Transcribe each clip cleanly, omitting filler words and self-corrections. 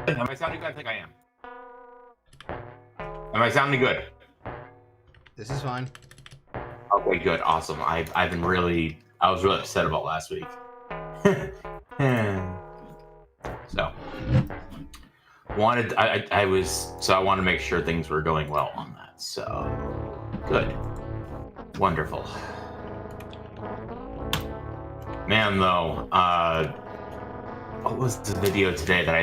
Am I sounding good? I think I am. Am I sounding good? This is fine. Okay, good, awesome. I was really upset about last week. So I wanted to make sure things were going well on that. So good, wonderful. Man, though, what was the video today that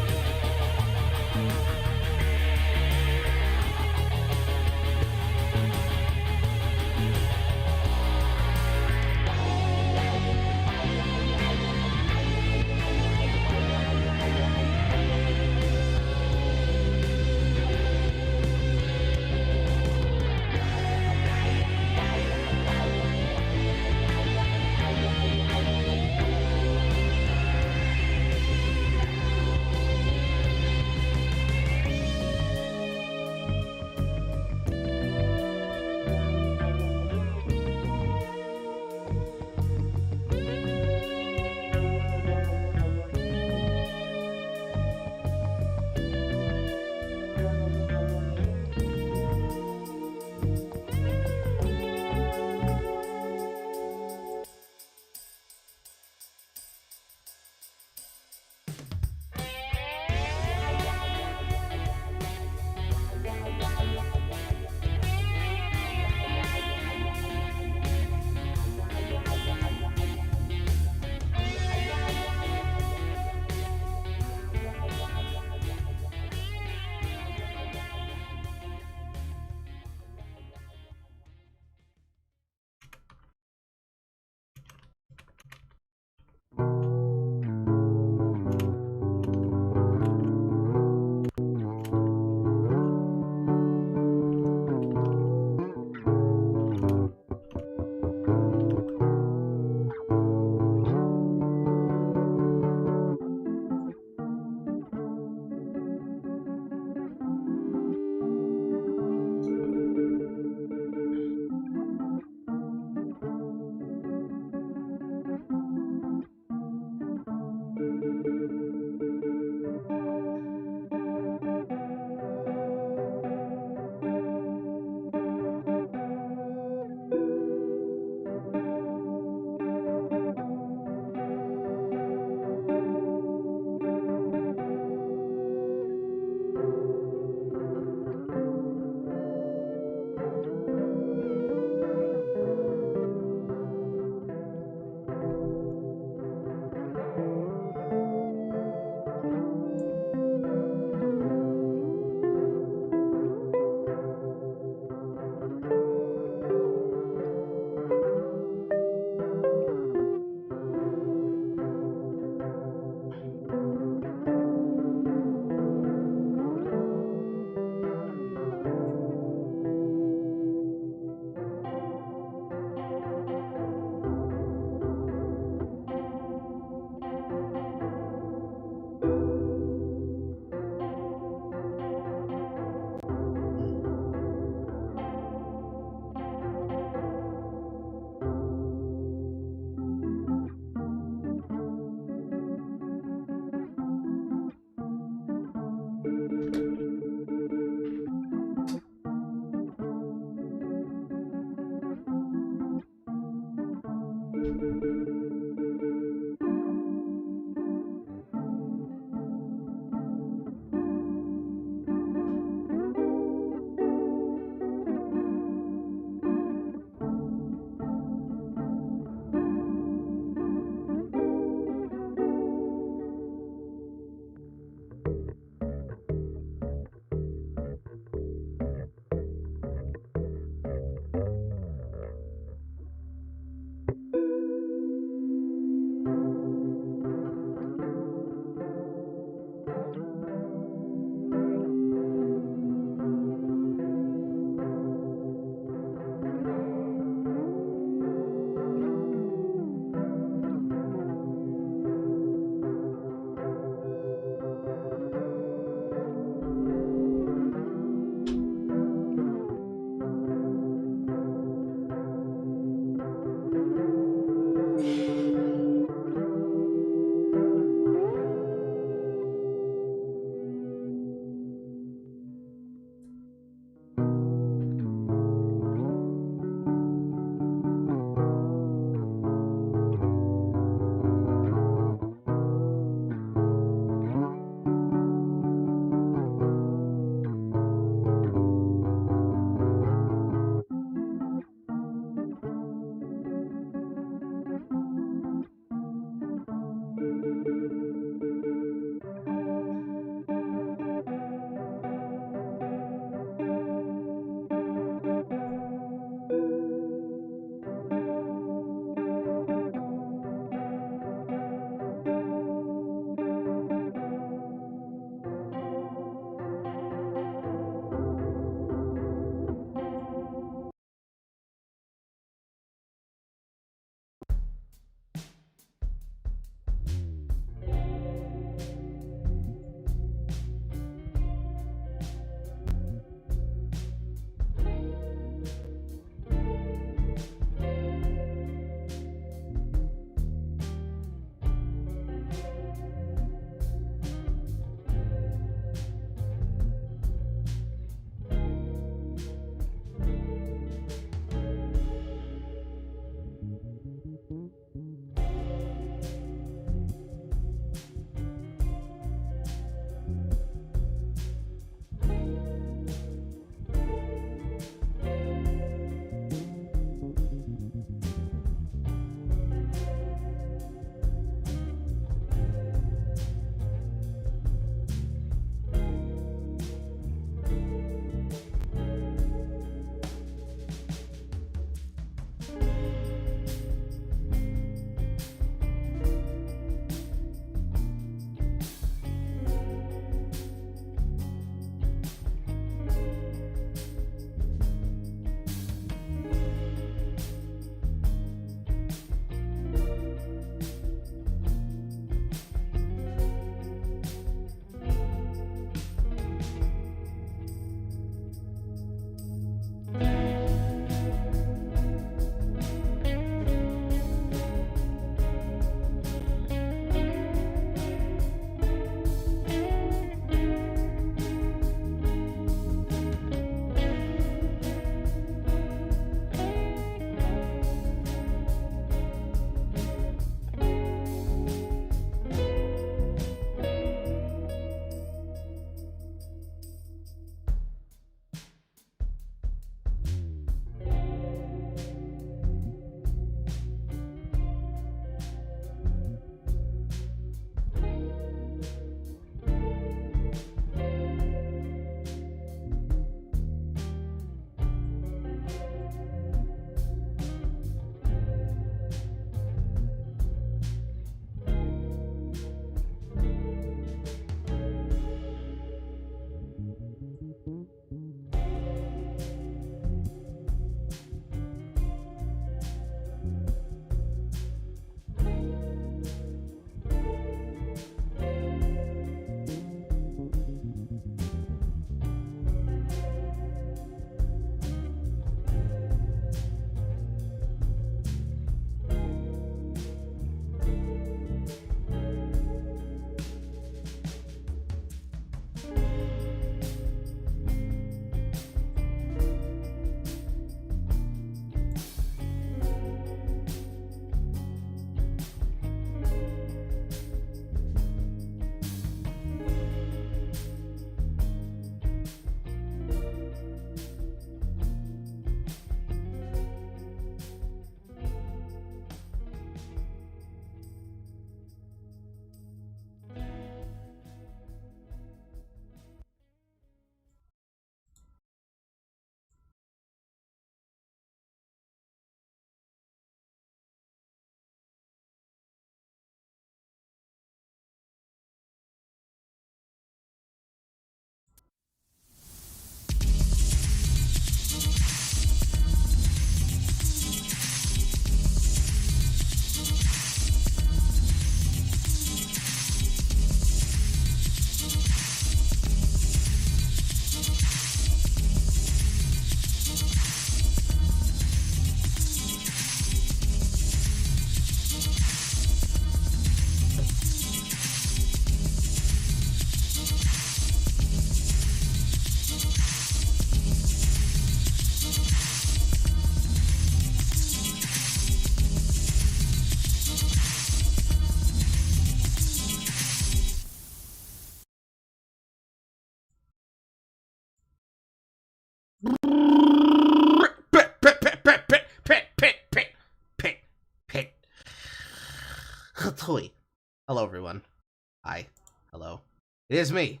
It is me,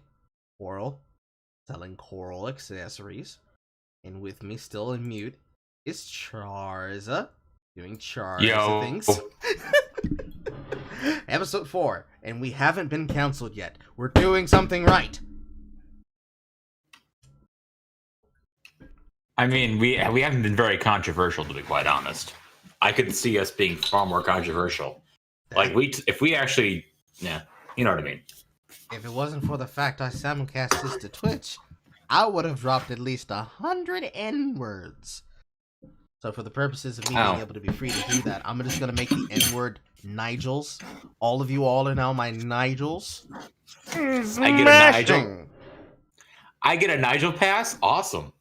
Coral, selling coral accessories. And with me, still in mute, is Charza, doing Charza Yo. things. Episode 4, and we haven't been canceled yet. We're doing something right. I mean, we haven't been very controversial, to be quite honest. I could see us being far more controversial. Like if we actually, yeah, you know what I mean. If it wasn't for the fact I simulcast this to Twitch, I would have dropped at least 100 N-words. So for the purposes of me being able to be free to do that, I'm just going to make the N-word Nigels. All of you all are now my Nigels. I get a Nigel. I get a Nigel pass? Awesome.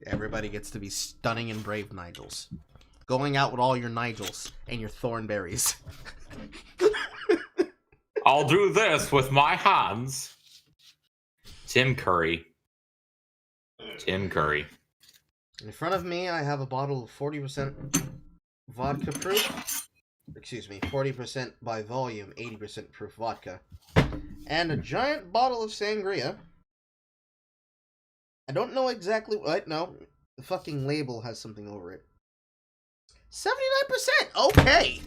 Everybody gets to be stunning and brave Nigels. Going out with all your Nigels and your Thornberries. I'll do this with my hands. Tim Curry. In front of me, I have a bottle of 40% vodka proof. Excuse me, 40% by volume, 80% proof vodka. And a giant bottle of sangria. I don't know exactly what. No, the fucking label has something over it. 79%! Okay!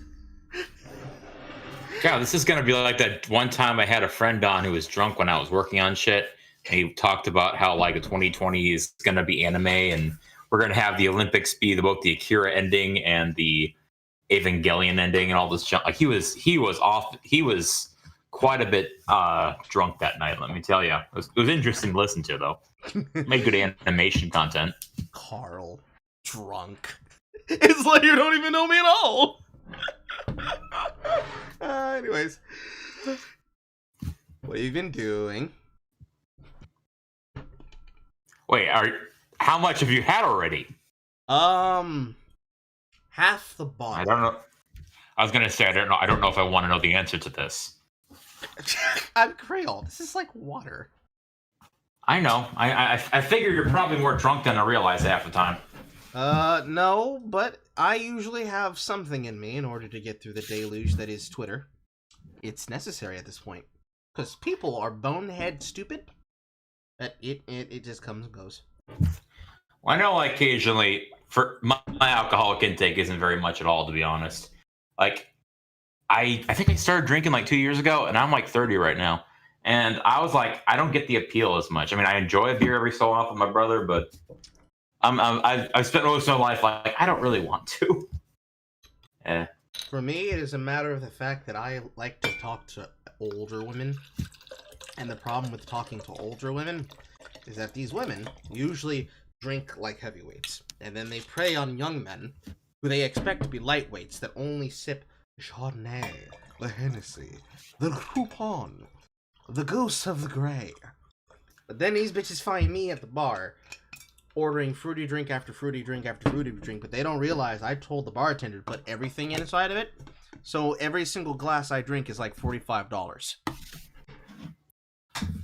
Yeah, this is going to be like that one time I had a friend on who was drunk when I was working on shit. And he talked about how like the 2020 is going to be anime, and we're going to have the Olympics be both the Akira ending and the Evangelion ending and all this junk. Like he was off. He was quite a bit drunk that night. Let me tell you, it was interesting to listen to though. Made good animation content. Carl, drunk. It's like you don't even know me at all. Anyways, what have you been doing? Wait, how much have you had already? Half the bottle. I don't know. I was gonna say I don't know. I don't know if I want to know the answer to this. I'm Creole. This is like water. I know. I figure you're probably more drunk than I realize half the time. No, but I usually have something in me in order to get through the deluge that is Twitter. It's necessary at this point. Because people are bonehead stupid. It just comes and goes. Well, I know occasionally, for my alcoholic intake isn't very much at all, to be honest. Like, I think I started drinking like 2 years ago, and I'm like 30 right now. And I was like, I don't get the appeal as much. I mean, I enjoy a beer every so often with my brother, but I've spent most of my life like, I don't really want to. Eh. For me, it is a matter of the fact that I like to talk to older women. And the problem with talking to older women is that these women usually drink like heavyweights. And then they prey on young men who they expect to be lightweights that only sip Chardonnay, the Hennessy, the Coupon, the Goose of the Grey. But then these bitches find me at the bar ordering fruity drink after fruity drink after fruity drink, but they don't realize I told the bartender to put everything inside of it. So every single glass I drink is like $45.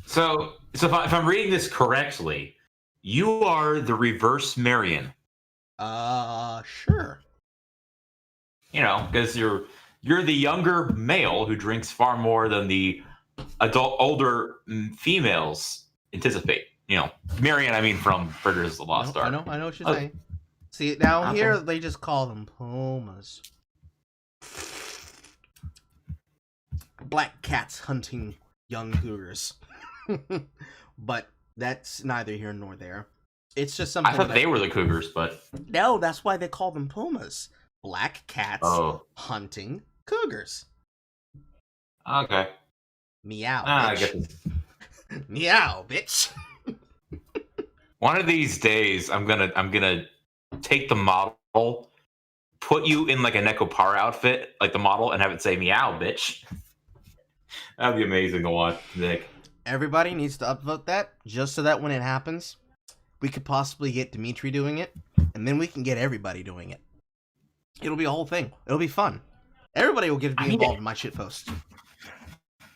So if I'm reading this correctly, you are the reverse Marion. Sure. You know, because you're the younger male who drinks far more than the older females anticipate. You know, Marion, I mean from Raiders of the Lost Ark. I know what you're saying. See, now here they just call them pumas. Black cats hunting young cougars. But that's neither here nor there. It's just something. I thought they were the cougars, but no, that's why they call them pumas. Black cats hunting cougars. Okay. Meow. I get this. Meow, bitch. One of these days, I'm gonna take the model, put you in like a Nekopara outfit, like the model, and have it say "meow, bitch." That'd be amazing to watch, Nick. Everybody needs to upvote that, just so that when it happens, we could possibly get Dimitri doing it, and then we can get everybody doing it. It'll be a whole thing. It'll be fun. Everybody will get to be involved in my shit post.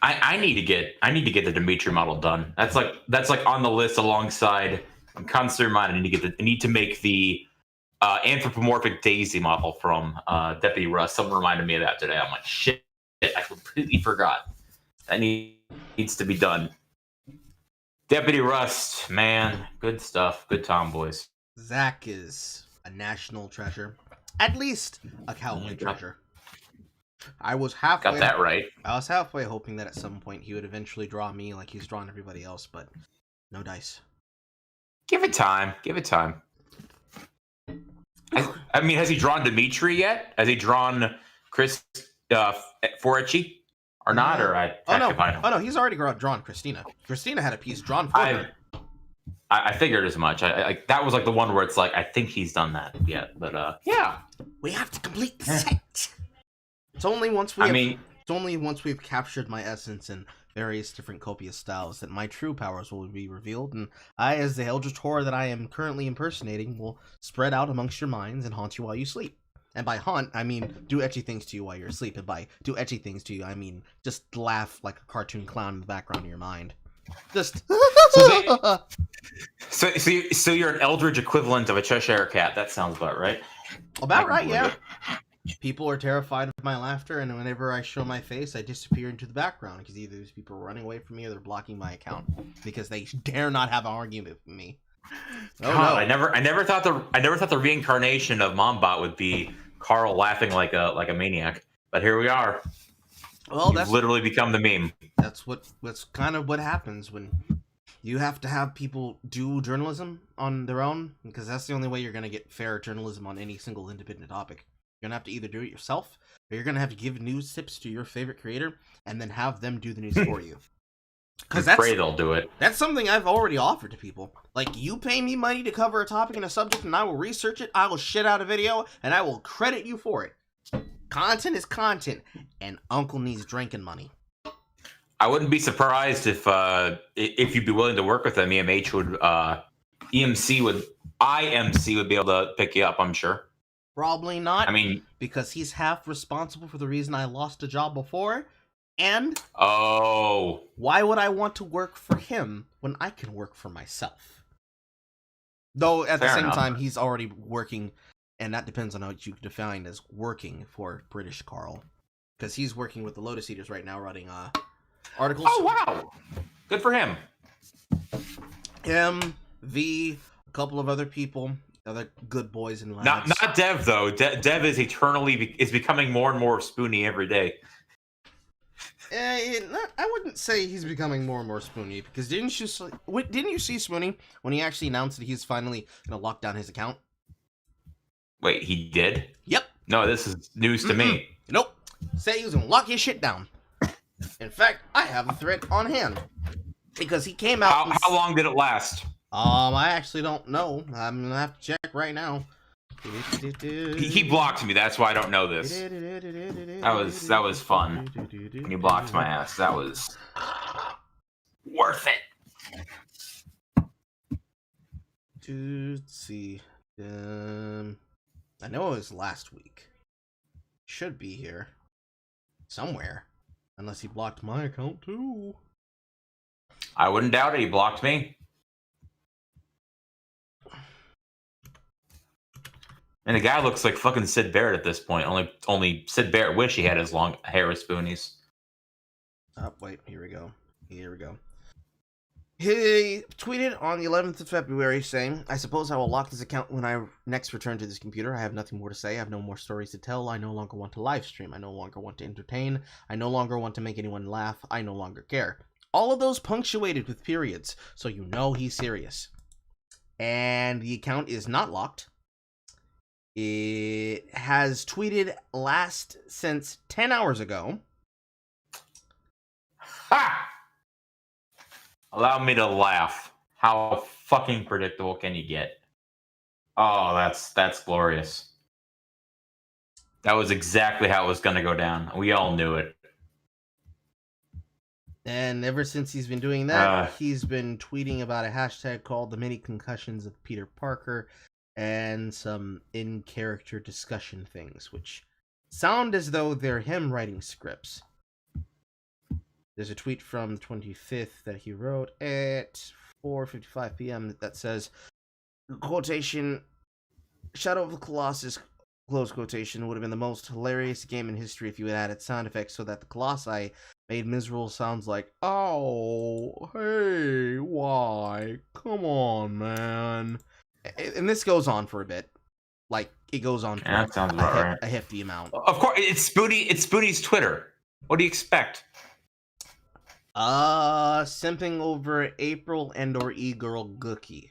I need to get the Dimitri model done. That's like on the list alongside. I'm constantly reminded I need to make the anthropomorphic Daisy model from Deputy Russ. Someone reminded me of that today. I'm like, shit, I completely forgot. That needs to be done. Deputy Rust, man, good stuff. Good tomboys. Zach is a national treasure. At least a cowboy treasure. I was Got that right. halfway hoping that at some point he would eventually draw me like he's drawn everybody else, but no dice. Give it time. Give it time. I mean, has he drawn Dimitri yet? Has he drawn Chris Forici or not? Or oh no, he's already drawn Christina. Christina had a piece drawn for her. I figured as much. I that was like the one where it's like I think he's done that yet, but yeah. We have to complete the set. It's only once we've captured my essence in various different copious styles that my true powers will be revealed, and I, as the eldritch horror that I am currently impersonating, will spread out amongst your minds and haunt you while you sleep. And by haunt, I mean do etchy things to you while you're asleep, and by do etchy things to you, I mean just laugh like a cartoon clown in the background of your mind. Just so you're an eldritch equivalent of a Cheshire cat. That sounds about right. About right, yeah. People are terrified of my laughter, and whenever I show my face, I disappear into the background because either these people are running away from me or they're blocking my account because they dare not have an argument with me. Oh God, no! I never thought the reincarnation of Mombot would be Carl laughing like a maniac, but here we are. Well, that's literally become the meme. That's kind of what happens when you have to have people do journalism on their own, because that's the only way you're going to get fair journalism on any single independent topic. You're going to have to either do it yourself, or you're going to have to give news tips to your favorite creator, and then have them do the news for you. Because I'm afraid they'll do it. That's something I've already offered to people. Like, you pay me money to cover a topic and a subject, and I will research it, I will shit out a video, and I will credit you for it. Content is content, and Uncle needs drinking money. I wouldn't be surprised if you'd be willing to work with them. IMC would be able to pick you up, I'm sure. Probably not. I mean, because he's half responsible for the reason I lost a job before, and why would I want to work for him when I can work for myself? Though at the same time, he's already working, and that depends on how you define as working for British Carl, because he's working with the Lotus Eaters right now, writing articles. Oh wow, good for him. Him, V, a couple of other people, other good boys in labs. Not Dev though. Dev is is becoming more and more spoony every day. I wouldn't say he's becoming more and more spoony, because didn't you see Spoony when he actually announced that he's finally gonna lock down his account? Wait, he did? Yep. No, this is news to me. Nope. Said he was gonna lock his shit down. In fact, I have a thread on hand because he came out. How long did it last? I actually don't know. I'm gonna have to check right now. He blocked me. That's why I don't know this. That was fun. When you blocked my ass, that was worth it. Let's see. I know it was last week. Should be here somewhere, unless he blocked my account too. I wouldn't doubt it. He blocked me. And the guy looks like fucking Sid Barrett at this point. Only Sid Barrett wish he had his long hair with spoonies. Oh, wait. Here we go. He tweeted on the 11th of February saying, I suppose I will lock this account when I next return to this computer. I have nothing more to say. I have no more stories to tell. I no longer want to live stream. I no longer want to entertain. I no longer want to make anyone laugh. I no longer care. All of those punctuated with periods, so you know he's serious. And the account is not locked. It has tweeted last since 10 hours ago. Ha! Allow me to laugh. How fucking predictable can you get? Oh, that's glorious. That was exactly how it was going to go down. We all knew it. And ever since he's been doing that, he's been tweeting about a hashtag called the mini concussions of Peter Parker and some in-character discussion things, which sound as though they're him writing scripts. There's a tweet from the 25th that he wrote at 4:55 p.m. that says, quotation, Shadow of the Colossus, close quotation, would have been the most hilarious game in history if you had added sound effects so that the Colossi Made miserable sounds like, oh, hey, why? Come on, man. And this goes on for a bit. Like, it goes on for Yeah, that sounds about right. a hefty amount. Of course, it's Spoonie. It's Spoonie's Twitter. What do you expect? Simping over April and or e-girl Gookie.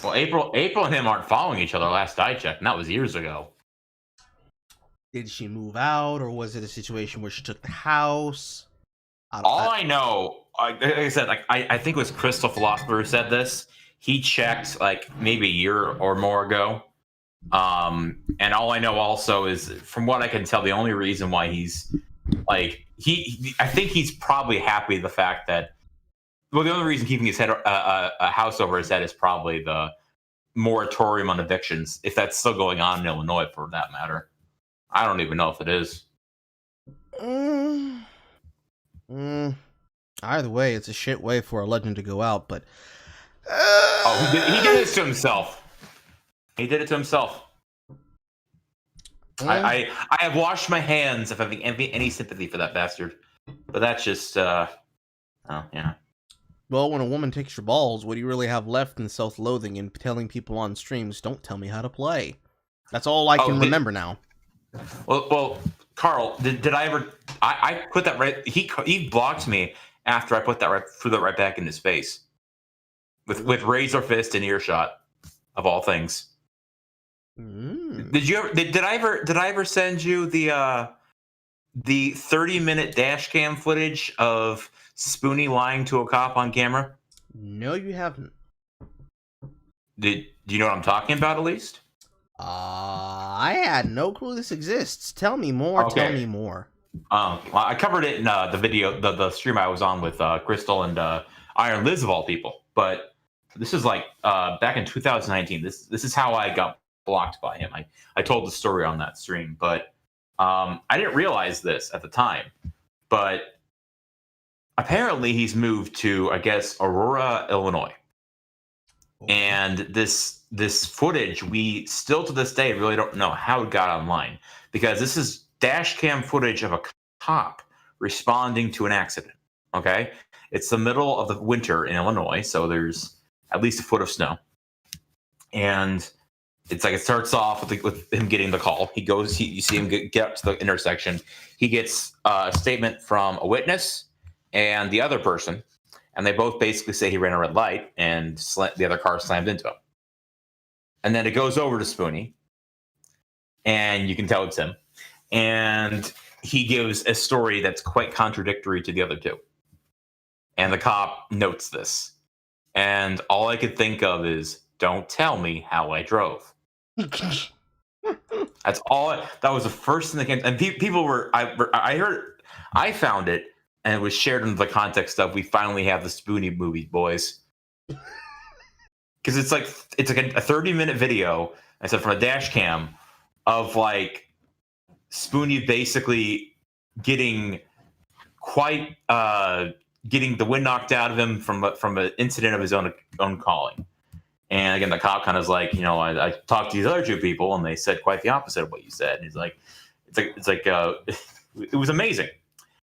Well, April and him aren't following each other. Last I checked, and that was years ago. Did she move out, or was it a situation where she took the house? I know, like I said, I think it was Crystal Philosopher who said this. He checked like maybe a year or more ago. And all I know also is, from what I can tell, the only reason why he's like I think he's probably happy with the fact that, well, the only reason keeping his head a house over his head is probably the moratorium on evictions, if that's still going on in Illinois, for that matter. I don't even know if it is. Either way, it's a shit way for a legend to go out, but he did this to himself. He did it to himself. I have washed my hands of having any sympathy for that bastard, but that's just oh yeah. Well, when a woman takes your balls, what do you really have left in self-loathing and telling people on streams, don't tell me how to play? That's all I can remember now. Well, Carl, did I ever? I put that right. He blocked me after I threw that right back in his face with razor fist and earshot, of all things. Did you ever? Did I ever send you the 30-minute dash cam footage of Spoonie lying to a cop on camera? No, you haven't. Do you know what I'm talking about, at least? I had no clue this exists. Tell me more. Okay. Tell me more. Well, I covered it in the video, the stream I was on with Crystal and Iron Liz, of all people. But this is like back in 2019. This is how I got blocked by him. I told the story on that stream, but I didn't realize this at the time. But apparently he's moved to, I guess, Aurora, Illinois. Okay. And this footage, we still to this day really don't know how it got online, because this is dash cam footage of a cop responding to an accident. Okay, it's the middle of the winter in Illinois, so there's at least a foot of snow, and it's like it starts off with him getting the call. He goes, you see him get up to the intersection. He gets a statement from a witness and the other person, and they both basically say he ran a red light and the other car slammed into him. And then it goes over to Spoonie, and you can tell it's him. And he gives a story that's quite contradictory to the other two. And the cop notes this. And all I could think of is, don't tell me how I drove. That's all. That was the first thing that came. And people were, I found it, and it was shared in the context of, we finally have the Spoonie movie, boys. Because it's like a 30-minute video, I said, from a dash cam of like Spoonie basically getting getting the wind knocked out of him from an incident of his own calling. And again, the cop kind of is like, I talked to these other two people, and they said quite the opposite of what you said. And he's like, it was amazing.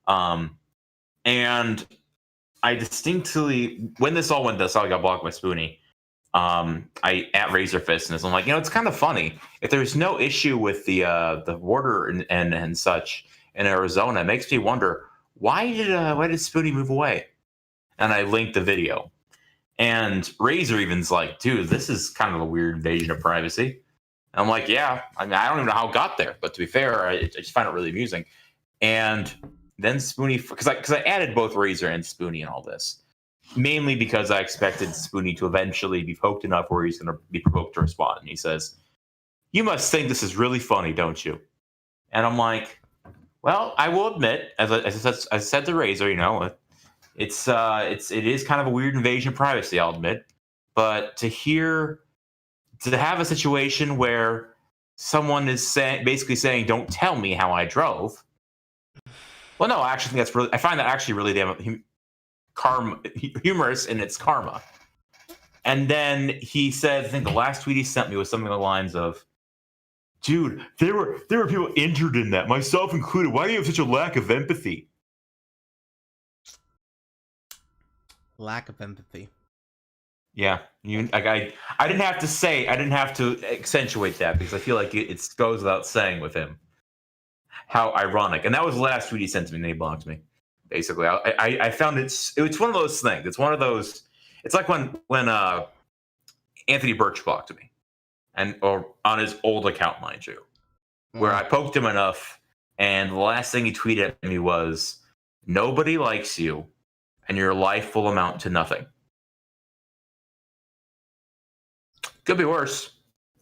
And I distinctly, when this all went, I got blocked by Spoonie. I at Razorfist, and I'm like, it's kind of funny. If there's no issue with the border and such in Arizona, it makes me wonder, why did Spoonie move away? And I linked the video, and Razor even's like, dude, this is kind of a weird invasion of privacy. And I'm like, yeah, I mean, I don't even know how it got there, but to be fair, I just find it really amusing. And then Spoonie, because I added both Razor and Spoonie in all this. Mainly because I expected Spoonie to eventually be poked enough where he's going to be provoked to respond. And he says, "You must think this is really funny, don't you?" And I'm like, well, I will admit, as I said to Razor, it is kind of a weird invasion of privacy, I'll admit. But to have a situation where someone is basically saying, "Don't tell me how I drove." Well, no, I actually think I find that actually really damn humorous in its karma. And then he said, I think the last tweet he sent me was something along the lines of, "Dude, there were people injured in that, myself included. Why do you have such a lack of empathy?" lack of empathy. Yeah, I didn't have to accentuate that because I feel like it goes without saying with him. How ironic, and that was the last tweet he sent to me, and he blocked me. Basically, I found it's one of those things. It's one of those. It's like when Anthony Birch blocked me, or on his old account, mind you, where I poked him enough, and the last thing he tweeted at me was, "Nobody likes you, and your life will amount to nothing." Could be worse.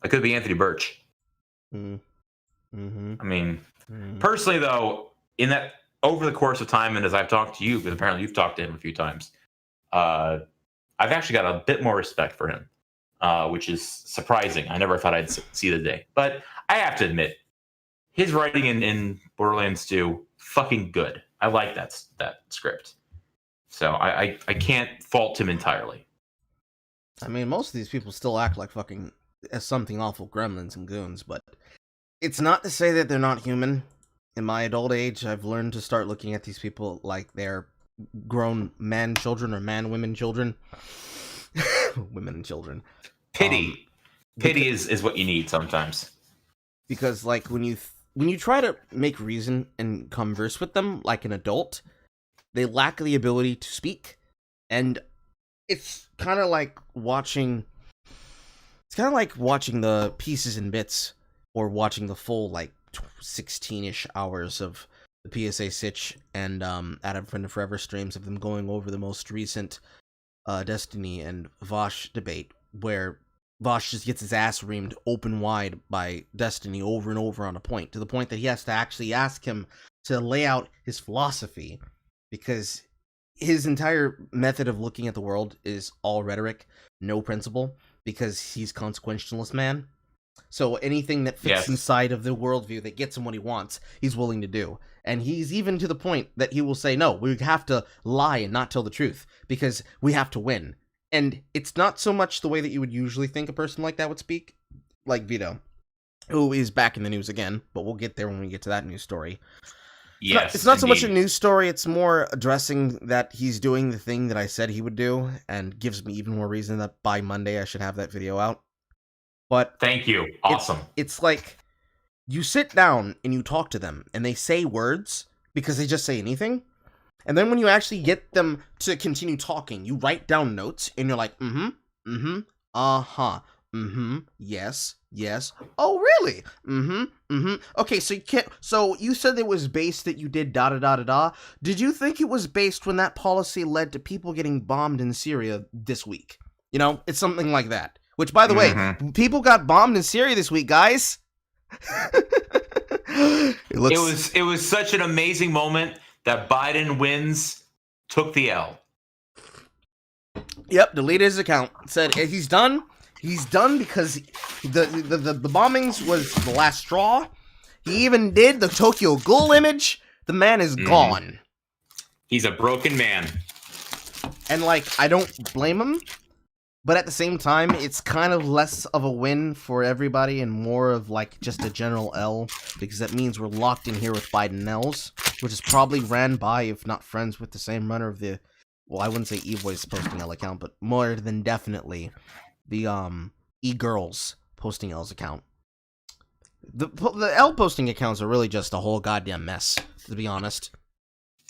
It could be Anthony Birch. Mm-hmm. I mean, personally, though, in that over the course of time, and as I've talked to you, because apparently you've talked to him a few times, I've actually got a bit more respect for him, which is surprising. I never thought I'd see the day. But I have to admit, his writing in Borderlands 2, fucking good. I like that script. So I can't fault him entirely. I mean, most of these people still act like fucking as something awful gremlins and goons, but it's not to say that they're not human. In my adult age, I've learned to start looking at these people like they're grown man children or women children. Women and children. Pity is what you need sometimes. Because like when you try to make reason and converse with them like an adult, they lack the ability to speak, and it's kind of like watching the pieces and bits, or watching the full like 16-ish hours of the PSA Sitch and Adam Friend of Forever streams of them going over the most recent Destiny and Vosh debate, where Vosh just gets his ass reamed open wide by Destiny over and over on a point, to the point that he has to actually ask him to lay out his philosophy, because his entire method of looking at the world is all rhetoric, no principle, because he's consequentialist man. So anything that fits inside of the worldview that gets him what he wants, he's willing to do. And he's even to the point that he will say, no, we have to lie and not tell the truth, because we have to win. And it's not so much the way that you would usually think a person like that would speak, like Vito, who is back in the news again, but we'll get there when we get to that news story. Yes, it's not so much a news story, it's more addressing that he's doing the thing that I said he would do, and gives me even more reason that by Monday I should have that video out. But thank you. Awesome. It's like, you sit down and you talk to them, and they say words because they just say anything. And then when you actually get them to continue talking, you write down notes, and you're like, yes, oh really, okay, so you said it was based that you did da-da-da-da-da. Did you think it was based when that policy led to people getting bombed in Syria this week? You know, it's something like that. Which, by the way, people got bombed in Syria this week, guys. It was such an amazing moment that Biden wins, took the L. Yep, deleted his account. Said he's done. He's done because the bombings was the last straw. He even did the Tokyo Ghoul image. The man is gone. He's a broken man. And, like, I don't blame him. But at the same time, it's kind of less of a win for everybody and more of, like, just a general L. Because that means we're locked in here with Biden L's, which is probably ran by, if not friends with, the same runner of the... Well, I wouldn't say E-Voice posting L account, but more than definitely the E-Girls posting L's account. The L posting accounts are really just a whole goddamn mess, to be honest.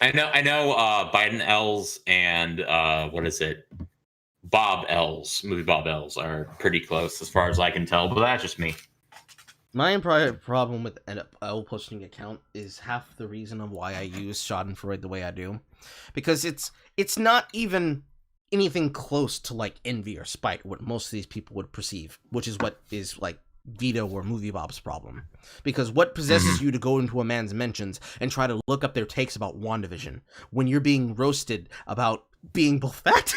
I know Biden L's and what is it? Bob L's, movie Bob L's are pretty close as far as I can tell, but that's just me. My problem with an L posting account is half the reason of why I use Schadenfreude the way I do. Because it's not even anything close to, like, envy or spite, what most of these people would perceive, which is what is, like, Vito or Movie Bob's problem. Because what possesses you to go into a man's mentions and try to look up their takes about WandaVision when you're being roasted about being both fat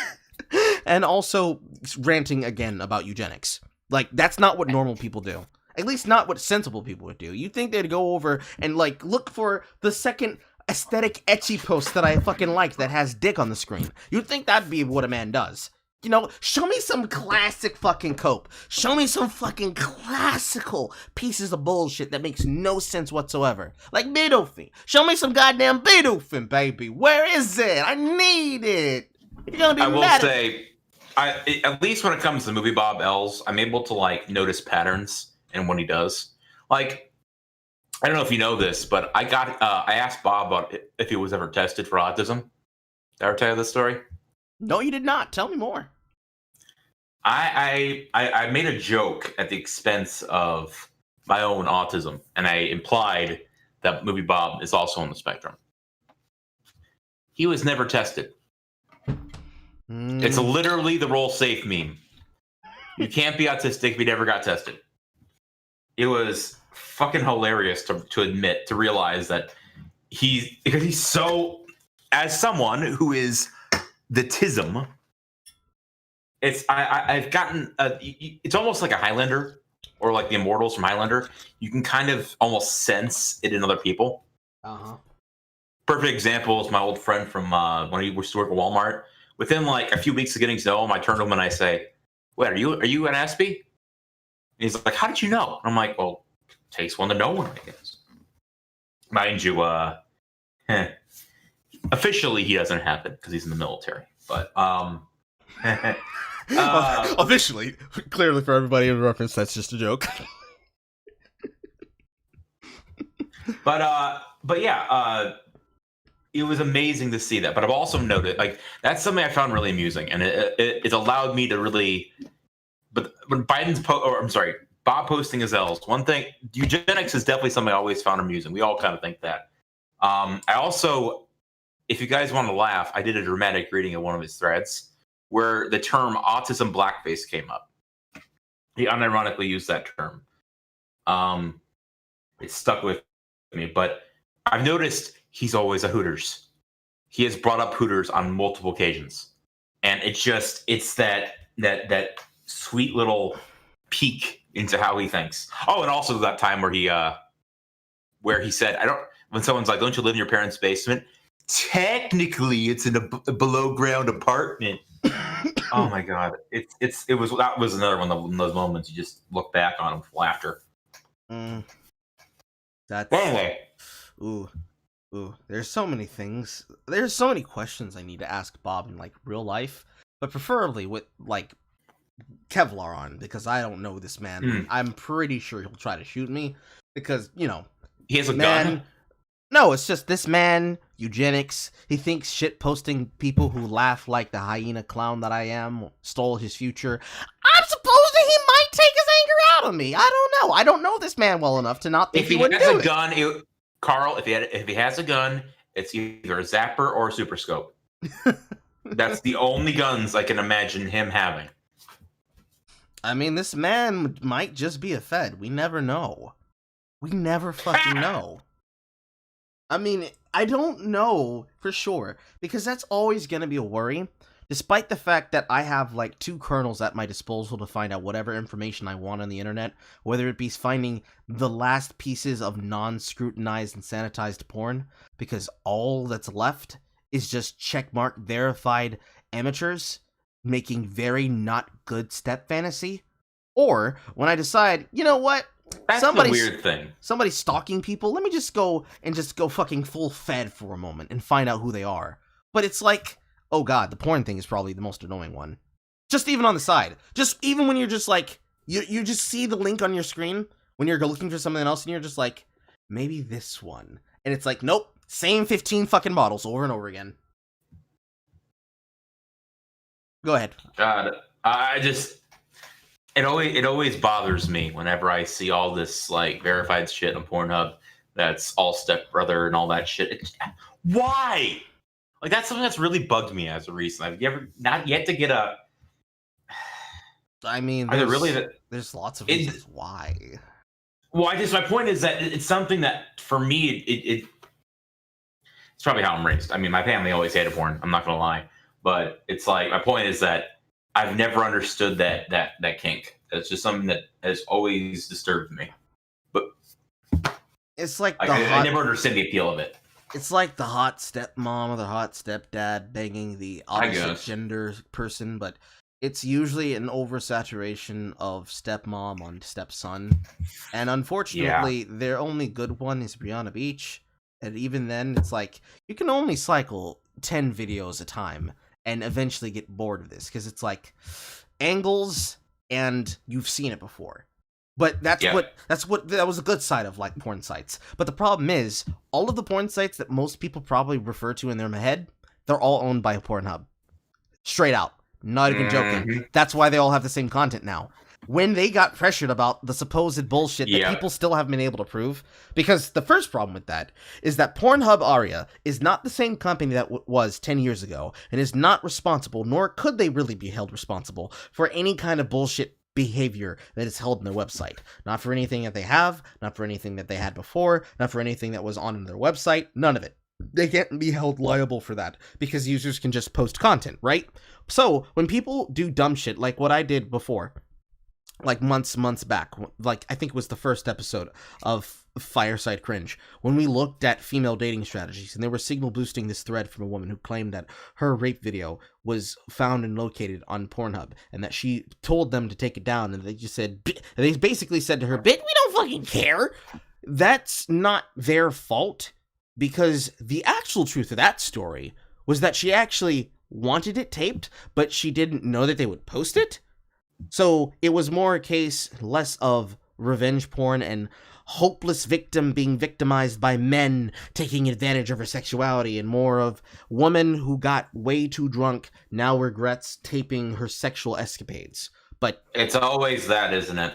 and also ranting again about eugenics? Like, that's not what normal people do. At least not what sensible people would do. You'd think they'd go over and, like, look for the second aesthetic ecchi post that I fucking like that has dick on the screen. You'd think that'd be what a man does. You know, show me some classic fucking cope. Show me some fucking classical pieces of bullshit that makes no sense whatsoever. Like Beethoven. Show me some goddamn Beethoven, baby. Where is it? I need it. You're gonna be I will mad. say, at least when it comes to movie Bob Els, I'm able to like notice patterns in what he does. Like, I don't know if you know this, but I asked Bob about if he was ever tested for autism. Did I ever tell you this story? No, you did not. Tell me more. I made a joke at the expense of my own autism, and I implied that movie Bob is also on the spectrum. He was never tested. It's literally the roll safe meme. You can't be autistic if you never got tested. It was fucking hilarious to admit, to realize that because he's so, as someone who is the tism, I've gotten it's almost like a Highlander or like the Immortals from Highlander. You can kind of almost sense it in other people. Perfect example is my old friend from when he used to work at Walmart. Within like a few weeks of getting to know him, I turned to him and I say, "Wait, are you an Aspie?" And he's like, "How did you know?" And I'm like, "Well, it takes one to know one, I guess." Mind you, officially he doesn't have it because he's in the military. But officially, clearly for everybody in reference, that's just a joke. but yeah, it was amazing to see that. But I've also noted, like, that's something I found really amusing, and it allowed me to really. But when Bob posting his L's, one thing, eugenics is definitely something I always found amusing. We all kind of think that. I also, if you guys want to laugh, I did a dramatic reading of one of his threads where the term autism blackface came up. He unironically used that term. It stuck with me, but I've noticed he's always a Hooters. He has brought up Hooters on multiple occasions, and it's that sweet little peek into how he thinks. Oh, and also that time where he said, when someone's like, "Don't you live in your parents' basement?" Technically, it's in a below ground apartment. Oh my god, that was another one of those moments you just look back on with laughter. That's anyway. Ooh, there's so many things. There's so many questions I need to ask Bob in like real life, but preferably with like Kevlar on, because I don't know this man. I'm pretty sure he'll try to shoot me because, he has a gun. No, it's just this man, eugenics. He thinks shit posting people who laugh like the hyena clown that I am stole his future. I'm supposed he might take his anger out on me. I don't know. I don't know this man well enough to not think he wouldn't do it. If he has a gun, Carl, if he has a gun, it's either a zapper or a super scope. That's the only guns I can imagine him having. I mean, this man might just be a Fed. We never know. We never fucking know. I mean, I don't know for sure, because that's always going to be a worry, despite the fact that I have like 2 kernels at my disposal to find out whatever information I want on the internet, whether it be finding the last pieces of non-scrutinized and sanitized porn, because all that's left is just checkmark verified amateurs making very not good step fantasy, or when I decide, you know what? That's the weird thing. Somebody's stalking people. Let me just go fucking full Fed for a moment and find out who they are. But it's like, oh god, the porn thing is probably the most annoying one. Just even on the side. Just even when you're just like, you just see the link on your screen when you're looking for something else and you're just like, maybe this one. And it's like, nope, same 15 fucking models over and over again. Go ahead. God, It always bothers me whenever I see all this like verified shit on Pornhub that's all stepbrother and all that shit. Why? Like, that's something that's really bugged me as a reason. I've not yet to get a. I mean, there's lots of reasons why. Well, my point is that it's something that for me it's probably how I'm raised. I mean, my family always hated porn. I'm not gonna lie, but it's like my point is that I've never understood that kink. It's just something that has always disturbed me. But it's like I never understood the appeal of it. It's like the hot stepmom or the hot stepdad banging the opposite gender person, but it's usually an oversaturation of stepmom on stepson. And unfortunately, their only good one is Brianna Beach. And even then, it's like, you can only cycle 10 videos a time. and eventually get bored of this, because it's like angles and you've seen it before. But that was a good side of like porn sites. But the problem is, all of the porn sites that most people probably refer to in their head, they're all owned by Pornhub. Straight out. Not even joking. That's why they all have the same content now. When they got pressured about the supposed bullshit that people still haven't been able to prove, because the first problem with that is that Pornhub Aria is not the same company that was 10 years ago, and is not responsible, nor could they really be held responsible for any kind of bullshit behavior that is held in their website. Not for anything that they have, not for anything that they had before, not for anything that was on their website, none of it. They can't be held liable for that, because users can just post content, right? So, when people do dumb shit like what I did before, like months back, like I think it was the first episode of Fireside Cringe, when we looked at female dating strategies, and they were signal boosting this thread from a woman who claimed that her rape video was found and located on Pornhub, and that she told them to take it down, and they just said, they basically said to her, "Bitch, we don't fucking care." That's not their fault, because the actual truth of that story was that she actually wanted it taped, but she didn't know that they would post it. So it was more a case less of revenge porn and hopeless victim being victimized by men taking advantage of her sexuality, and more of woman who got way too drunk now regrets taping her sexual escapades. But it's always that, isn't it?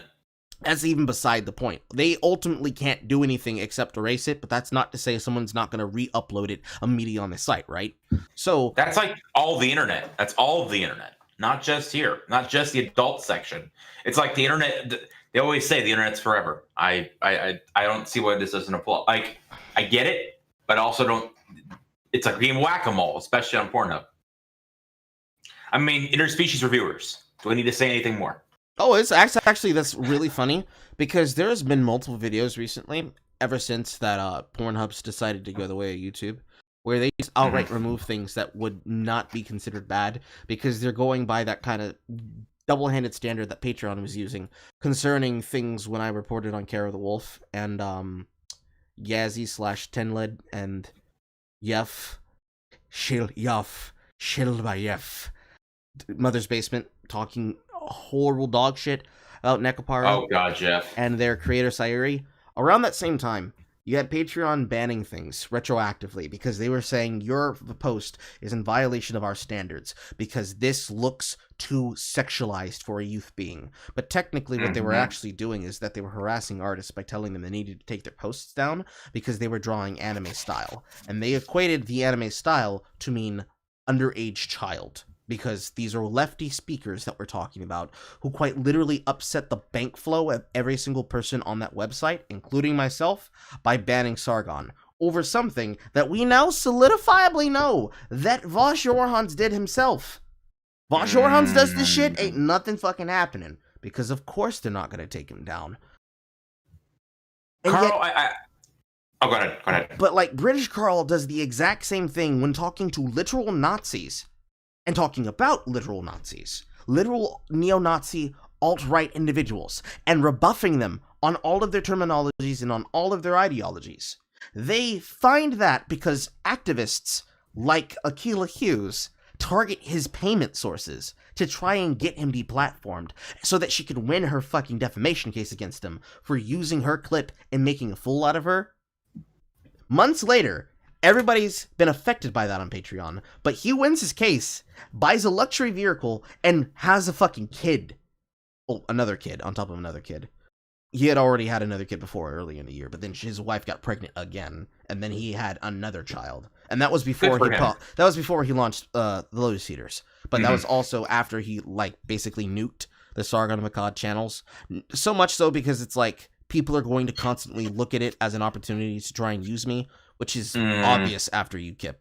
That's even beside the point. They ultimately can't do anything except erase it, but that's not to say someone's not going to re-upload it immediately on the site, right? So that's like all the internet. That's all of the internet. Not just here, not just the adult section. It's like the internet. They always say the internet's forever. I don't see why this doesn't apply. Like, I get it, but also don't. It's like a game of whack-a-mole, especially on Pornhub. I mean, interspecies reviewers. Do I need to say anything more? Oh, it's actually that's really funny, because there's been multiple videos recently, ever since that Pornhub's decided to go the way of YouTube, where they just outright remove things that would not be considered bad, because they're going by that kind of double-handed standard that Patreon was using concerning things when I reported on Kara the Wolf and Yazzie/Tenled and Yef Shilbayef Mother's Basement talking horrible dog shit about Nekapara. Oh god, Jeff. And their creator Sayuri. Around that same time, you had Patreon banning things retroactively because they were saying your post is in violation of our standards because this looks too sexualized for a youth being. But technically what they were actually doing is that they were harassing artists by telling them they needed to take their posts down because they were drawing anime style. And they equated the anime style to mean underage child, because these are lefty speakers that we're talking about who quite literally upset the bank flow of every single person on that website, including myself, by banning Sargon over something that we now solidifiably know that Vosh Orhans did himself. Vosh Orhans does this shit, ain't nothing fucking happening, because of course they're not going to take him down. And Carl, Oh, go ahead. But like, British Carl does the exact same thing when talking to literal Nazis. And talking about literal Nazis, literal neo-Nazi alt-right individuals, and rebuffing them on all of their terminologies and on all of their ideologies. They find that because activists like Akilah Hughes target his payment sources to try and get him deplatformed so that she can win her fucking defamation case against him for using her clip and making a fool out of her. Months later, everybody's been affected by that on Patreon, but he wins his case, buys a luxury vehicle, and has a fucking kid. Oh, another kid on top of another kid. He had already had another kid before early in the year, but then his wife got pregnant again, and then he had another child. And that was before he launched the Lotus Eaters. But that was also after he basically nuked the Sargon of Akkad channels. So much so because it's like people are going to constantly look at it as an opportunity to try and use me, which is obvious after UKIP.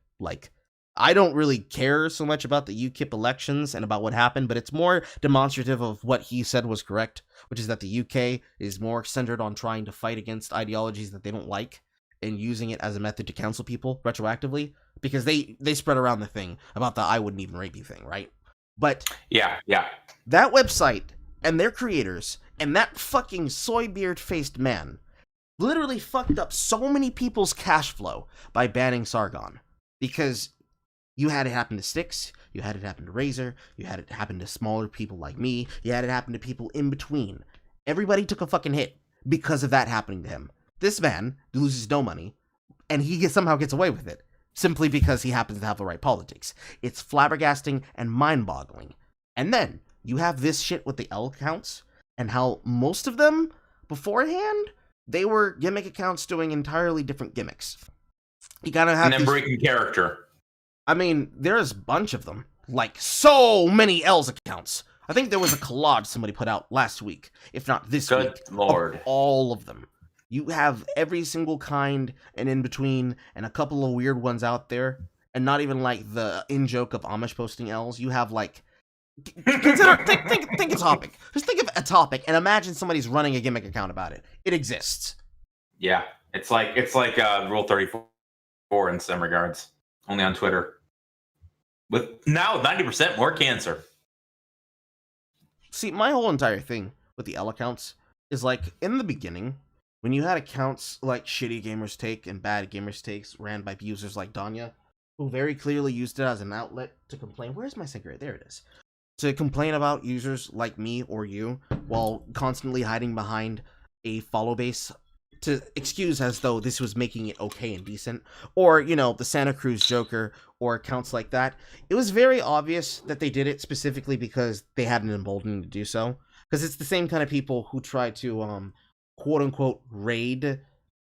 I don't really care so much about the UKIP elections and about what happened, but it's more demonstrative of what he said was correct, which is that the UK is more centered on trying to fight against ideologies that they don't like and using it as a method to cancel people retroactively, because they spread around the thing about the I wouldn't even rape you thing, right? But yeah, that website and their creators and that fucking soy-beard-faced man literally fucked up so many people's cash flow by banning Sargon, because You had it happen to Styx, you had it happen to Razor, you had it happen to smaller people like me, you had it happen to people in between. Everybody took a fucking hit because of that happening to him. This man loses no money, and he somehow gets away with it, simply because he happens to have the right politics. It's flabbergasting and mind-boggling. And then, you have this shit with the L accounts, and how most of them, beforehand, they were gimmick accounts doing entirely different gimmicks. You gotta have and then breaking character. I mean, there's a bunch of them. Like, so many L's accounts. I think there was a collage somebody put out last week, if not this week. Good Lord. Of all of them. You have every single kind and in between, and a couple of weird ones out there, and not even like the in-joke of Amish posting L's. You have like... Consider, think a topic. Just think of a topic, and imagine somebody's running a gimmick account about it. It exists. Yeah, it's like Rule 34 in some regards. Only on Twitter. With now 90% more cancer. See, my whole entire thing with the L accounts is like, in the beginning, when you had accounts like Shitty Gamers Take and Bad Gamers Takes ran by users like Danya, who very clearly used it as an outlet to complain. Where's my cigarette? There it is. To complain about users like me or you, while constantly hiding behind a follow base to excuse as though this was making it okay and decent, or, you know, the Santa Cruz Joker, or accounts like that. It was very obvious that they did it specifically because they had an emboldening to do so, because it's the same kind of people who try to, quote-unquote, raid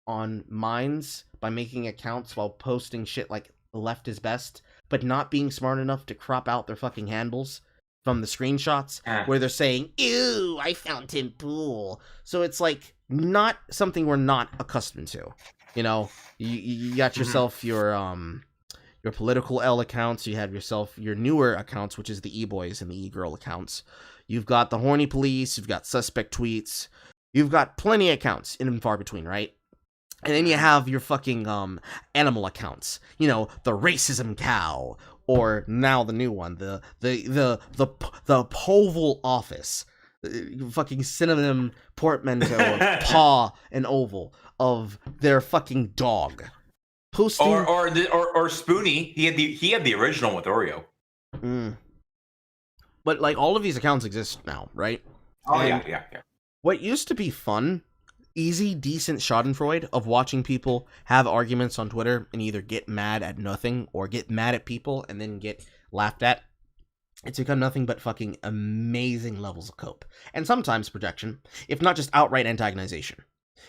on minds by making accounts while posting shit like left is best, but not being smart enough to crop out their fucking handles from the screenshots where they're saying, ew, I found him cool. So it's like not something we're not accustomed to. You know, you got yourself your political L accounts, you have yourself your newer accounts, which is the e-boys and the e-girl accounts. You've got the horny police, you've got suspect tweets, you've got plenty of accounts in and far between, right? And then you have your fucking animal accounts. You know, the racism cow, or now the new one, the Poval office, fucking synonym portmanteau of paw and oval of their fucking dog. Posting or Spoonie. He had the original with Oreo. But like all of these accounts exist now, right? Oh and yeah. What used to be fun, easy, decent schadenfreude of watching people have arguments on Twitter and either get mad at nothing or get mad at people and then get laughed at, it's become nothing but fucking amazing levels of cope. And sometimes projection, if not just outright antagonization.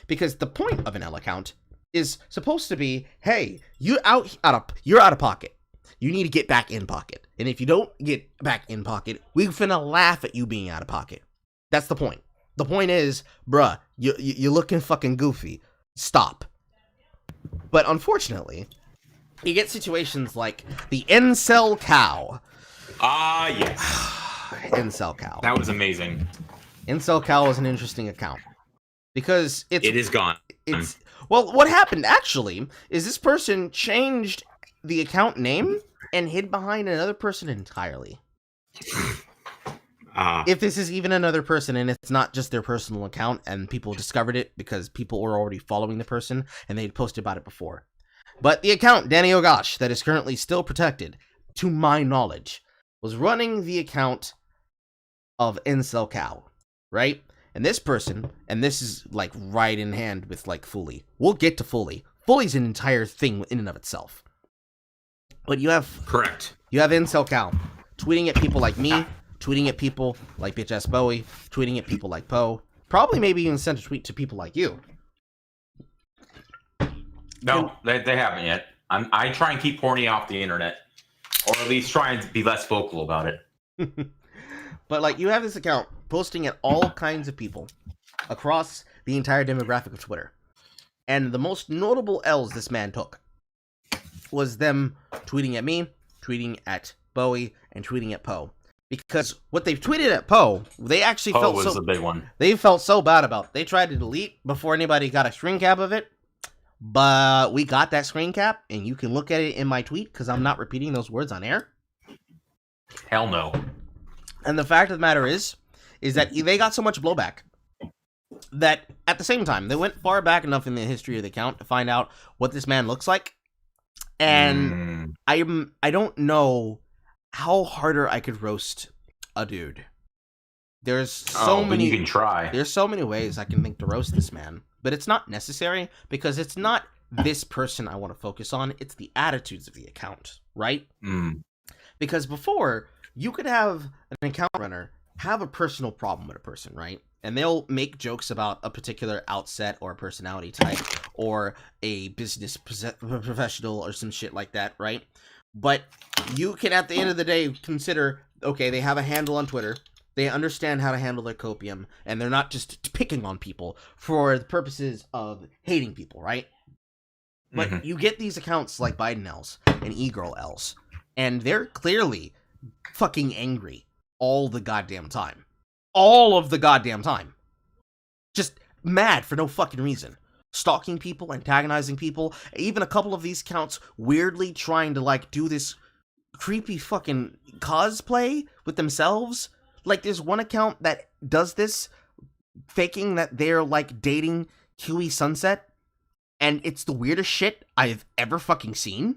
Because the point of an L account is supposed to be, hey, you're out of pocket. You need to get back in pocket. And if you don't get back in pocket, we finna laugh at you being out of pocket. That's the point. The point is, bruh, you're looking fucking goofy. Stop. But unfortunately, you get situations like the Incel Cow. Ah, yes. Incel Cow. That was amazing. Incel Cow is an interesting account. Because it is gone. Well, what happened, actually, is this person changed the account name and hid behind another person entirely. If this is even another person and it's not just their personal account and people discovered it because people were already following the person and they'd posted about it before. But the account, Danny Ogosh, that is currently still protected, to my knowledge, was running the account of Incel Cow, right? And this person, and this is like right in hand with like Fully. We'll get to Fully. Fully's an entire thing in and of itself. But you have... Correct. You have Incel Cow tweeting at people like me, tweeting at people like Bitch Ass Bowie, tweeting at people like Poe, probably maybe even sent a tweet to people like you. No, they haven't yet. I try and keep horny off the internet, or at least try and be less vocal about it. But like, you have this account posting at all kinds of people across the entire demographic of Twitter. And the most notable L's this man took was them tweeting at me, tweeting at Bowie, and tweeting at Poe. Because what they've tweeted at Poe, they actually felt was a big one. They felt so bad about. They tried to delete before anybody got a screen cap of it. But we got that screen cap, and you can look at it in my tweet, because I'm not repeating those words on air. Hell no. And the fact of the matter is that they got so much blowback that at the same time, they went far back enough in the history of the account to find out what this man looks like. And I don't know how harder I could roast a dude. There's so many. You can try. There's so many ways I can think to roast this man, but it's not necessary because it's not this person I want to focus on. It's the attitudes of the account, right? Because before, you could have an account runner have a personal problem with a person, right? And they'll make jokes about a particular outset or a personality type or a business professional or some shit like that, right? But you can, at the end of the day, consider, okay, they have a handle on Twitter. They understand how to handle their copium, and they're not just picking on people for the purposes of hating people, right? But you get these accounts like Biden L's and E-Girl L's, and they're clearly fucking angry all the goddamn time. All of the goddamn time. Just mad for no fucking reason. Stalking people, antagonizing people, even a couple of these accounts weirdly trying to, like, do this creepy fucking cosplay with themselves. Like, there's one account that does this, faking that they're, like, dating Huey Sunset, and it's the weirdest shit I've ever fucking seen,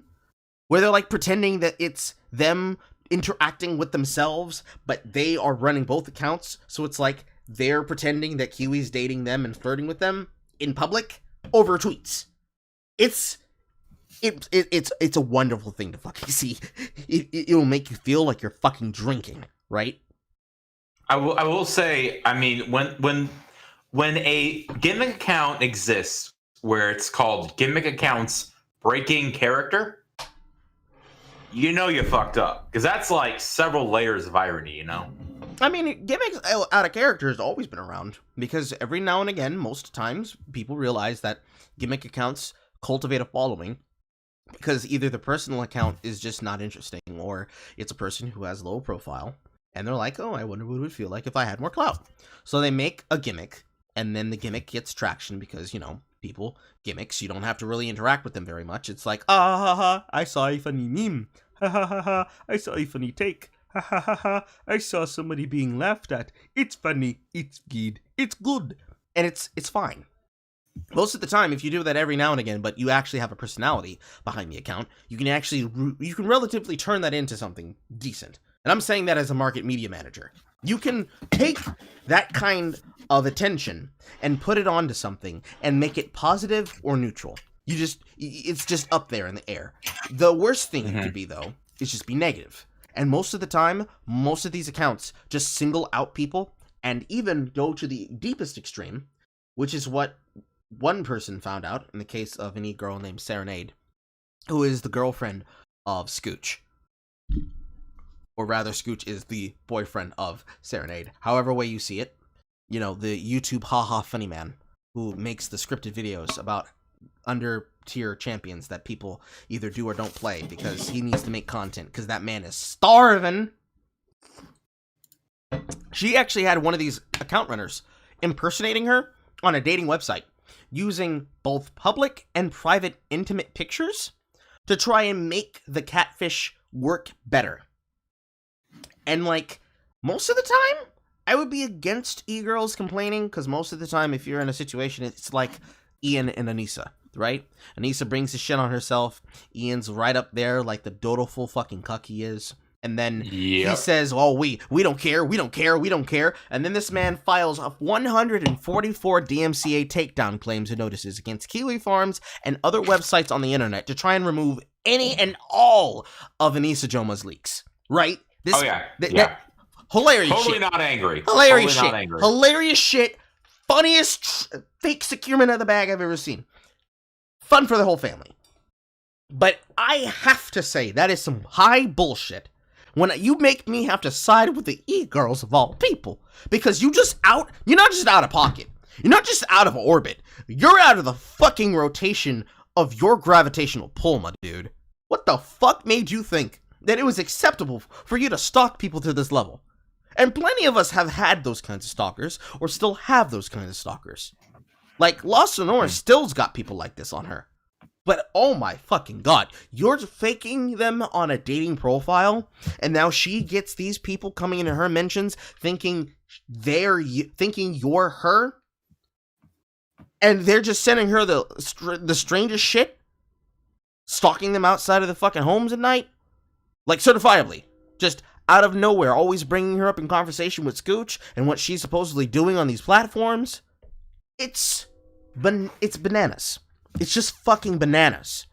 where they're, like, pretending that it's them interacting with themselves, but they are running both accounts, so it's like they're pretending that Huey's dating them and flirting with them in public over tweets. It's a wonderful thing to fucking see. It'll make you feel like you're fucking drinking, right? I will say, I mean, when a gimmick account exists where it's called gimmick accounts breaking character, you know you fucked up, because that's like several layers of irony, you know? I mean, gimmicks out of character has always been around, because every now and again, most times, people realize that gimmick accounts cultivate a following, because either the personal account is just not interesting, or it's a person who has low profile, and they're like, oh, I wonder what it would feel like if I had more clout. So they make a gimmick, and then the gimmick gets traction because, you know, gimmicks, you don't have to really interact with them very much. It's like, I saw a funny meme. I saw a funny take. I saw somebody being laughed at. It's funny. It's good. It's good. And it's fine. Most of the time, if you do that every now and again, but you actually have a personality behind the account, you can relatively turn that into something decent. And I'm saying that as a market media manager. You can take that kind of attention and put it onto something and make it positive or neutral. It's just up there in the air. The worst thing it could be, though, is just be negative. And most of the time, most of these accounts just single out people and even go to the deepest extreme, which is what one person found out in the case of an e-girl named Serenade, who is the girlfriend of Scooch. Or rather, Scooch is the boyfriend of Serenade. However way you see it, you know, the YouTube haha funny man who makes the scripted videos about under-tier champions that people either do or don't play because he needs to make content because that man is starving. She actually had one of these account runners impersonating her on a dating website using both public and private intimate pictures to try and make the catfish work better. And, like, most of the time, I would be against e-girls complaining, because most of the time, if you're in a situation, it's like Ian and Anissa, right? Anissa brings the shit on herself. Ian's right up there like the dotiful fucking cuck he is. And then he says, oh, we don't care, we don't care, we don't care. And then this man files 144 DMCA takedown claims and notices against Kiwi Farms and other websites on the internet to try and remove any and all of Anissa Joma's leaks, right? Hilarious totally shit. Not angry. Hilarious totally shit. Not angry. Hilarious shit. Funniest fake securement of the bag I've ever seen. Fun for the whole family. But I have to say, that is some high bullshit when you make me have to side with the e-girls of all people. Because you're not just out of pocket. You're not just out of orbit. You're out of the fucking rotation of your gravitational pull, my dude. What the fuck made you think that it was acceptable for you to stalk people to this level? And plenty of us have had those kinds of stalkers, or still have those kinds of stalkers. Like, Lost Sonora still's got people like this on her. But oh my fucking god, you're faking them on a dating profile, and now she gets these people coming into her mentions thinking you're her, and they're just sending her the strangest shit. stalking them outside of the fucking homes at night, like certifiably, just out of nowhere, always bringing her up in conversation with Scooch and what she's supposedly doing on these platforms. It's bananas. It's just fucking bananas.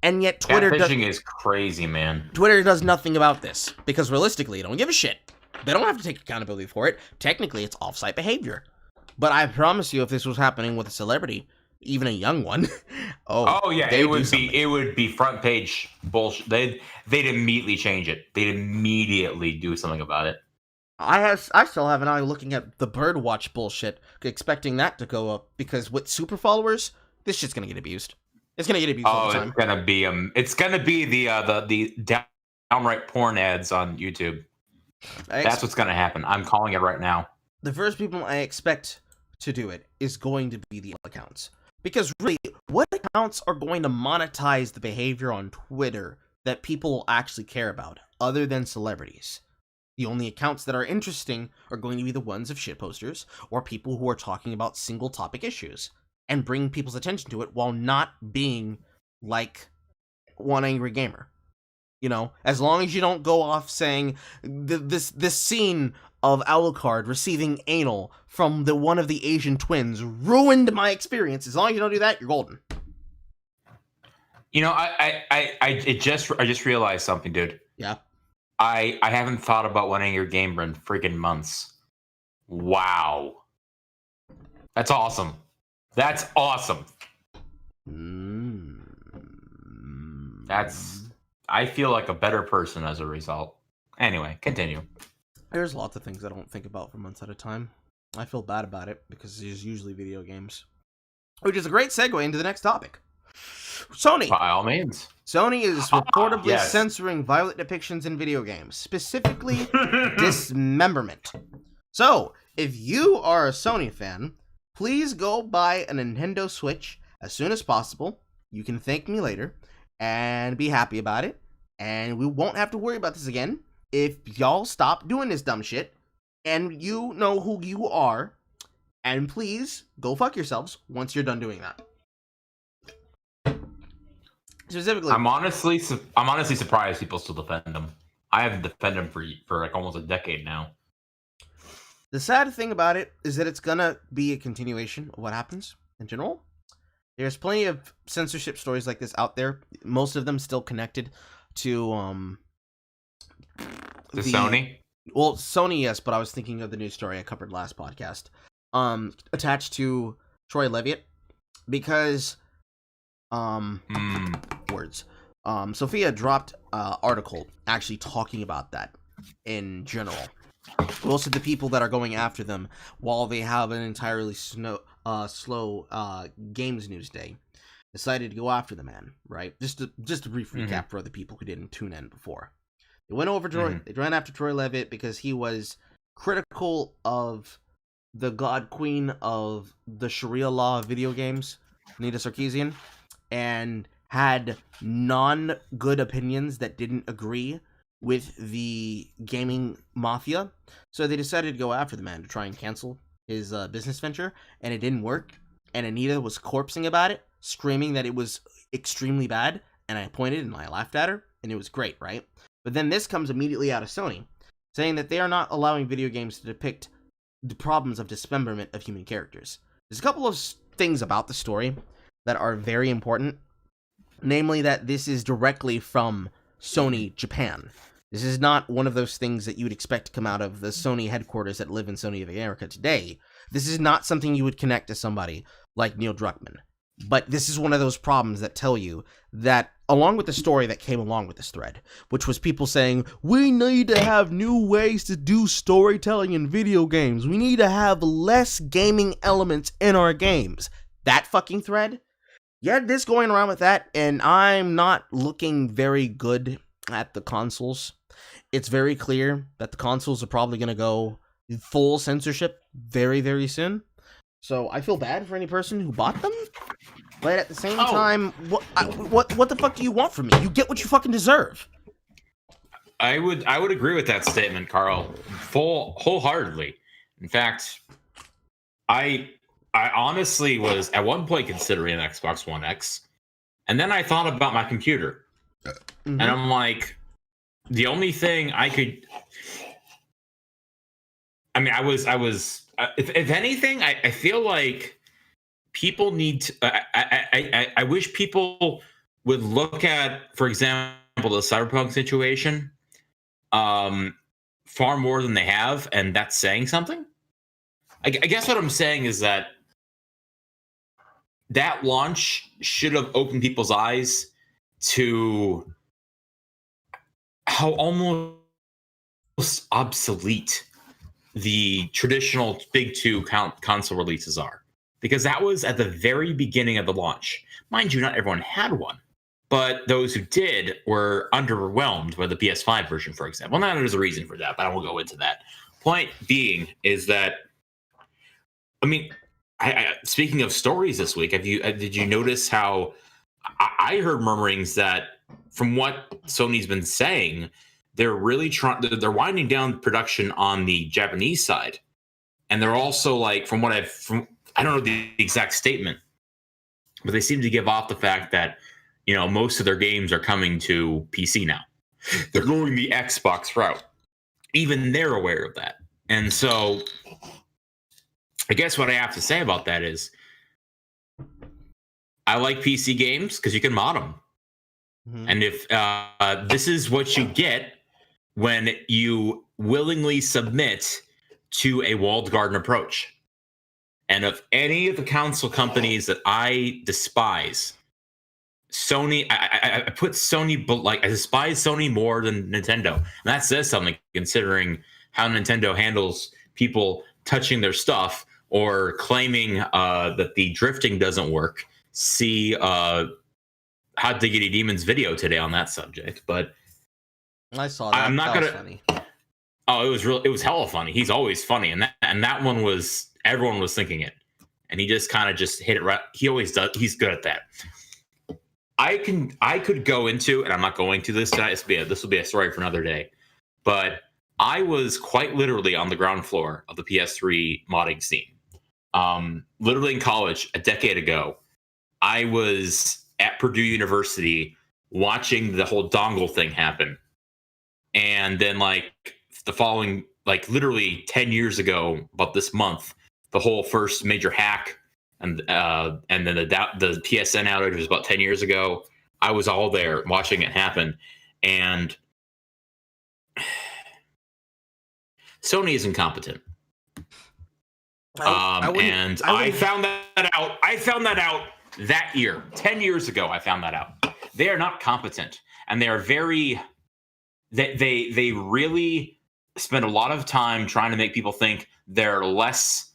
And yet Twitter Catfishing is crazy, man. Twitter does nothing about this because realistically, they don't give a shit. They don't have to take accountability for it. Technically, it's off-site behavior. But I promise you, if this was happening with a celebrity, even a young one, it would be front page bullshit. They'd immediately change it. They'd immediately do something about it. I still have an eye looking at the Birdwatch bullshit, expecting that to go up because with super followers, this shit's gonna get abused. It's gonna get abused all the time. It's gonna be the downright porn ads on YouTube. That's what's gonna happen. I'm calling it right now. The first people I expect to do it is going to be the accounts. Because really, what accounts are going to monetize the behavior on Twitter that people actually care about, other than celebrities? The only accounts that are interesting are going to be the ones of shitposters, or people who are talking about single topic issues, and bring people's attention to it while not being like one angry gamer. You know, as long as you don't go off saying this scene of Alucard receiving anal from one of the Asian twins ruined my experience. As long as you don't do that, you're golden. You know, I just realized something, dude. Yeah. I haven't thought about winning your game in freaking months. Wow. That's awesome. That's awesome. I feel like a better person as a result. Anyway, continue. There's lots of things I don't think about for months at a time. I feel bad about it because it's usually video games. Which is a great segue into the next topic. Sony. By all means. Sony is reportedly censoring violent depictions in video games, specifically dismemberment. So, if you are a Sony fan, please go buy a Nintendo Switch as soon as possible. You can thank me later and be happy about it. And we won't have to worry about this again if y'all stop doing this dumb shit and you know who you are. And please go fuck yourselves once you're done doing that. Specifically, I'm honestly surprised people still defend them. I haven't defended them for like almost a decade now. The sad thing about it is that it's gonna be a continuation of what happens in general. There's plenty of censorship stories like this out there. Most of them still connected to Sony. Well, Sony, yes, but I was thinking of the news story I covered last podcast. Attached to Troy Levitt, because words. Sophia dropped an article actually talking about that in general. Most of the people that are going after them, while they have an entirely slow games news day, decided to go after the man, right? Just a brief recap for other people who didn't tune in before. They went over they ran after Troy Levitt because he was critical of the god queen of the Sharia law of video games, Nida Sarkeesian, and had non-good opinions that didn't agree with the gaming mafia. So they decided to go after the man to try and cancel his business venture, and it didn't work. And Anita was corpsing about it, screaming that it was extremely bad, and I pointed and I laughed at her, and it was great, right? But then this comes immediately out of Sony, saying that they are not allowing video games to depict the problems of dismemberment of human characters. There's a couple of things about the story that are very important, namely that this is directly from Sony Japan. This is not one of those things that you would expect to come out of the Sony headquarters that live in Sony of America today. This is not something you would connect to somebody like Neil Druckmann. But this is one of those problems that tell you that, along with the story that came along with this thread, which was people saying, we need to have new ways to do storytelling in video games. We need to have less gaming elements in our games. That fucking thread? You had this going around with that, and I'm not looking very good at the consoles. It's very clear that the consoles are probably going to go full censorship very, very soon. So I feel bad for any person who bought them, but at the same time, what the fuck do you want from me? You get what you fucking deserve. I would agree with that statement, Carl, wholeheartedly. In fact, I honestly was at one point considering an Xbox One X And then I thought about my computer. Mhm. And I'm like, the only thing I could, I mean, if anything, I feel like people need to, I wish people would look at, for example, the cyberpunk situation, um, far more than they have. And that's saying something. I guess what I'm saying is that that launch should have opened people's eyes to how almost obsolete the traditional big two console releases are, because that was at the very beginning of the launch. Mind you, not everyone had one, but those who did were underwhelmed by the PS5 version, for example. Now, there's a reason for that, but I won't go into that. Point being is that, I mean, speaking of stories this week, did you notice how I heard murmurings that, from what Sony's been saying, they're really trying, they're winding down production on the Japanese side, and they're also, like, from I don't know the exact statement, but they seem to give off the fact that, most of their games are coming to PC now. They're going the Xbox route. Even they're aware of that, and so I guess what I have to say about that is, I like PC games because you can mod them. Mhm. And if this is what you get when you willingly submit to a walled garden approach. And of any of the console companies that I despise, Sony, I put Sony, but, like, I despise Sony more than Nintendo. And that says something, considering how Nintendo handles people touching their stuff or claiming that the drifting doesn't work. See Hot Diggity Demon's video today on that subject. But I saw that. I'm not That was gonna. funny. Oh, it was hella funny. He's always funny, and that one was, everyone was thinking it, and he just kind of just hit it right. He always does. He's good at that. I could go into, and I'm not going to this tonight. This will be a story for another day. But I was quite literally on the ground floor of the PS3 modding scene. Literally in college a decade ago, I was at Purdue University watching the whole dongle thing happen. And then, like, the following, like, literally 10 years ago, about this month, the whole first major hack and then the PSN outage was about 10 years ago. I was all there watching it happen. And Sony is incompetent. I found that out. I found that out that year, 10 years ago. I found that out. They are not competent, and they are very. They really spend a lot of time trying to make people think they're less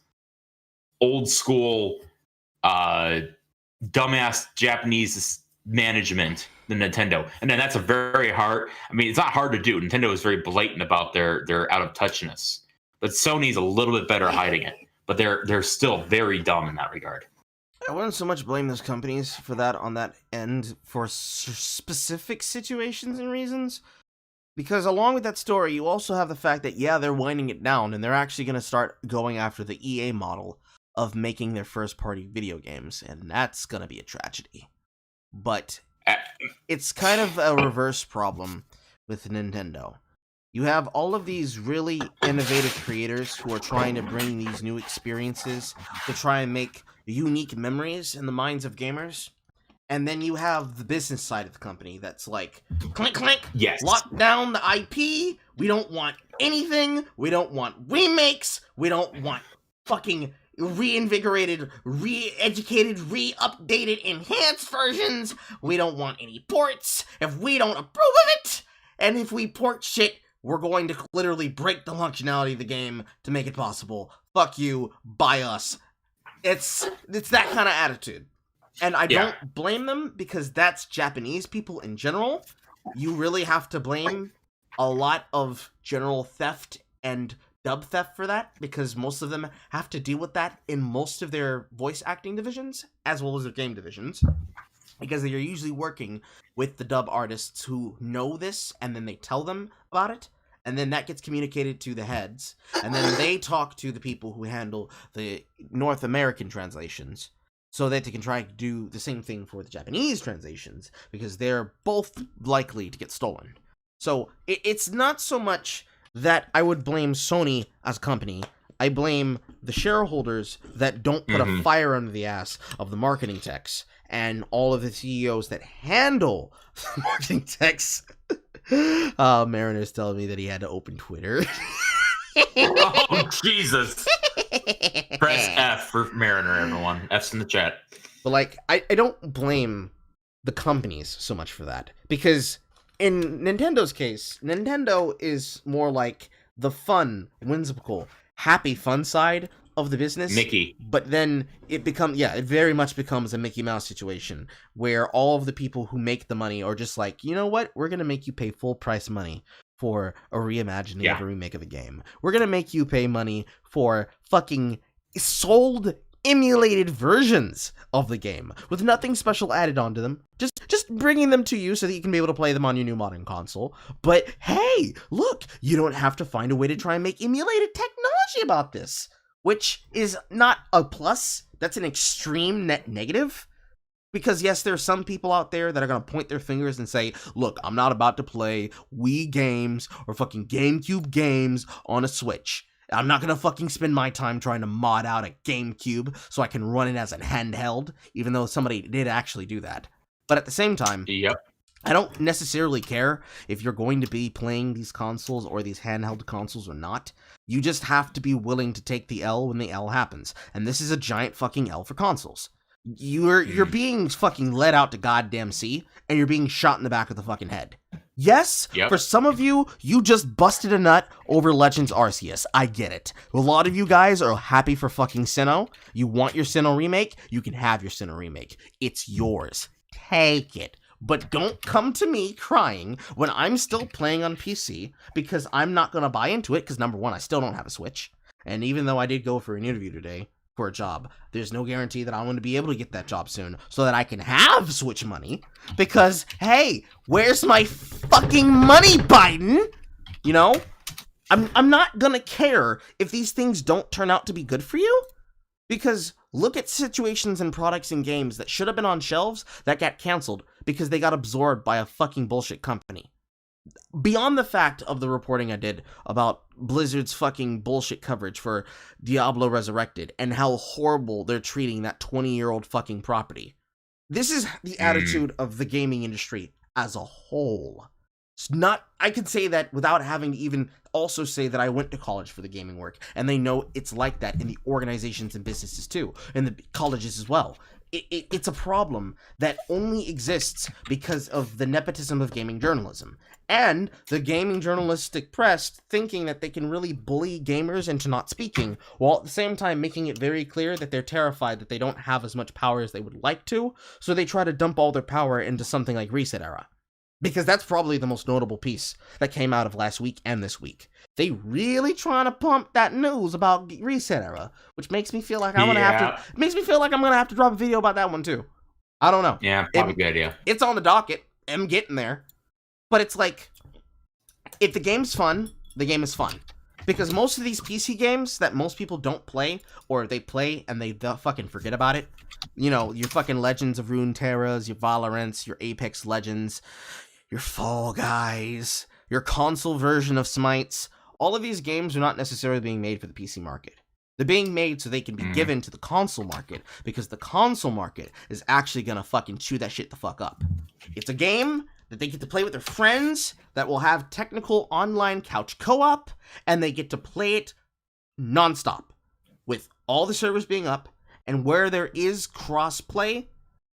old school, dumbass Japanese management than Nintendo. And then that's a very hard. I mean, it's not hard to do. Nintendo is very blatant about their out of touchness, but Sony's a little bit better at hiding it. But they're still very dumb in that regard. I wouldn't so much blame those companies for that on that end for specific situations and reasons. Because along with that story, you also have the fact that, yeah, they're winding it down, and they're actually going to start going after the EA model of making their first-party video games, and that's going to be a tragedy. But it's kind of a reverse problem with Nintendo. You have all of these really innovative creators who are trying to bring these new experiences to try and make unique memories in the minds of gamers. And then you have the business side of the company that's like, clink, clink, Yes. lock down the IP, we don't want anything, we don't want remakes, we don't want fucking reinvigorated, re-educated, re-updated, enhanced versions, we don't want any ports, if we don't approve of it, and if we port shit, we're going to literally break the functionality of the game to make it possible. Fuck you, buy us. It's that kind of attitude. And I don't blame them, because that's Japanese people in general. You really have to blame a lot of general theft and dub theft for that, because most of them have to deal with that in most of their voice acting divisions, as well as their game divisions. Because they're usually working with the dub artists who know this, and then they tell them about it, and then that gets communicated to the heads, and then they talk to the people who handle the North American translations. so that they can try to do the same thing for the Japanese translations, because they're both likely to get stolen. So it's not so much that I would blame Sony as a company. I blame the shareholders that don't put a fire under the ass of the marketing techs and all of the CEOs that handle the marketing techs. Mariner's telling me that he had to open Twitter. Oh, Jesus. Press F for Mariner, everyone. F's in the chat. But, like, I don't blame the companies so much for that. Because in Nintendo's case, Nintendo is more like the fun, whimsical, happy fun side of the business. Mickey. But then it very much becomes a Mickey Mouse situation where all of the people who make the money are just like, you know what? We're going to make you pay full price money for a reimagining of a remake of a game. We're going to make you pay money for fucking sold emulated versions of the game with nothing special added onto them. Just bringing them to you so that you can be able to play them on your new modern console. But hey, look, you don't have to find a way to try and make emulated technology about this, which is not a plus. That's an extreme net negative. Because yes, there are some people out there that are going to point their fingers and say, look, I'm not about to play Wii games or fucking GameCube games on a Switch. I'm not going to fucking spend my time trying to mod out a GameCube so I can run it as a handheld, even though somebody did actually do that. But at the same time, I don't necessarily care if you're going to be playing these consoles or these handheld consoles or not. You just have to be willing to take the L when the L happens. And this is a giant fucking L for consoles. You're being fucking led out to goddamn sea, and you're being shot in the back of the fucking head. Yes, for some of you, you just busted a nut over Legends Arceus. I get it. A lot of you guys are happy for fucking Sinnoh. You want your Sinnoh remake? You can have your Sinnoh remake. It's yours. Take it. But don't come to me crying when I'm still playing on PC, because I'm not going to buy into it, because number one, I still don't have a Switch. And even though I did go for an interview today for a job, there's no guarantee that I'm going to be able to get that job soon so that I can have Switch money, because, hey, where's my fucking money, Biden? You know, I'm not going to care if these things don't turn out to be good for you, because look at situations and products and games that should have been on shelves that got canceled because they got absorbed by a fucking bullshit company. Beyond the fact of the reporting I did about Blizzard's fucking bullshit coverage for Diablo Resurrected and how horrible they're treating that 20-year-old fucking property. This is the attitude of the gaming industry as a whole. It's not, I could say that without having to even also say that I went to college for the gaming work, and they know it's like that in the organizations and businesses too, and the colleges as well. It's a problem that only exists because of the nepotism of gaming journalism and the gaming journalistic press thinking that they can really bully gamers into not speaking, while at the same time making it very clear that they're terrified that they don't have as much power as they would like to, so they try to dump all their power into something like Reset Era. Because that's probably the most notable piece that came out of last week and this week. They really trying to pump that news about Reset Era, which makes me feel like I'm gonna have to drop a video about that one too. I don't know. Yeah, probably a good idea. It's on the docket. I'm getting there. But it's like, if the game's fun, the game is fun. Because most of these PC games that most people don't play, or they play and they fucking forget about it, you know, your fucking Legends of Runeterras, your Valorants, your Apex Legends, your Fall Guys, your console version of Smites, all of these games are not necessarily being made for the PC market. They're being made so they can be given to the console market, because the console market is actually gonna fucking chew that shit the fuck up. It's a game that they get to play with their friends, that will have technical online couch co-op, and they get to play it nonstop, with all the servers being up, and where there is cross-play,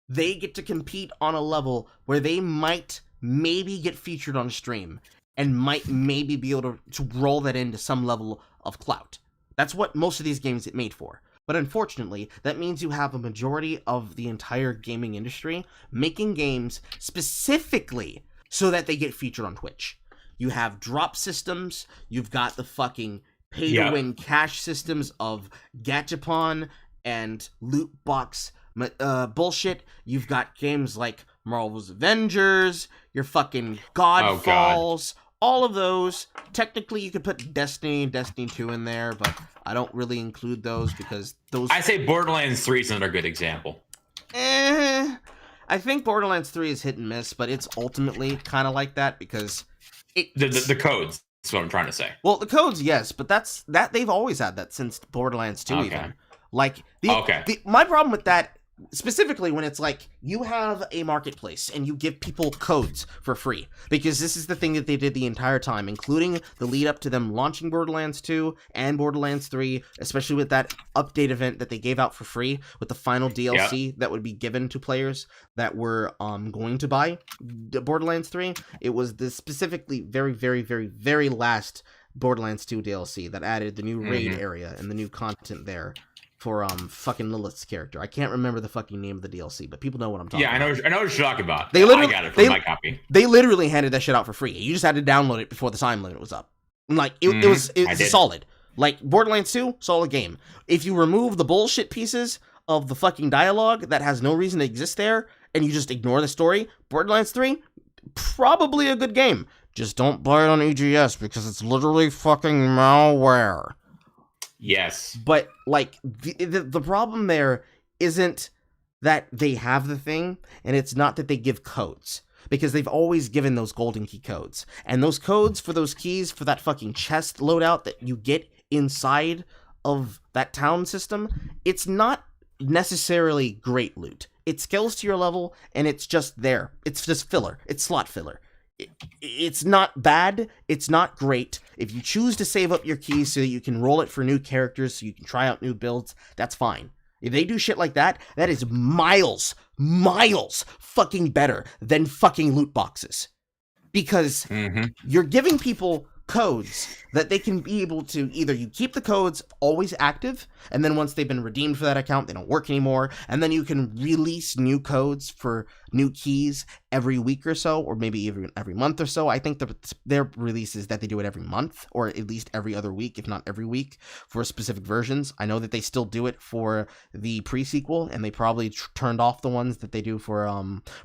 they get to compete on a level where they might maybe get featured on stream, and might maybe be able to roll that into some level of clout. That's what most of these games get made for. But unfortunately, that means you have a majority of the entire gaming industry making games specifically so that they get featured on Twitch. You have drop systems, you've got the fucking pay-to-win cash systems of Gachapon and loot box bullshit. You've got games like Marvel's Avengers, your fucking Godfalls, all of those. Technically, you could put Destiny and Destiny 2 in there, but I don't really include those because those... I say Borderlands 3 is another good example. I think Borderlands 3 is hit and miss, but it's ultimately kind of like that because the codes. That's what I'm trying to say. Well, the codes, yes, but that they've always had that since Borderlands 2 even. Like my problem with that specifically when it's like you have a marketplace and you give people codes for free, because this is the thing that they did the entire time, including the lead up to them launching Borderlands 2 and Borderlands 3, especially with that update event that they gave out for free with the final DLC that would be given to players that were going to buy Borderlands 3. It was the specifically very, very, very, very last Borderlands 2 DLC that added the new raid area and the new content there for fucking Lilith's character. I can't remember the fucking name of the DLC, but people know what I'm talking about. Yeah, I know what you're talking about. I got it from my copy. They literally handed that shit out for free. You just had to download it before the time limit was up. Like it was solid. Like Borderlands 2, solid game. If you remove the bullshit pieces of the fucking dialogue that has no reason to exist there, and you just ignore the story, Borderlands 3, probably a good game. Just don't buy it on EGS because it's literally fucking malware. Yes. But, like, the problem there isn't that they have the thing, and it's not that they give codes. Because they've always given those golden key codes. And those codes for those keys for that fucking chest loadout that you get inside of that town system, it's not necessarily great loot. It scales to your level, and it's just there. It's just filler. It's slot filler. It's not bad, it's not great. If you choose to save up your keys so that you can roll it for new characters, so you can try out new builds, that's fine. If they do shit like that, that is miles fucking better than fucking loot boxes. Because you're giving people codes that they can be able to either you keep the codes always active, and then once they've been redeemed for that account, they don't work anymore, and then you can release new codes for new keys every week or so, or maybe even every month or so. I think their release is that they do it every month, or at least every other week, if not every week, for specific versions. I know that they still do it for the pre-sequel, and they probably turned off the ones that they do for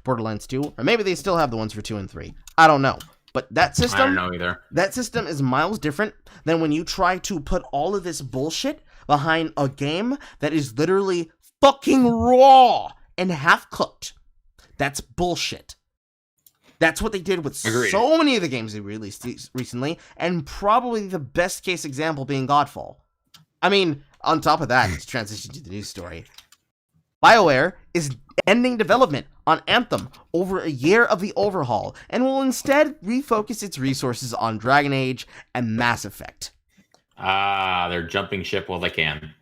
Borderlands 2, or maybe they still have the ones for 2 and 3. I don't know. But that system, I don't know either. That system is miles different than when you try to put all of this bullshit behind a game that is literally fucking raw and half cooked. That's bullshit. That's what they did with so many of the games they released recently, and probably the best case example being Godfall. I mean, on top of that, let's transition to the news story. BioWare is ending development on Anthem over a year of the overhaul, and will instead refocus its resources on Dragon Age and Mass Effect. They're jumping ship while they can.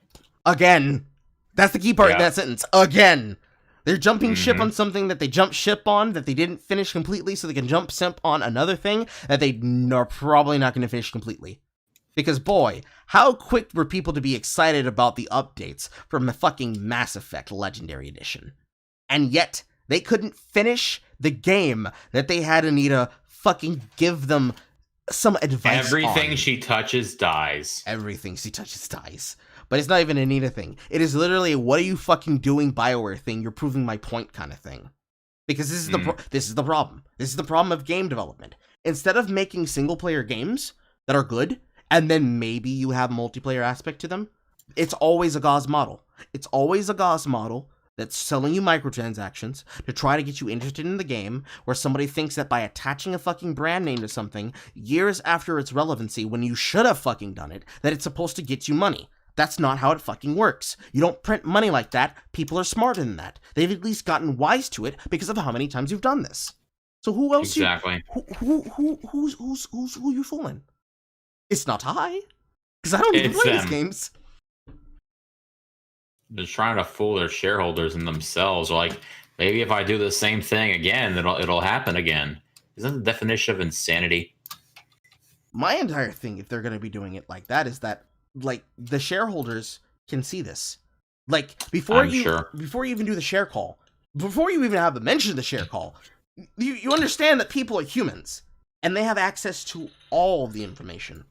Again. That's the key part of that sentence. Again. They're jumping ship on something that they jumped ship on, that they didn't finish completely, so they can jump ship on another thing that they are probably not going to finish completely. Because, boy, how quick were people to be excited about the updates from the fucking Mass Effect Legendary Edition? And yet, they couldn't finish the game that they had Anita fucking give them some advice Everything on. she touches dies. Everything she touches dies. But it's not even an Anita thing. It is literally, what are you fucking doing, BioWare thing? You're proving my point kind of thing. Because this is this is the problem. This is the problem of game development. Instead of making single-player games that are good, and then maybe you have a multiplayer aspect to them, it's always a gauze model. It's always a gauze model that's selling you microtransactions to try to get you interested in the game, where somebody thinks that by attaching a fucking brand name to something years after its relevancy, when you should have fucking done it, that it's supposed to get you money. That's not how it fucking works. You don't print money like that. People are smarter than that. They've at least gotten wise to it because of how many times you've done this. So who else? Exactly. Who you fooling? It's not I, because I don't even play these games. They're trying to fool their shareholders and themselves. Like, maybe if I do the same thing again, it'll happen again. Isn't that the definition of insanity? My entire thing, if they're going to be doing it like that, is that, like, the shareholders can see this. Like, before you even do the share call, before you even have to mention the share call, you understand that people are humans, and they have access to all of the information.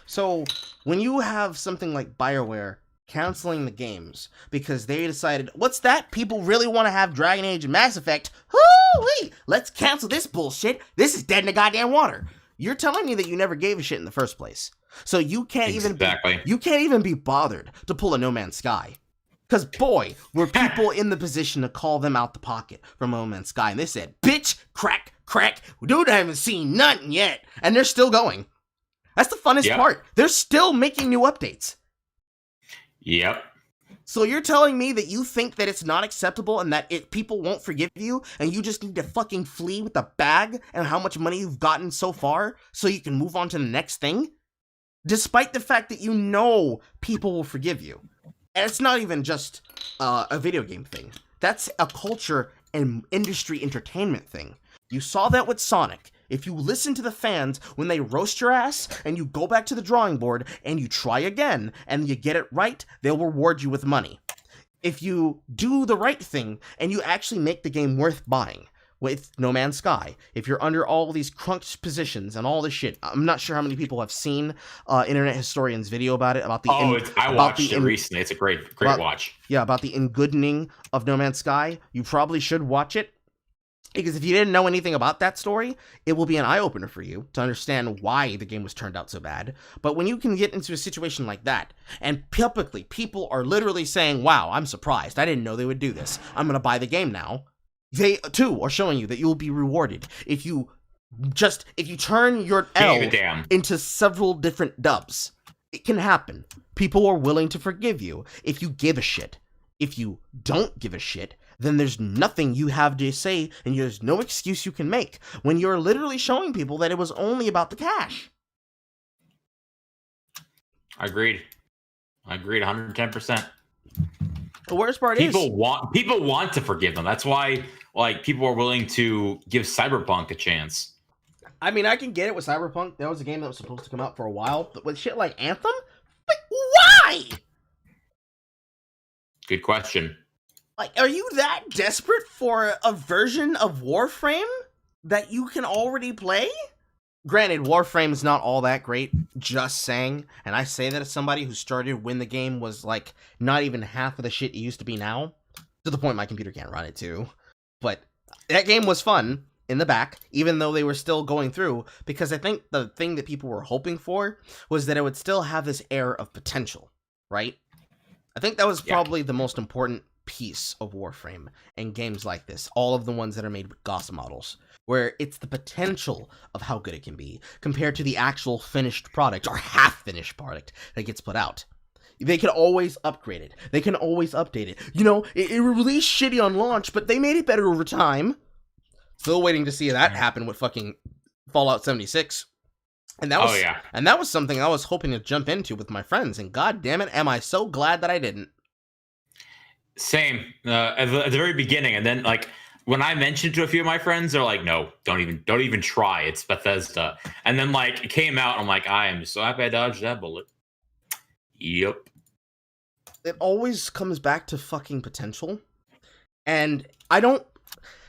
So, when you have something like BioWare canceling the games because they decided, what's that? People really want to have Dragon Age and Mass Effect. Hoo-wee! Let's cancel this bullshit. This is dead in the goddamn water. You're telling me that you never gave a shit in the first place. So you can't even be bothered to pull a No Man's Sky. Because, boy, were people in the position to call them out the pocket from No Man's Sky. And they said, bitch, crack, dude, I haven't seen nothing yet. And they're still going. That's the funnest part. They're still making new updates. Yep. So you're telling me that you think that it's not acceptable and that people won't forgive you and you just need to fucking flee with the bag and how much money you've gotten so far so you can move on to the next thing? Despite the fact that you know people will forgive you. And it's not even just a video game thing. That's a culture and industry entertainment thing. You saw that with Sonic. If you listen to the fans when they roast your ass and you go back to the drawing board and you try again and you get it right, they'll reward you with money. If you do the right thing and you actually make the game worth buying with No Man's Sky, if you're under all these crunched positions and all this shit, I'm not sure how many people have seen Internet Historian's video about it, about the I watched it recently. It's a great watch. Yeah, about the engoodening of No Man's Sky. You probably should watch it. Because if you didn't know anything about that story, it will be an eye-opener for you to understand why the game was turned out so bad. But when you can get into a situation like that, and publicly people are literally saying, wow, I'm surprised, I didn't know they would do this, I'm going to buy the game now, they too are showing you that you will be rewarded if you turn your L into several different dubs. It can happen. People are willing to forgive you if you give a shit. If you don't give a shit, then there's nothing you have to say and there's no excuse you can make when you're literally showing people that it was only about the cash. Agreed 110%. The worst part people want to forgive them. That's why people are willing to give Cyberpunk a chance. I mean, I can get it with Cyberpunk. That was a game that was supposed to come out for a while, but with shit like Anthem, why? Good question. Like, are you that desperate for a version of Warframe that you can already play? Granted, Warframe's not all that great, just saying. And I say that as somebody who started when the game was, like, not even half of the shit it used to be now. To the point my computer can't run it, too. But that game was fun in the back, even though they were still going through, because I think the thing that people were hoping for was that it would still have this air of potential, right? I think that was probably the most important piece of Warframe and games like this, all of the ones that are made with GOS models, where it's the potential of how good it can be compared to the actual finished product or half-finished product that gets put out. They can always upgrade it. They can always update it. You know, it released shitty on launch, but they made it better over time. Still waiting to see that happen with fucking Fallout 76. And that was and that was something I was hoping to jump into with my friends, and god damn it, am I so glad that I didn't. Same. At the very beginning, and then when I mentioned to a few of my friends, they're like, "No, don't even try. It's Bethesda." And then it came out, and I'm like, "I am so happy I dodged that bullet." Yep. It always comes back to fucking potential, and I don't.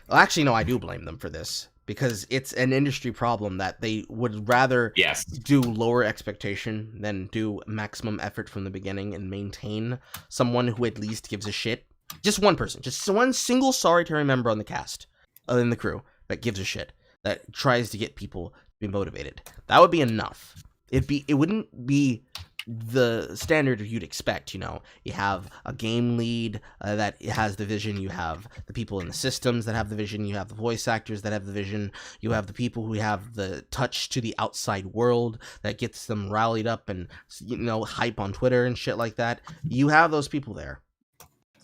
Well, actually, no, I do blame them for this because it's an industry problem that they would rather do lower expectation than do maximum effort from the beginning and maintain someone who at least gives a shit. Just one person, just one single solitary member on the cast, in the crew, that gives a shit, that tries to get people to be motivated. That would be enough. It wouldn't be the standard you'd expect. You know, you have a game lead that has the vision, you have the people in the systems that have the vision, you have the voice actors that have the vision, you have the people who have the touch to the outside world that gets them rallied up and, you know, hype on Twitter and shit like that. You have those people there,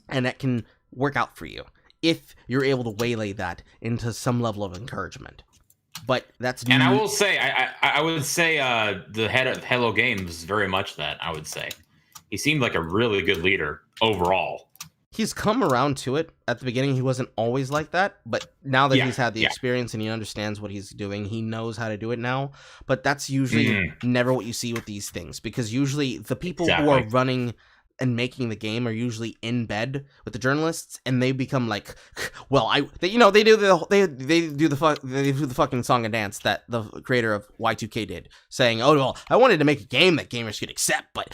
and that can work out for you if you're able to waylay that into some level of encouragement. But that's and I will say, I would say the head of Hello Games is very much that. I would say he seemed like a really good leader overall. He's come around to it. At the beginning, he wasn't always like that, but now that he's had the experience and he understands what he's doing, he knows how to do it now. But that's usually never what you see with these things, because usually the people who are running and making the game are usually in bed with the journalists, and they become like, well, they do the fucking song and dance that the creator of Y2K did, saying, oh, well, I wanted to make a game that gamers could accept, but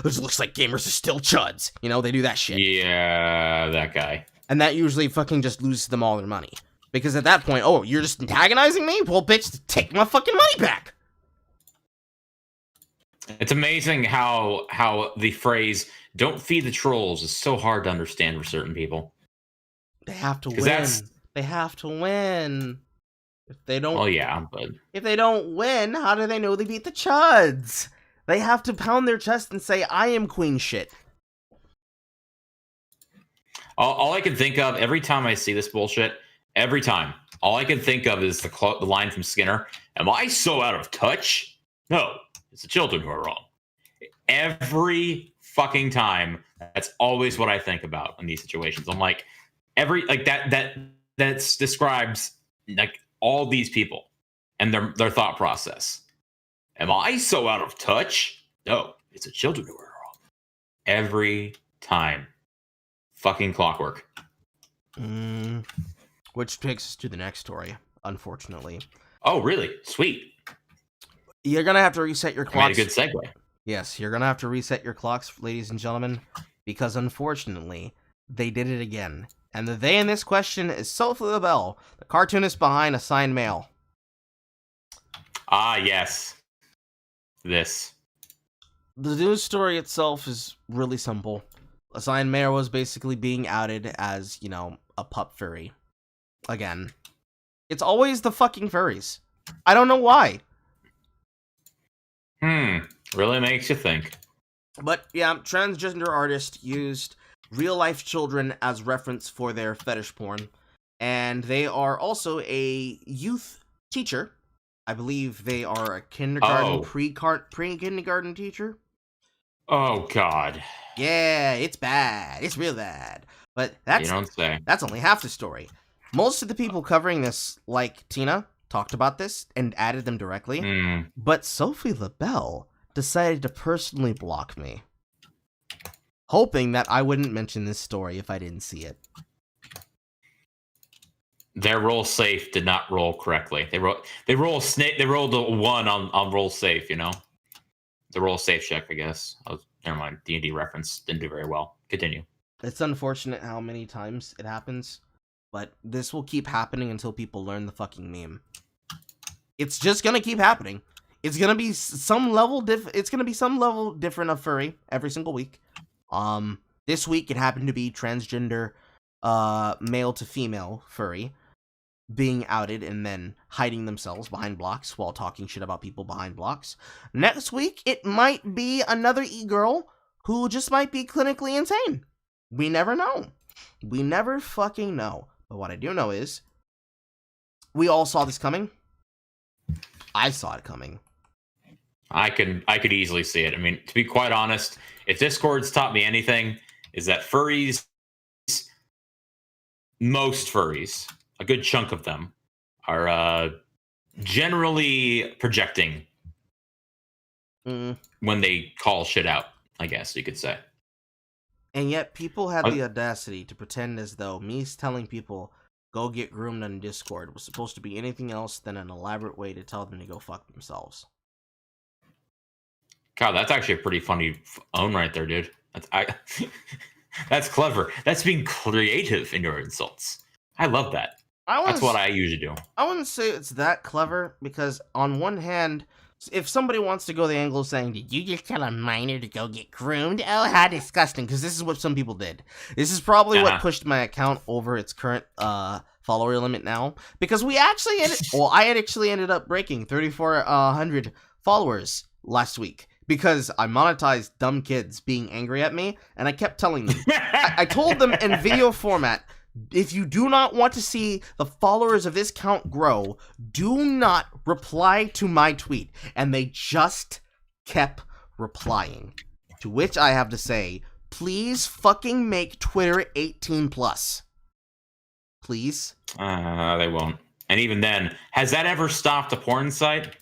it looks like gamers are still chuds. You know, they do that shit. Yeah, that guy. And that usually fucking just loses them all their money. Because at that point, oh, you're just antagonizing me? Well, bitch, take my fucking money back. It's amazing how the phrase "don't feed the trolls" is so hard to understand for certain people. They have to 'Cause that's win. They have to win. If they don't, well, yeah, but if they don't win, how do they know they beat the Chuds? They have to pound their chest and say, "I am queen shit." all I can think of every time I see this bullshit, every time, all I can think of is the line from Skinner: "Am I so out of touch? No, it's the children who are wrong." Every fucking time, that's always what I think about in these situations. I'm like, that describes like all these people and their thought process. Am I so out of touch? No, it's the children who are wrong. Every time. Fucking clockwork. Which takes us to the next story, unfortunately. Oh, really? Sweet. You're gonna have to reset your I clocks. made a good segue. Yes, you're gonna have to reset your clocks, ladies and gentlemen, because unfortunately, they did it again. And the they in this question is Sophie LaBelle, the cartoonist behind Assigned Male. Ah, yes. This. The news story itself is really simple. Assigned Male was basically being outed as, a pup furry. Again. It's always the fucking furries. I don't know why. Really makes you think. But yeah, transgender artist used real-life children as reference for their fetish porn. And they are also a youth teacher. I believe they are a kindergarten, pre-kindergarten teacher. Oh, God. Yeah, it's bad. It's real bad. But You don't say. that's only half the story. Most of the people covering this, like Tina, talked about this and added them directly. But Sophie LaBelle decided to personally block me, hoping that I wouldn't mention this story if I didn't see it. Their roll safe did not roll correctly. They rolled a 1 on roll safe, The roll safe check, I guess. Never mind. D&D reference didn't do very well. Continue. It's unfortunate how many times it happens, but this will keep happening until people learn the fucking meme. It's just gonna keep happening. It's gonna be some level different of furry every single week. This week it happened to be transgender male to female furry being outed and then hiding themselves behind blocks while talking shit about people behind blocks. Next week it might be another e-girl who just might be clinically insane. We never know. We never fucking know. But what I do know is we all saw this coming. I saw it coming. I could easily see it. I mean, to be quite honest, if Discord's taught me anything, is that most furries, a good chunk of them, are generally projecting when they call shit out, I guess you could say. And yet people had the audacity to pretend as though me telling people go get groomed on Discord was supposed to be anything else than an elaborate way to tell them to go fuck themselves. God, that's actually a pretty funny own right there, dude. That's clever. That's being creative in your insults. I love that. That's what I usually do. I wouldn't say it's that clever, because on one hand, if somebody wants to go the angle of saying, did you just tell a minor to go get groomed? Oh, how disgusting, because this is what some people did. This is probably what pushed my account over its current follower limit now, because I actually ended up breaking 3,400 followers last week, because I monetized dumb kids being angry at me, and I kept telling them. I told them in video format, if you do not want to see the followers of this count grow, do not reply to my tweet. And they just kept replying. To which I have to say, please fucking make Twitter 18+. Please? They won't. And even then, has that ever stopped a porn site?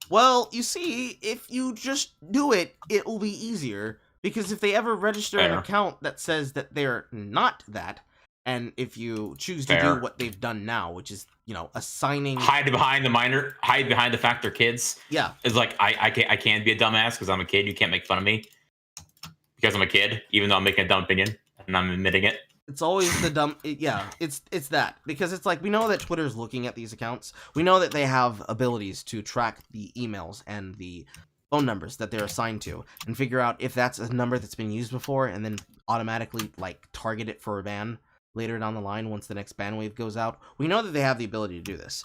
Well, you see, if you just do it, it will be easier. Because if they ever register an account that says that they're not that, and if you choose to do what they've done now, which is, assigning... Hide behind the fact they're kids. Yeah. It's like, I can't be a dumbass because I'm a kid. You can't make fun of me because I'm a kid, even though I'm making a dumb opinion and I'm admitting it. It's always the dumb... it's that. Because it's like, we know that Twitter's looking at these accounts. We know that they have abilities to track the emails and the phone numbers that they're assigned to and figure out if that's a number that's been used before and then automatically like target it for a ban later down the line once the next ban wave goes out. We know that they have the ability to do this.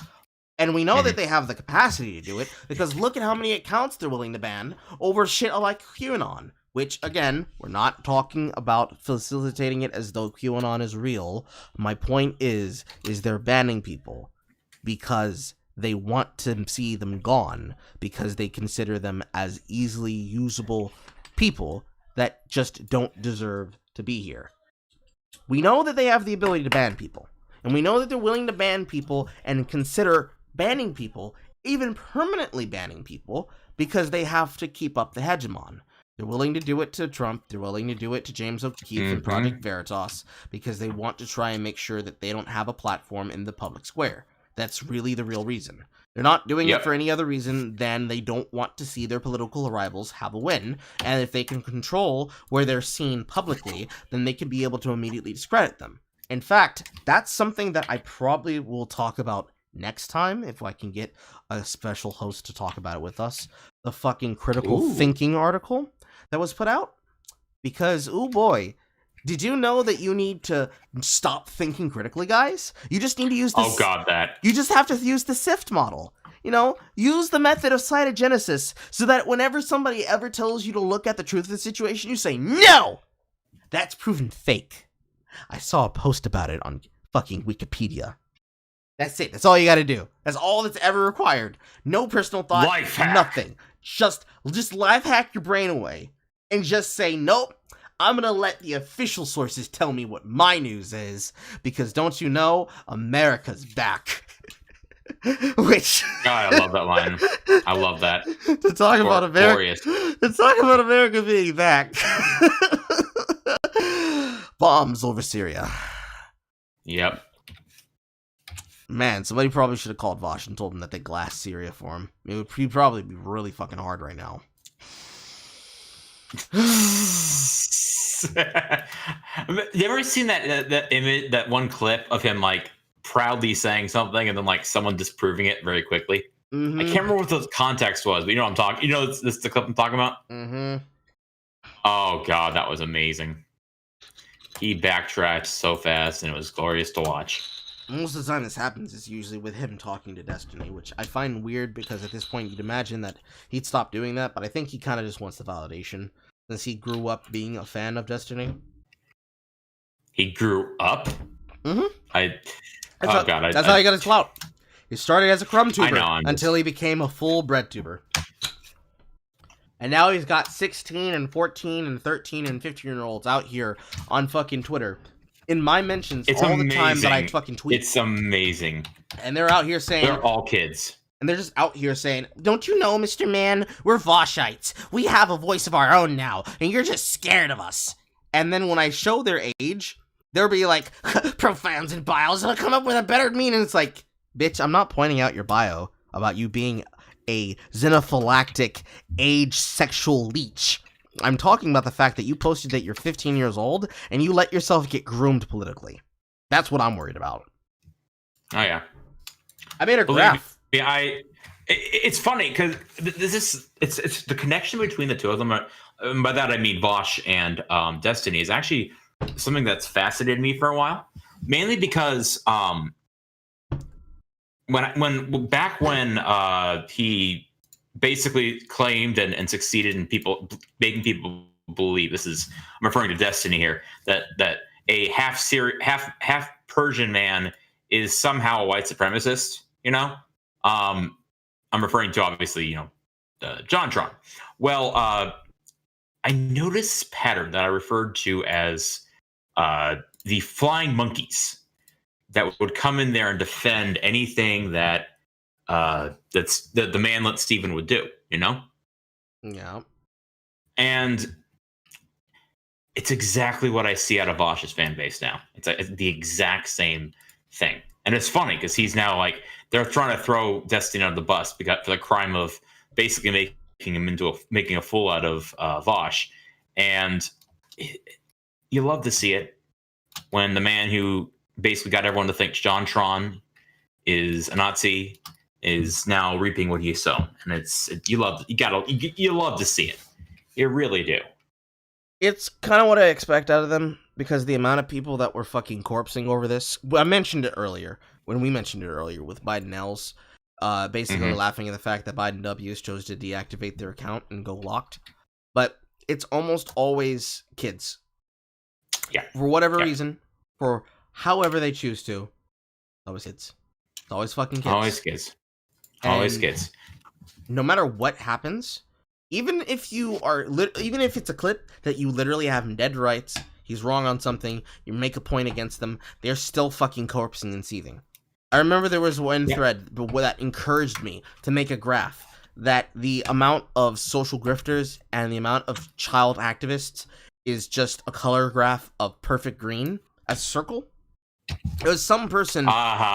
And we know that they have the capacity to do it because look at how many accounts they're willing to ban over shit like QAnon. Which, again, we're not talking about facilitating it as though QAnon is real. My point is they're banning people because they want to see them gone, because they consider them as easily usable people that just don't deserve to be here. We know that they have the ability to ban people, and we know that they're willing to ban people and consider banning people, even permanently banning people, because they have to keep up the hegemon. They're willing to do it to Trump. They're willing to do it to James O'Keefe and Project Veritas because they want to try and make sure that they don't have a platform in the public square. That's really the real reason. They're not doing it for any other reason than they don't want to see their political rivals have a win. And if they can control where they're seen publicly, then they can be able to immediately discredit them. In fact, that's something that I probably will talk about next time, if I can get a special host to talk about it with us. The fucking critical thinking article that was put out. Because, oh boy, did you know that you need to stop thinking critically, guys? You just need to use this. Oh god, that. You just have to use the SIFT model. You know, use the method of cytogenesis so that whenever somebody ever tells you to look at the truth of the situation, you say, no! That's proven fake. I saw a post about it on fucking Wikipedia. That's it. That's all you gotta do. That's all that's ever required. No personal thought. Life hack. Nothing. Just life hack your brain away. And just say, nope, I'm gonna let the official sources tell me what my news is. Because don't you know, America's back. Which... God, I love that line. I love that. To talk about America... To talk about America being back. Bombs over Syria. Yep. Man, somebody probably should have called Vosh and told him that they glassed Syria for him. It would probably be really fucking hard right now. You ever seen that image, that one clip of him like proudly saying something and then like someone disproving it very quickly? Mm-hmm. I can't remember what the context was, but you know what I'm talking. You know, this is the clip I'm talking about. Mm-hmm. Oh god, that was amazing. He backtracked so fast, and it was glorious to watch. Most of the time this happens is usually with him talking to Destiny, which I find weird because at this point you'd imagine that he'd stop doing that, but I think he kind of just wants the validation since he grew up being a fan of Destiny. He grew up? Mm-hmm. That's how he got his clout. He started as a crumb tuber until he just... became a full bread tuber. And now he's got 16 and 14 and 13 and 15-year-olds out here on fucking Twitter. In my mentions the time that I fucking tweet. It's amazing. And they're out here saying... They're all kids. And they're just out here saying, don't you know, Mr. Man, we're Voshites. We have a voice of our own now, and you're just scared of us. And then when I show their age, they'll be like, profounds and bios, and I'll come up with a better meaning. It's like, bitch, I'm not pointing out your bio about you being a xenophilactic age sexual leech. I'm talking about the fact that you posted that you're 15 years old and you let yourself get groomed politically. That's what I'm worried about. Oh yeah, I made a graph. Yeah, it's funny because it's the connection between the two of them. By that I mean Vosh and Destiny is actually something that's fascinated me for a while. Mainly because when he basically claimed and succeeded in making people believe, I'm referring to Destiny here, that a half Persian man is somehow a white supremacist, you know? I'm referring to obviously, you know, JonTron. Well, I noticed this pattern that I referred to as the flying monkeys that would come in there and defend anything that the manlet Steven would do, you know? Yeah. And it's exactly what I see out of Vosh's fan base now. It's the exact same thing. And it's funny because he's now like, they're trying to throw Destiny under the bus for the crime of basically making a fool out of Vosh. And you love to see it when the man who basically got everyone to think JonTron is a Nazi is now reaping what he's sown, and you love to see it. You really do. It's kind of what I expect out of them, because the amount of people that were fucking corpsing over this. I mentioned it earlier when we mentioned it earlier with Biden L's, basically laughing at the fact that Biden W's chose to deactivate their account and go locked. But it's almost always kids. Yeah. For whatever reason, for however they choose to, always kids. It's always fucking kids. Always kids. Always kids. No matter what happens, even if it's a clip that you literally have him dead to rights, he's wrong on something, you make a point against them, they're still fucking corpsing and seething. I remember there was one thread that encouraged me to make a graph that the amount of social grifters and the amount of child activists is just a color graph of perfect green as a circle. It was some person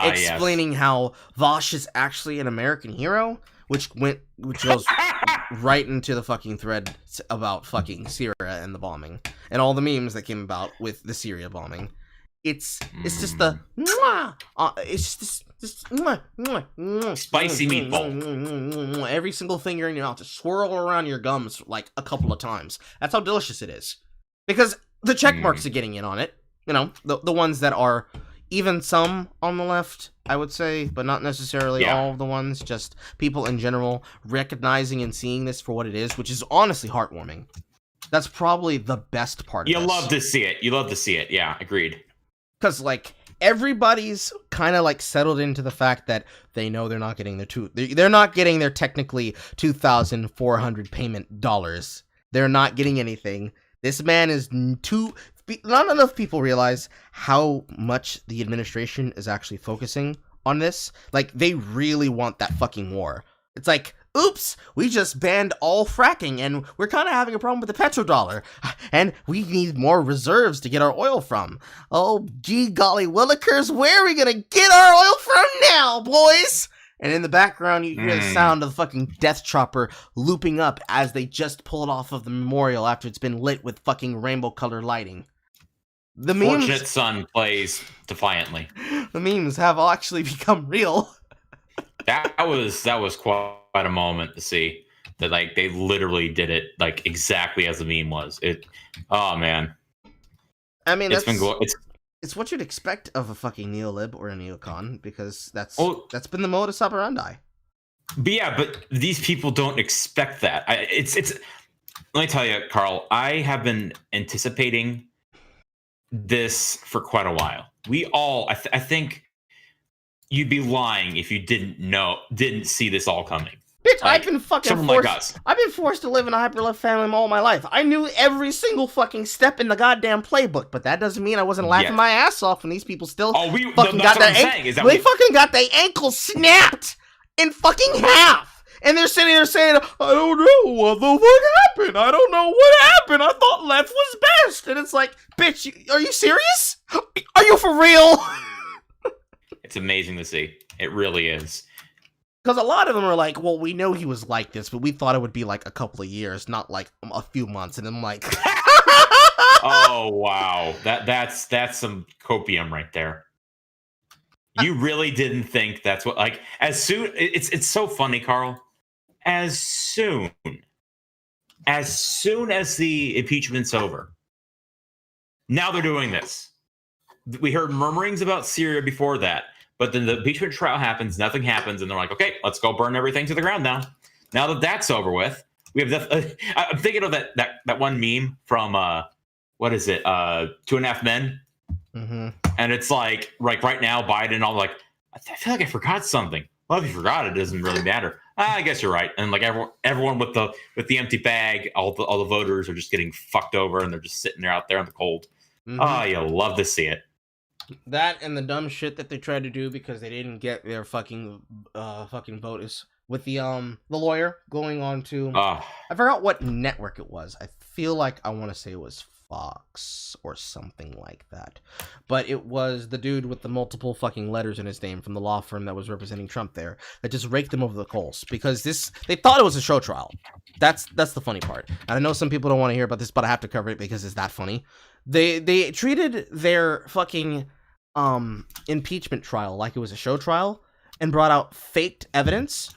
explaining how Vosh is actually an American hero, which goes right into the fucking thread about fucking Syria and the bombing and all the memes that came about with the Syria bombing. It's just the it's just spicy meatball. Every single finger in your mouth just swirl around your gums like a couple of times. That's how delicious it is. Because the check marks are getting in on it. You know, the ones that are even some on the left, I would say, but not necessarily all of the ones. Just people in general recognizing and seeing this for what it is, which is honestly heartwarming. That's probably the best part of this. You love to see it. You love to see it. Yeah, agreed. Because, like, everybody's kind of, like, settled into the fact that they know they're not getting they're not getting their technically $2,400 payment dollars. They're not getting anything. This man is not enough people realize how much the administration is actually focusing on this. Like, they really want that fucking war. It's like, oops, we just banned all fracking, and we're kind of having a problem with the petrodollar, and we need more reserves to get our oil from. Oh, gee golly willikers, where are we gonna get our oil from now, boys? And in the background, you hear the sound of the fucking Death Chopper looping up as they just pull it off of the memorial after it's been lit with fucking rainbow-colored lighting. The memes, Fortunate Son plays defiantly. The memes have actually become real. That was quite a moment to see that, like, they literally did it like exactly as the meme was. Oh man. I mean, it's what you'd expect of a fucking neolib or a neocon, because that's been the modus operandi. But these people don't expect that. Let me tell you, Carl, I have been anticipating this for quite a while. We all, I think you'd be lying if you didn't see this all coming. Bitch, like, I've been forced to live in a hyperleft family all my life. I knew every single fucking step in the goddamn playbook, but that doesn't mean I wasn't laughing my ass off when these people still fucking got their ankles snapped in fucking half. And they're sitting there saying, I don't know what the fuck happened. I don't know what happened. I thought left was best. And it's like, bitch, are you serious? Are you for real? It's amazing to see. It really is. Because a lot of them are like, well, we know he was like this, but we thought it would be like a couple of years, not like a few months. And I'm like, oh wow, that's some copium right there. You really didn't think that's what, like, as soon, it's so funny, Carl. As soon as the impeachment's over, now they're doing this. We heard murmurings about Syria before that. But then the impeachment trial happens, nothing happens, and they're like, okay, let's go burn everything to the ground now. Now that that's over with, we have I'm thinking of that one meme from, what is it, 2.5 Men? Mm-hmm. And it's like right now, Biden, all like, I feel like I forgot something. Well, if you forgot, it doesn't really matter. I guess you're right. And like everyone with the empty bag, all the voters are just getting fucked over, and they're just sitting there out there in the cold. Mm-hmm. Oh, you love to see it. That and the dumb shit that they tried to do because they didn't get their fucking vote is with the lawyer going on to I forgot what network it was. I feel like I want to say it was Fox or something like that. But it was the dude with the multiple fucking letters in his name from the law firm that was representing Trump there that just raked them over the coals because they thought it was a show trial. That's the funny part. And I know some people don't want to hear about this, but I have to cover it because it's that funny. They treated their fucking impeachment trial like it was a show trial, and brought out faked evidence,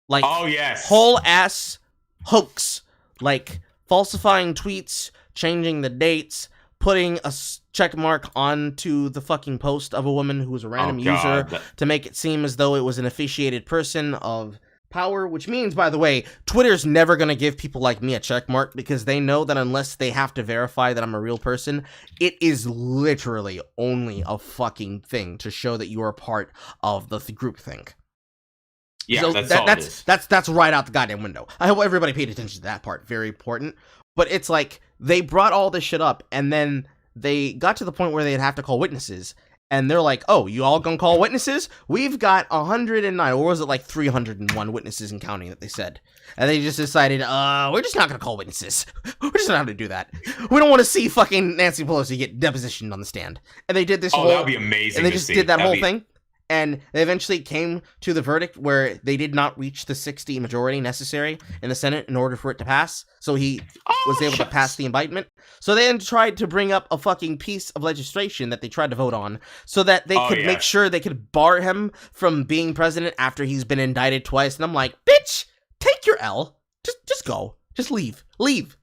like oh yes, whole ass hoax, like falsifying tweets, changing the dates, putting a check mark onto the fucking post of a woman who was a random user to make it seem as though it was an officiated person of power, which means, by the way, Twitter's never going to give people like me a check mark because they know that unless they have to verify that I'm a real person, it is literally only a fucking thing to show that you are part of the group thing. Yeah, so that's right out the goddamn window. I hope everybody paid attention to that part. Very important. But it's like they brought all this shit up, and then they got to the point where they'd have to call witnesses. And they're like, oh, you all gonna call witnesses? We've got 109, or was it like 301 witnesses and counting that they said. And they just decided, we're just not gonna call witnesses. We're just not gonna do that. We don't want to see fucking Nancy Pelosi get depositioned on the stand. And they did this that would be amazing. And they just did that whole thing. And they eventually came to the verdict where they did not reach the 60 majority necessary in the Senate in order for it to pass. So he was able to pass the indictment. So they then tried to bring up a fucking piece of legislation that they tried to vote on so that they could make sure they could bar him from being president after he's been indicted twice. And I'm like, bitch, take your L. Just go. Just leave. Leave.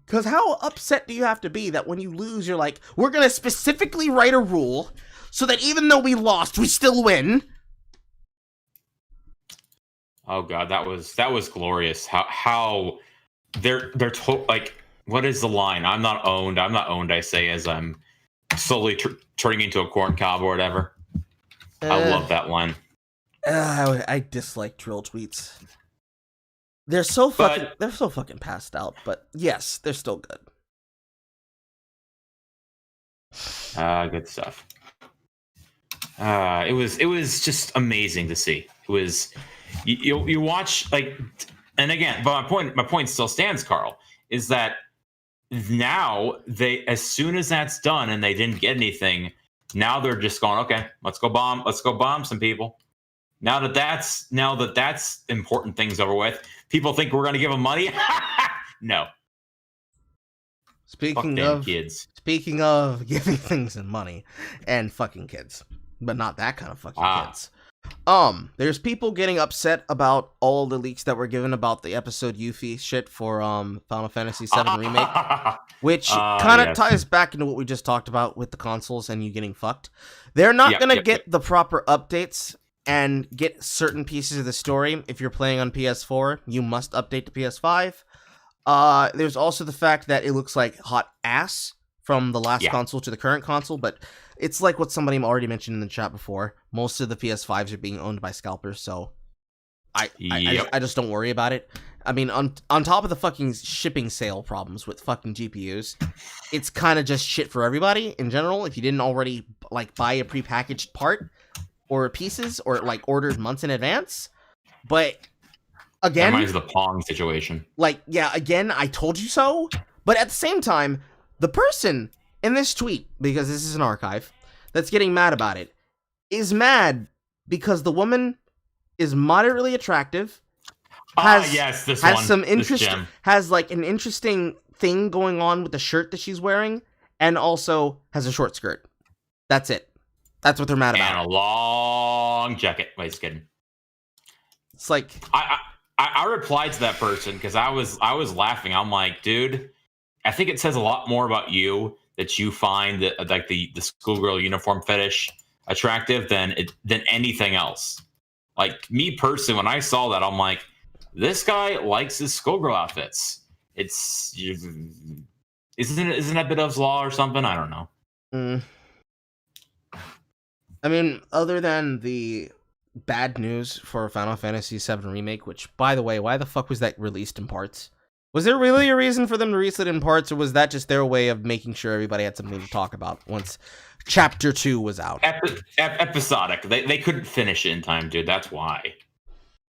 Because how upset do you have to be that when you lose, you're like, we're going to specifically write a rule so that even though we lost, we still win? Oh god, that was glorious. How they're like, what is the line? I'm not owned. I say, as I'm slowly turning into a corn cob or whatever. I love that line. I dislike troll tweets. They're so fucking passed out, but yes, they're still good. Good stuff. It was just amazing to see. It was you watch, like, and again, but my point still stands, Carl, is that now as soon as that's done and they didn't get anything, now they're just going, okay, let's go bomb some people. Now that that's important things over with, people think we're going to give them money. No. Speaking of giving things and money and fucking kids, but not that kind of fucking kids. There's people getting upset about all the leaks that were given about the episode Yuffie shit for Final Fantasy VII Remake, which kind of ties back into what we just talked about with the consoles and you getting fucked. They're not going to get the proper updates and get certain pieces of the story. If you're playing on PS4, you must update to PS5. There's also the fact that it looks like hot ass from the last console to the current console, but it's like what somebody already mentioned in the chat before. Most of the PS5s are being owned by scalpers, so I just don't worry about it. I mean, on top of the fucking shipping sale problems with fucking GPUs, it's kind of just shit for everybody in general. If you didn't already like buy a prepackaged part or pieces, or like ordered months in advance. But again, that reminds me of the Pong situation. Like, yeah, again, I told you so. But at the same time, the person in this tweet, because this is an archive, that's getting mad about it, is mad because the woman is moderately attractive. Some interest, has like an interesting thing going on with the shirt that she's wearing, and also has a short skirt. That's it. That's what they're mad about. And a long jacket. Wait, just kidding. It's like I replied to that person because I was laughing. I'm like, dude, I think it says a lot more about you that you find that like the schoolgirl uniform fetish attractive than anything else. Like me personally, when I saw that, I'm like, this guy likes his schoolgirl outfits. Isn't that Bidov's law or something? I don't know. I mean, other than the bad news for Final Fantasy VII Remake, which, by the way, why the fuck was that released in parts? Was there really a reason for them to release it in parts, or was that just their way of making sure everybody had something to talk about once Chapter 2 was out? Episodic. They couldn't finish it in time, dude. That's why.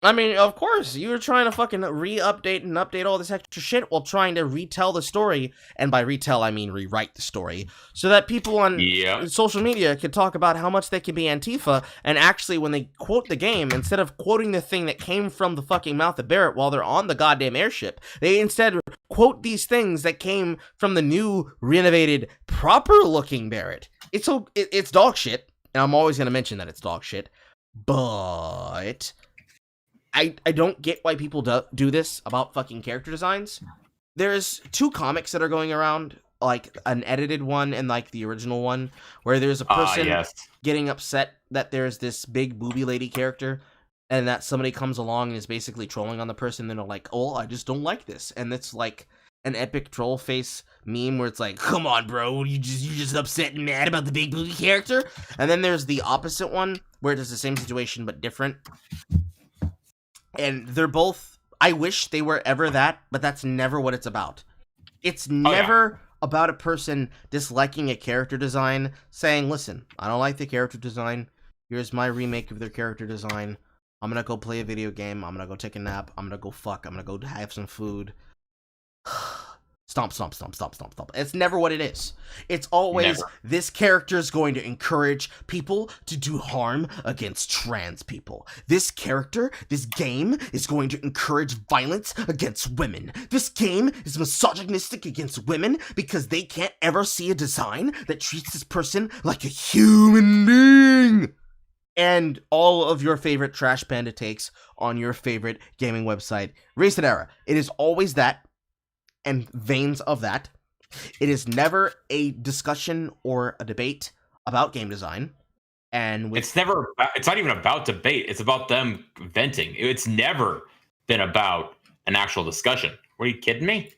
I mean, of course, you were trying to fucking re-update and update all this extra shit while trying to retell the story, and by retell, I mean rewrite the story, so that people on social media could talk about how much they can be Antifa, and actually, when they quote the game, instead of quoting the thing that came from the fucking mouth of Barrett while they're on the goddamn airship, they instead quote these things that came from the new, renovated, proper-looking Barrett. It's dog shit. and I'm always gonna mention that it's dog shit, but I don't get why people do this about fucking character designs. There's 2 comics that are going around, like an edited one and like the original one, where there's a person Yes. getting upset that there's this big booby lady character, and that somebody comes along and is basically trolling on the person. Then they're like, "Oh, I just don't like this," and it's like an epic troll face meme where it's like, "Come on, bro, you just upset and mad about the big booby character." And then there's the opposite one where it's the same situation but different, and they're both. I wish they were ever that, but that's never what it's about. It's never about a person disliking a character design, saying, "Listen, I don't like the character design. Here's my remake of their character design. I'm gonna go play a video game. I'm gonna go take a nap. I'm gonna go fuck. I'm gonna go have some food." Stomp, stomp, stomp, stomp, stomp, stomp. It's never what it is. It's always, Never. this character is going to encourage people to do harm against trans people. This character, this game, is going to encourage violence against women. This game is misogynistic against women because they can't ever see a design that treats this person like a human being. And all of your favorite Trash Panda takes on your favorite gaming website, Recent Era. It is always that, and veins of that. It is never a discussion or a debate about game design. And It's not even about debate. It's about them venting. It's never been about an actual discussion. Are you kidding me?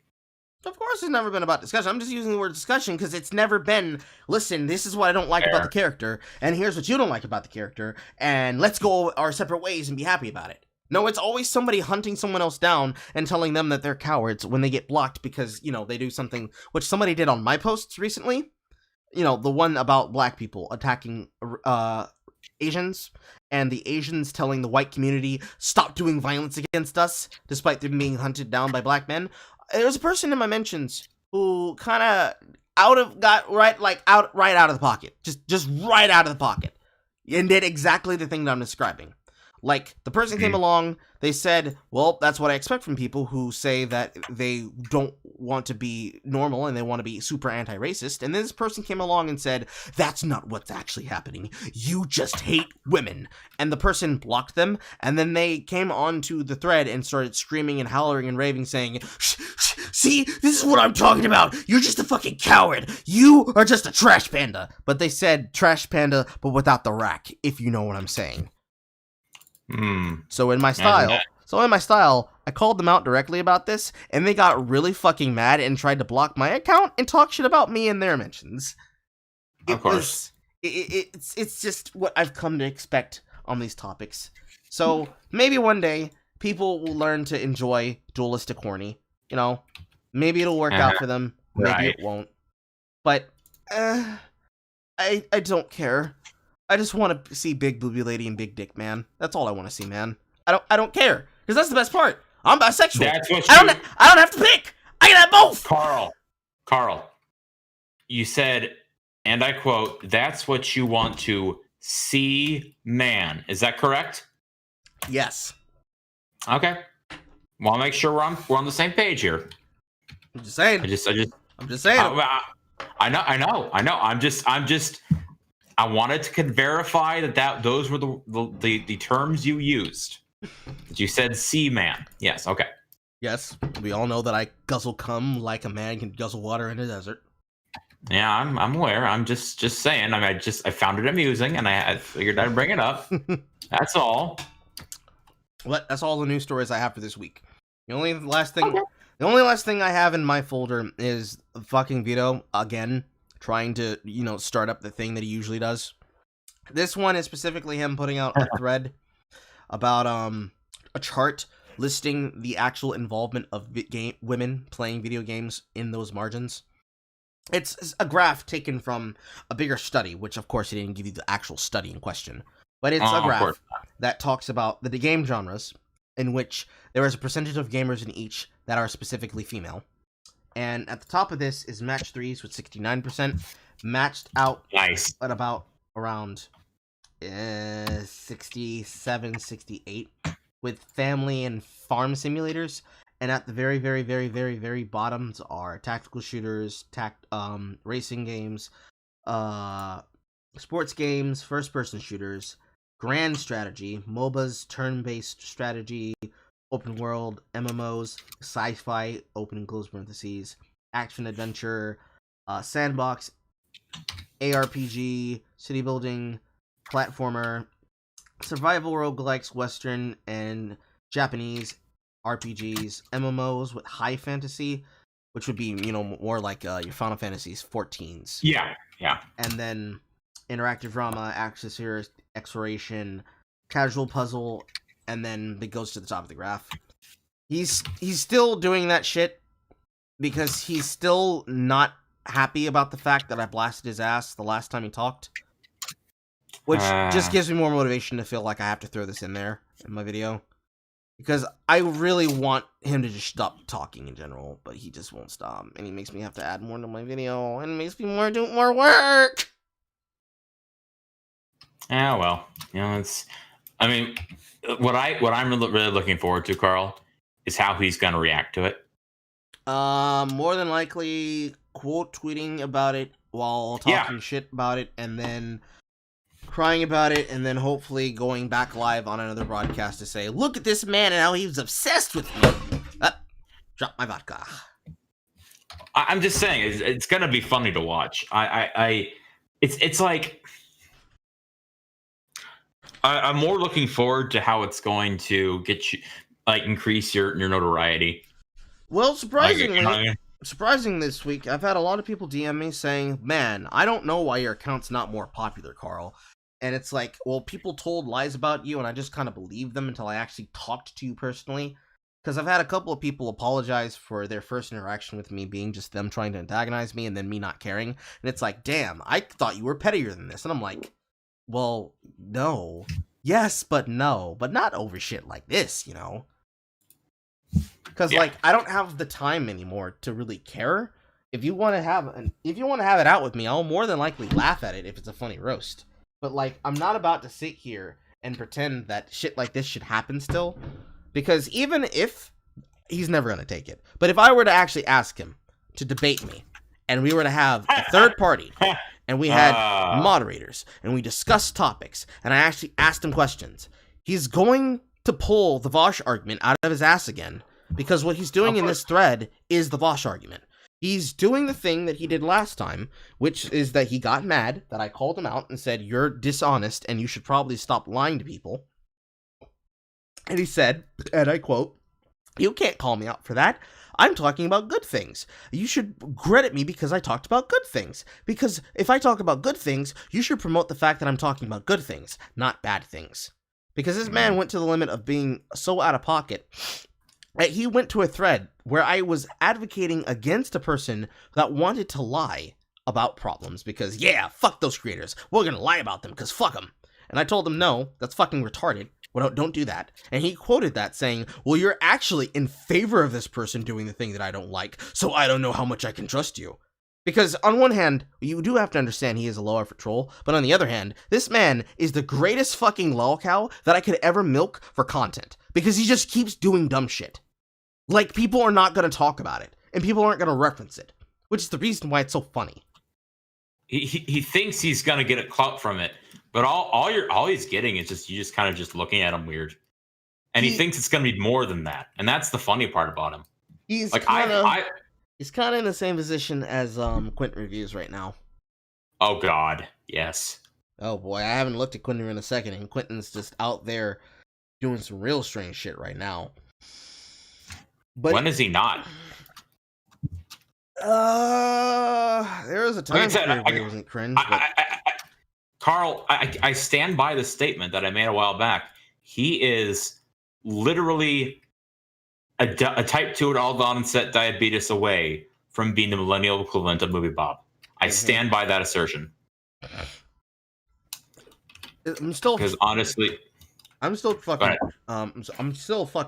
Of course, it's never been about discussion. I'm just using the word discussion because it's never been, listen, this is what I don't like about the character, and here's what you don't like about the character, and let's go our separate ways and be happy about it. No, it's always somebody hunting someone else down and telling them that they're cowards when they get blocked because, they do something, which somebody did on my posts recently. The one about black people attacking Asians, and the Asians telling the white community, stop doing violence against us, despite them being hunted down by black men. There was a person in my mentions who kind of got right out of the pocket. Just right out of the pocket. And did exactly the thing that I'm describing. Like, the person came along, they said, well, that's what I expect from people who say that they don't want to be normal and they want to be super anti-racist. And then this person came along and said, that's not what's actually happening. You just hate women. And the person blocked them, and then they came onto the thread and started screaming and hollering and raving, saying, see, this is what I'm talking about. You're just a fucking coward. You are just a trash panda. But they said trash panda, but without the rack, if you know what I'm saying. So in my style, I called them out directly about this, and they got really fucking mad and tried to block my account and talk shit about me in their mentions. Of course. It's just what I've come to expect on these topics. So maybe one day people will learn to enjoy dualistic horny. Maybe it'll work out for them. Maybe it won't. But I don't care. I just want to see big booby lady and big dick man. That's all I want to see, man. I don't care, because that's the best part. I'm bisexual. That's what I don't have to pick. I can have both. Carl, you said, and I quote, "That's what you want to see, man." Is that correct? Yes. Okay. Want to make sure we're on the same page here. I'm just saying. I'm just saying. I know. I wanted to verify that those were the terms you used. You said "sea man." Yes. Okay. Yes. We all know that I guzzle cum like a man can guzzle water in a desert. Yeah, I'm aware. I'm just saying. I found it amusing, and I figured I'd bring it up. That's all. But that's all the news stories I have for this week. The only last thing I have in my folder is fucking Vito again trying to, start up the thing that he usually does. This one is specifically him putting out a thread about a chart listing the actual involvement of women playing video games in those margins. It's a graph taken from a bigger study, which of course he didn't give you the actual study in question. But it's a graph that talks about the game genres in which there is a percentage of gamers in each that are specifically female. And at the top of this is match 3s with 69%, matched out nice at about around 67, 68 with family and farm simulators. And at the very, very, very, very, very bottoms are tactical shooters, racing games, sports games, first-person shooters, grand strategy, MOBAs, turn-based strategy, open world, MMOs, sci-fi, open and close parentheses, action adventure, sandbox, ARPG, city building, platformer, survival roguelikes, Western and Japanese RPGs, MMOs with high fantasy, which would be, more like your Final Fantasies 14s. Yeah. And then interactive drama, action exploration, casual puzzle, and then it goes to the top of the graph. He's still doing that shit because he's still not happy about the fact that I blasted his ass the last time he talked. Which just gives me more motivation to feel like I have to throw this in there in my video. Because I really want him to just stop talking in general, but he just won't stop. And he makes me have to add more to my video, and it makes me do more work! Yeah, well, it's... I mean, what I'm really looking forward to, Carl, is how he's going to react to it. More than likely, quote tweeting about it while talking shit about it, and then crying about it, and then hopefully going back live on another broadcast to say, look at this man and how he was obsessed with me. Drop my vodka. I'm just saying, it's going to be funny to watch. It's like... I'm more looking forward to how it's going to get you, increase your notoriety. Well, surprising this week, I've had a lot of people DM me saying, man, I don't know why your account's not more popular, Carl. And it's like, well, people told lies about you, and I just kind of believed them until I actually talked to you personally. Because I've had a couple of people apologize for their first interaction with me being just them trying to antagonize me and then me not caring. And it's like, damn, I thought you were pettier than this. And I'm like, well, no. Yes, but no. But not over shit like this, Because I don't have the time anymore to really care. If you want to have it out with me, I'll more than likely laugh at it if it's a funny roast. But I'm not about to sit here and pretend that shit like this should happen still, because even if he's never gonna take it, but if I were to actually ask him to debate me, and we were to have a third party, and we had moderators, and we discussed topics, and I actually asked him questions, he's going to pull the Vosh argument out of his ass again. Because what he's doing in this thread is the Vosh argument. He's doing the thing that he did last time, which is that he got mad that I called him out and said, you're dishonest and you should probably stop lying to people. And he said, and I quote, you can't call me out for that. I'm talking about good things. You should credit me because I talked about good things. Because if I talk about good things, you should promote the fact that I'm talking about good things, not bad things. Because this man went to the limit of being so out of pocket. He went to a thread where I was advocating against a person that wanted to lie about problems because, fuck those creators. We're gonna lie about them because fuck them. And I told him, no, that's fucking retarded. Well, don't do that. And he quoted that saying, well, you're actually in favor of this person doing the thing that I don't like, so I don't know how much I can trust you. Because on one hand, you do have to understand he is a low-effort troll, but on the other hand, this man is the greatest fucking lolcow that I could ever milk for content. Because he just keeps doing dumb shit. People are not going to talk about it, and people aren't going to reference it, which is the reason why it's so funny. He thinks he's going to get a clout from it, but all he's getting is just you just kind of just looking at him weird. And he thinks it's going to be more than that, and that's the funny part about him. He's kind of in the same position as Quentin Reviews right now. Oh God, yes. Oh boy, I haven't looked at Quentin in a second, and Quentin's just out there doing some real strange shit right now. But when is he not? There was a time where he wasn't cringe. Carl, I stand by the statement that I made a while back. He is literally a type 2 all gone and set diabetes away from being the millennial equivalent of Movie Bob. I stand by that assertion. I'm still, because honestly, I'm still fucking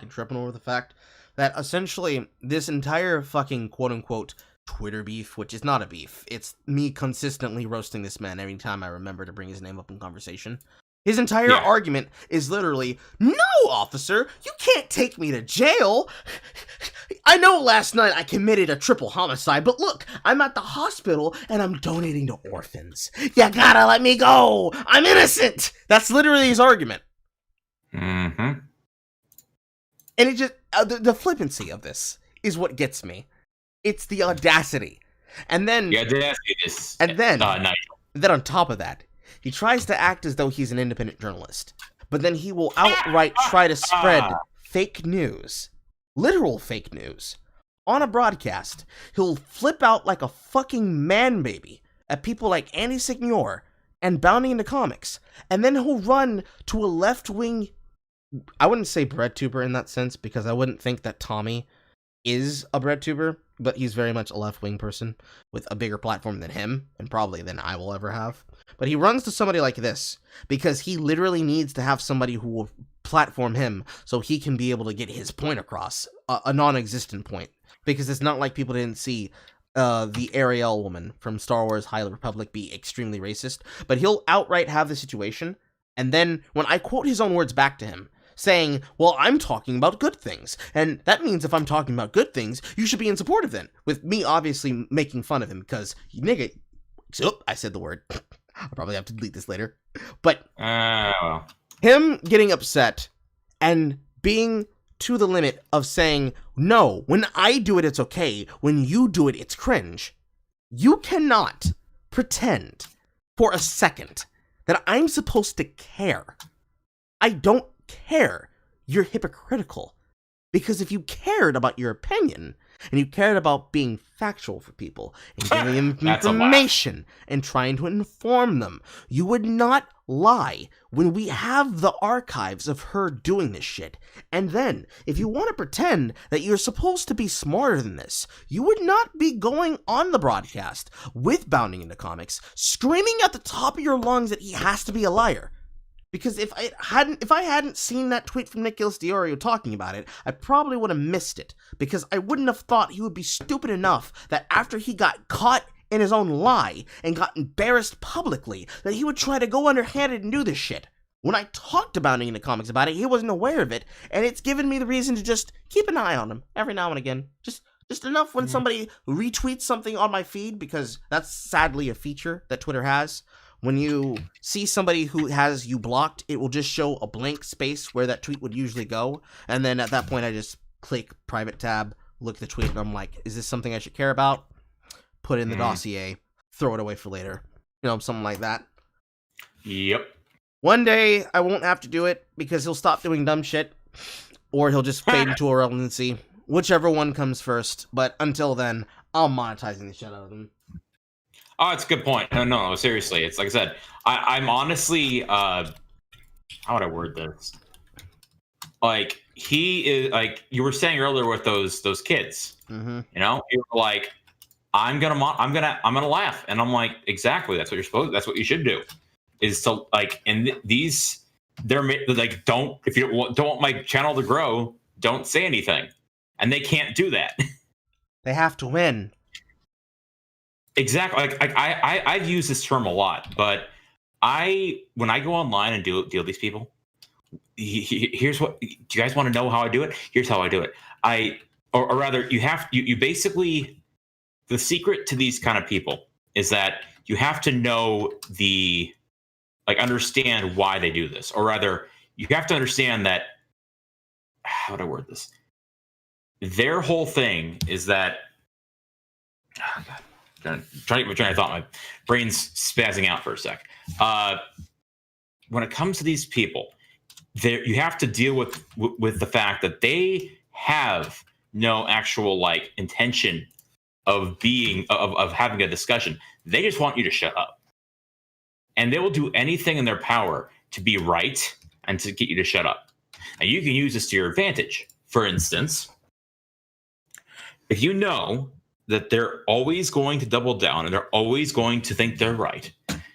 tripping over the fact that essentially this entire fucking quote-unquote Twitter beef, which is not a beef, it's me consistently roasting this man every time I remember to bring his name up in conversation. His entire argument is literally, no, officer, you can't take me to jail. I know last night I committed a triple homicide, but look, I'm at the hospital and I'm donating to orphans. You gotta let me go. I'm innocent. That's literally his argument. Mm-hmm. And it just, the flippancy of this is what gets me. It's the audacity. And then, Yeah, that's just then Nigel. on top of that, he tries to act as though he's an independent journalist. But then he will outright try to spread fake news, literal fake news, on a broadcast. He'll flip out like a fucking man baby at people like Andy Signor and Bounding into Comics. And then he'll run to a left-wing, I wouldn't say breadtuber in that sense, because I wouldn't think that Tommy is a breadtuber, but he's very much a left-wing person with a bigger platform than him, and probably than I will ever have. But he runs to somebody like this because he literally needs to have somebody who will platform him so he can be able to get his point across, a non-existent point. Because it's not like people didn't see the Ariel woman from Star Wars High Republic be extremely racist, but he'll outright have the situation, and then when I quote his own words back to him, saying, well, I'm talking about good things, and that means if I'm talking about good things, you should be in support of them, with me obviously making fun of him, because, nigga, I said the word. I'll probably have to delete this later. But him getting upset and being to the limit of saying, no, when I do it, it's okay. When you do it, it's cringe. You cannot pretend for a second that I'm supposed to care. I don't care. You're hypocritical. Because if you cared about your opinion, and you cared about being factual for people, and giving them information, and trying to inform them, you would not lie when we have the archives of her doing this shit. And then, if you want to pretend that you're supposed to be smarter than this, you would not be going on the broadcast with Bounding into Comics, screaming at the top of your lungs that he has to be a liar. Because if I hadn't seen that tweet from Nicholas Diorio talking about it, I probably would have missed it. Because I wouldn't have thought he would be stupid enough that after he got caught in his own lie and got embarrassed publicly, that he would try to go underhanded and do this shit. When I talked about it in the comics about it, he wasn't aware of it, and it's given me the reason to just keep an eye on him every now and again. Just enough when somebody retweets something on my feed, because that's sadly a feature that Twitter has. When you see somebody who has you blocked, it will just show a blank space where that tweet would usually go. And then at that point, I just click private tab, look at the tweet, and I'm like, is this something I should care about? Put in the dossier, throw it away for later. You know, something like that. Yep. One day, I won't have to do it because he'll stop doing dumb shit, or he'll just fade into irrelevancy. Whichever one comes first. But until then, I'm monetizing the shit out of them. Oh, it's a good point. No, seriously. It's like I said, I'm honestly, how would I word this? Like, he is, like you were saying earlier with those kids, you know, you were like, I'm gonna laugh. And I'm like, exactly. That's what you should do, is to like, and they're like, if you don't want my channel to grow, don't say anything. And they can't do that. They have to win. Exactly. Like I've used this term a lot, but when I go online and deal with these people, here's what. Do you guys want to know how I do it? Here's how I do it. Or rather, you basically, the secret to these kind of people is that you have to know understand why they do this, or rather, you have to understand that. How do I word this? Their whole thing is that. Oh God. Trying to thought, my brain's spazzing out for a sec. When it comes to these people, you have to deal with the fact that they have no actual intention of having a discussion. They just want you to shut up, and they will do anything in their power to be right and to get you to shut up. And you can use this to your advantage. For instance, if you know that they're always going to double down and they're always going to think they're right,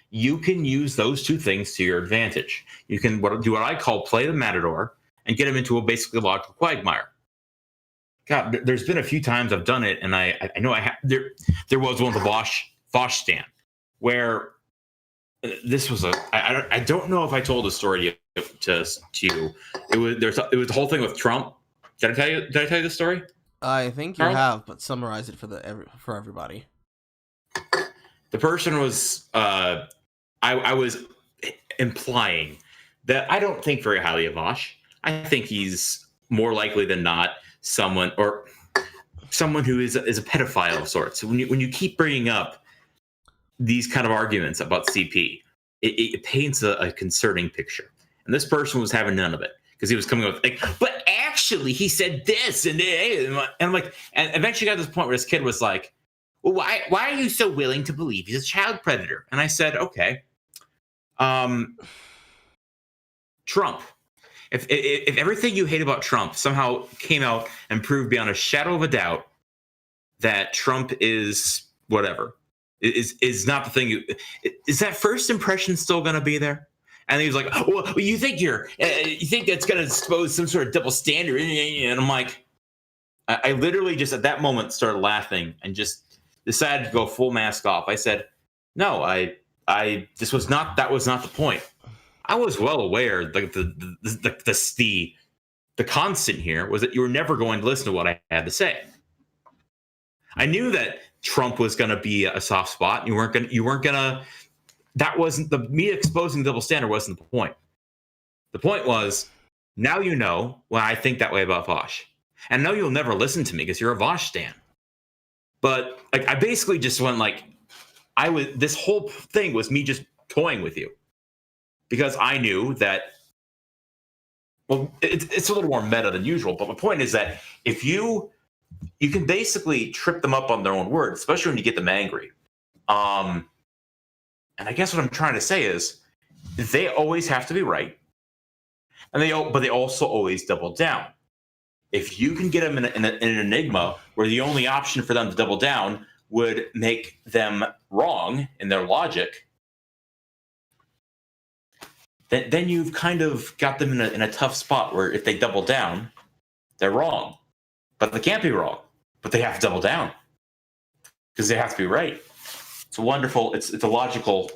you can use those two things to your advantage. You can do what I call play the matador and get them into a basically logical quagmire. God, there's been a few times I've done it, and I know I have. There was one with the Vosh stand where this was I don't know if I told the story to you. It was the whole thing with Trump. Did I tell you the story? I think you Charles? have, but summarize it for everybody. The person was, I was implying that I don't think very highly of Vosh. I think he's more likely than not someone who is a pedophile of sorts. So when you keep bringing up these kind of arguments about CP, it paints a concerning picture. And this person was having none of it because he was coming up with like, but actually he said this and I'm like, and eventually got to this point where this kid was like, well, why are you so willing to believe he's a child predator? And I said, okay, Trump. If everything you hate about Trump somehow came out and proved beyond a shadow of a doubt that Trump is whatever, is not the thing, is that first impression still going to be there? And he was like, oh, well, you think that's going to expose some sort of double standard? And I'm like, I literally just at that moment started laughing and just decided to go full mask off. I said, no, that was not the point. I was well aware the constant here was that you were never going to listen to what I had to say. I knew that Trump was going to be a soft spot. You weren't going to. That wasn't me exposing the double standard. Wasn't the point. The point was now you know why I think that way about Vosh, and no, you'll never listen to me because you're a Vosh stan. But like, I basically just went like, this whole thing was me just toying with you. Because I knew that, well, it's a little more meta than usual, but my point is that if you can basically trip them up on their own words, especially when you get them angry. And I guess what I'm trying to say is they always have to be right, but they also always double down. If you can get them in an enigma where the only option for them to double down would make them wrong in their logic, then you've kind of got them in a tough spot where if they double down, they're wrong. But they can't be wrong. But they have to double down because they have to be right. It's a wonderful, it's a logical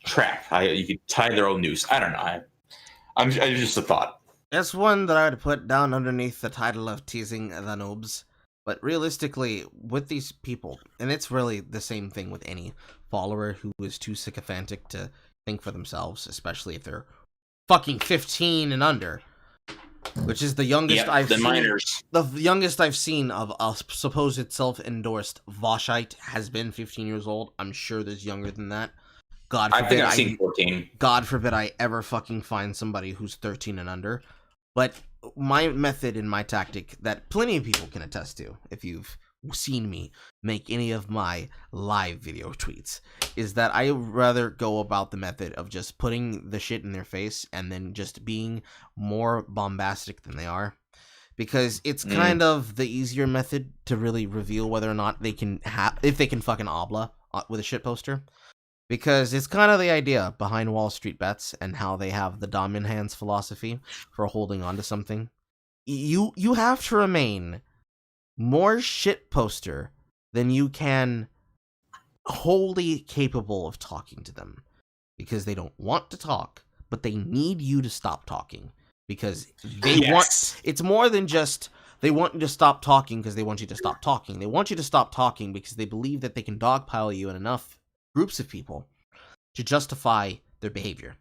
trap. You could tie their own noose. I don't know. I'm just a thought. That's one that I would put down underneath the title of teasing the noobs. But realistically, with these people, and it's really the same thing with any follower who is too sycophantic to think for themselves, especially if they're fucking 15 and under, which is the youngest I've seen. Minors. The youngest I've seen of a supposed self-endorsed Voshite has been 15 years old. I'm sure there's younger than that. God forbid, I think I've seen 14. God forbid I ever fucking find somebody who's 13 and under. But my method and my tactic that plenty of people can attest to, if you've seen me make any of my live video tweets, is that I rather go about the method of just putting the shit in their face and then just being more bombastic than they are. Because it's kind of the easier method to really reveal whether or not they can if they can fucking obla with a shit poster. Because it's kind of the idea behind Wall Street Bets and how they have the dominant hands philosophy for holding on to something. You have to remain more shit poster than you can wholly capable of talking to them. Because they don't want to talk, but they need you to stop talking. Because they want... It's more than just... They want you to stop talking because they want you to stop talking. They want you to stop talking because they believe that they can dogpile you in enough groups of people to justify their behavior.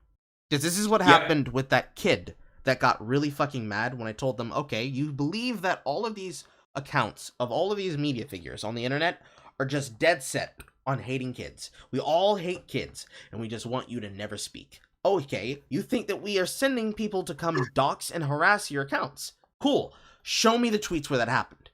Because this is what happened with that kid that got really fucking mad when I told them, okay, you believe that all of these accounts of all of these media figures on the internet are just dead set on hating kids. We all hate kids, and we just want you to never speak. Okay, you think that we are sending people to come dox and harass your accounts. Cool. Show me the tweets where that happened.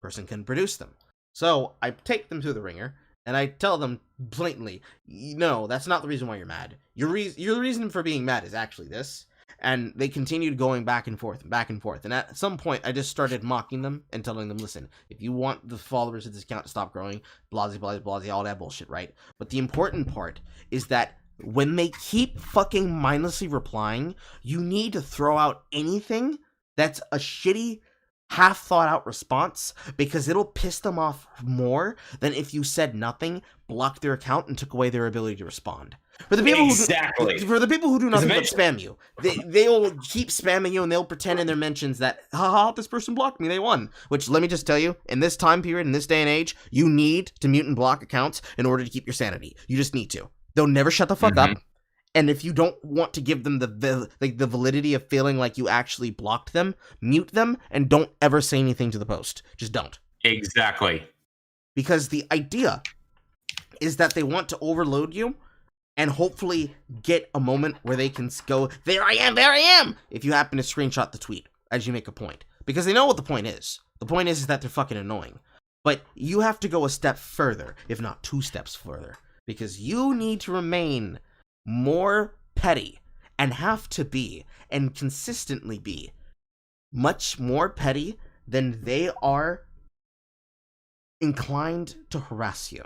Person can produce them. So I take them through the ringer, and I tell them blatantly, no, that's not the reason why you're mad. Your reason for being mad is actually this. And they continued going back and forth and back and forth. And at some point, I just started mocking them and telling them, listen, if you want the followers of this account to stop growing, blah, blah, blah, blah, all that bullshit, right? But the important part is that when they keep fucking mindlessly replying, you need to throw out anything that's a shitty, half-thought-out response, because it'll piss them off more than if you said nothing, blocked their account, and took away their ability to respond. For the people Exactly. for the people who do nothing but eventually- spam you, they'll keep spamming you and they'll pretend in their mentions that, haha, this person blocked me, they won. Which, let me just tell you, in this time period, in this day and age, you need to mute and block accounts in order to keep your sanity. You just need to. They'll never shut the fuck up. And if you don't want to give them the validity of feeling like you actually blocked them, mute them and don't ever say anything to the post. Just don't. Exactly. Because the idea is that they want to overload you and hopefully get a moment where they can go, there I am, if you happen to screenshot the tweet as you make a point. Because they know what the point is. The point is that they're fucking annoying. But you have to go a step further, if not 2 steps further. Because you need to remain more petty and have to be, and consistently be, much more petty than they are inclined to harass you.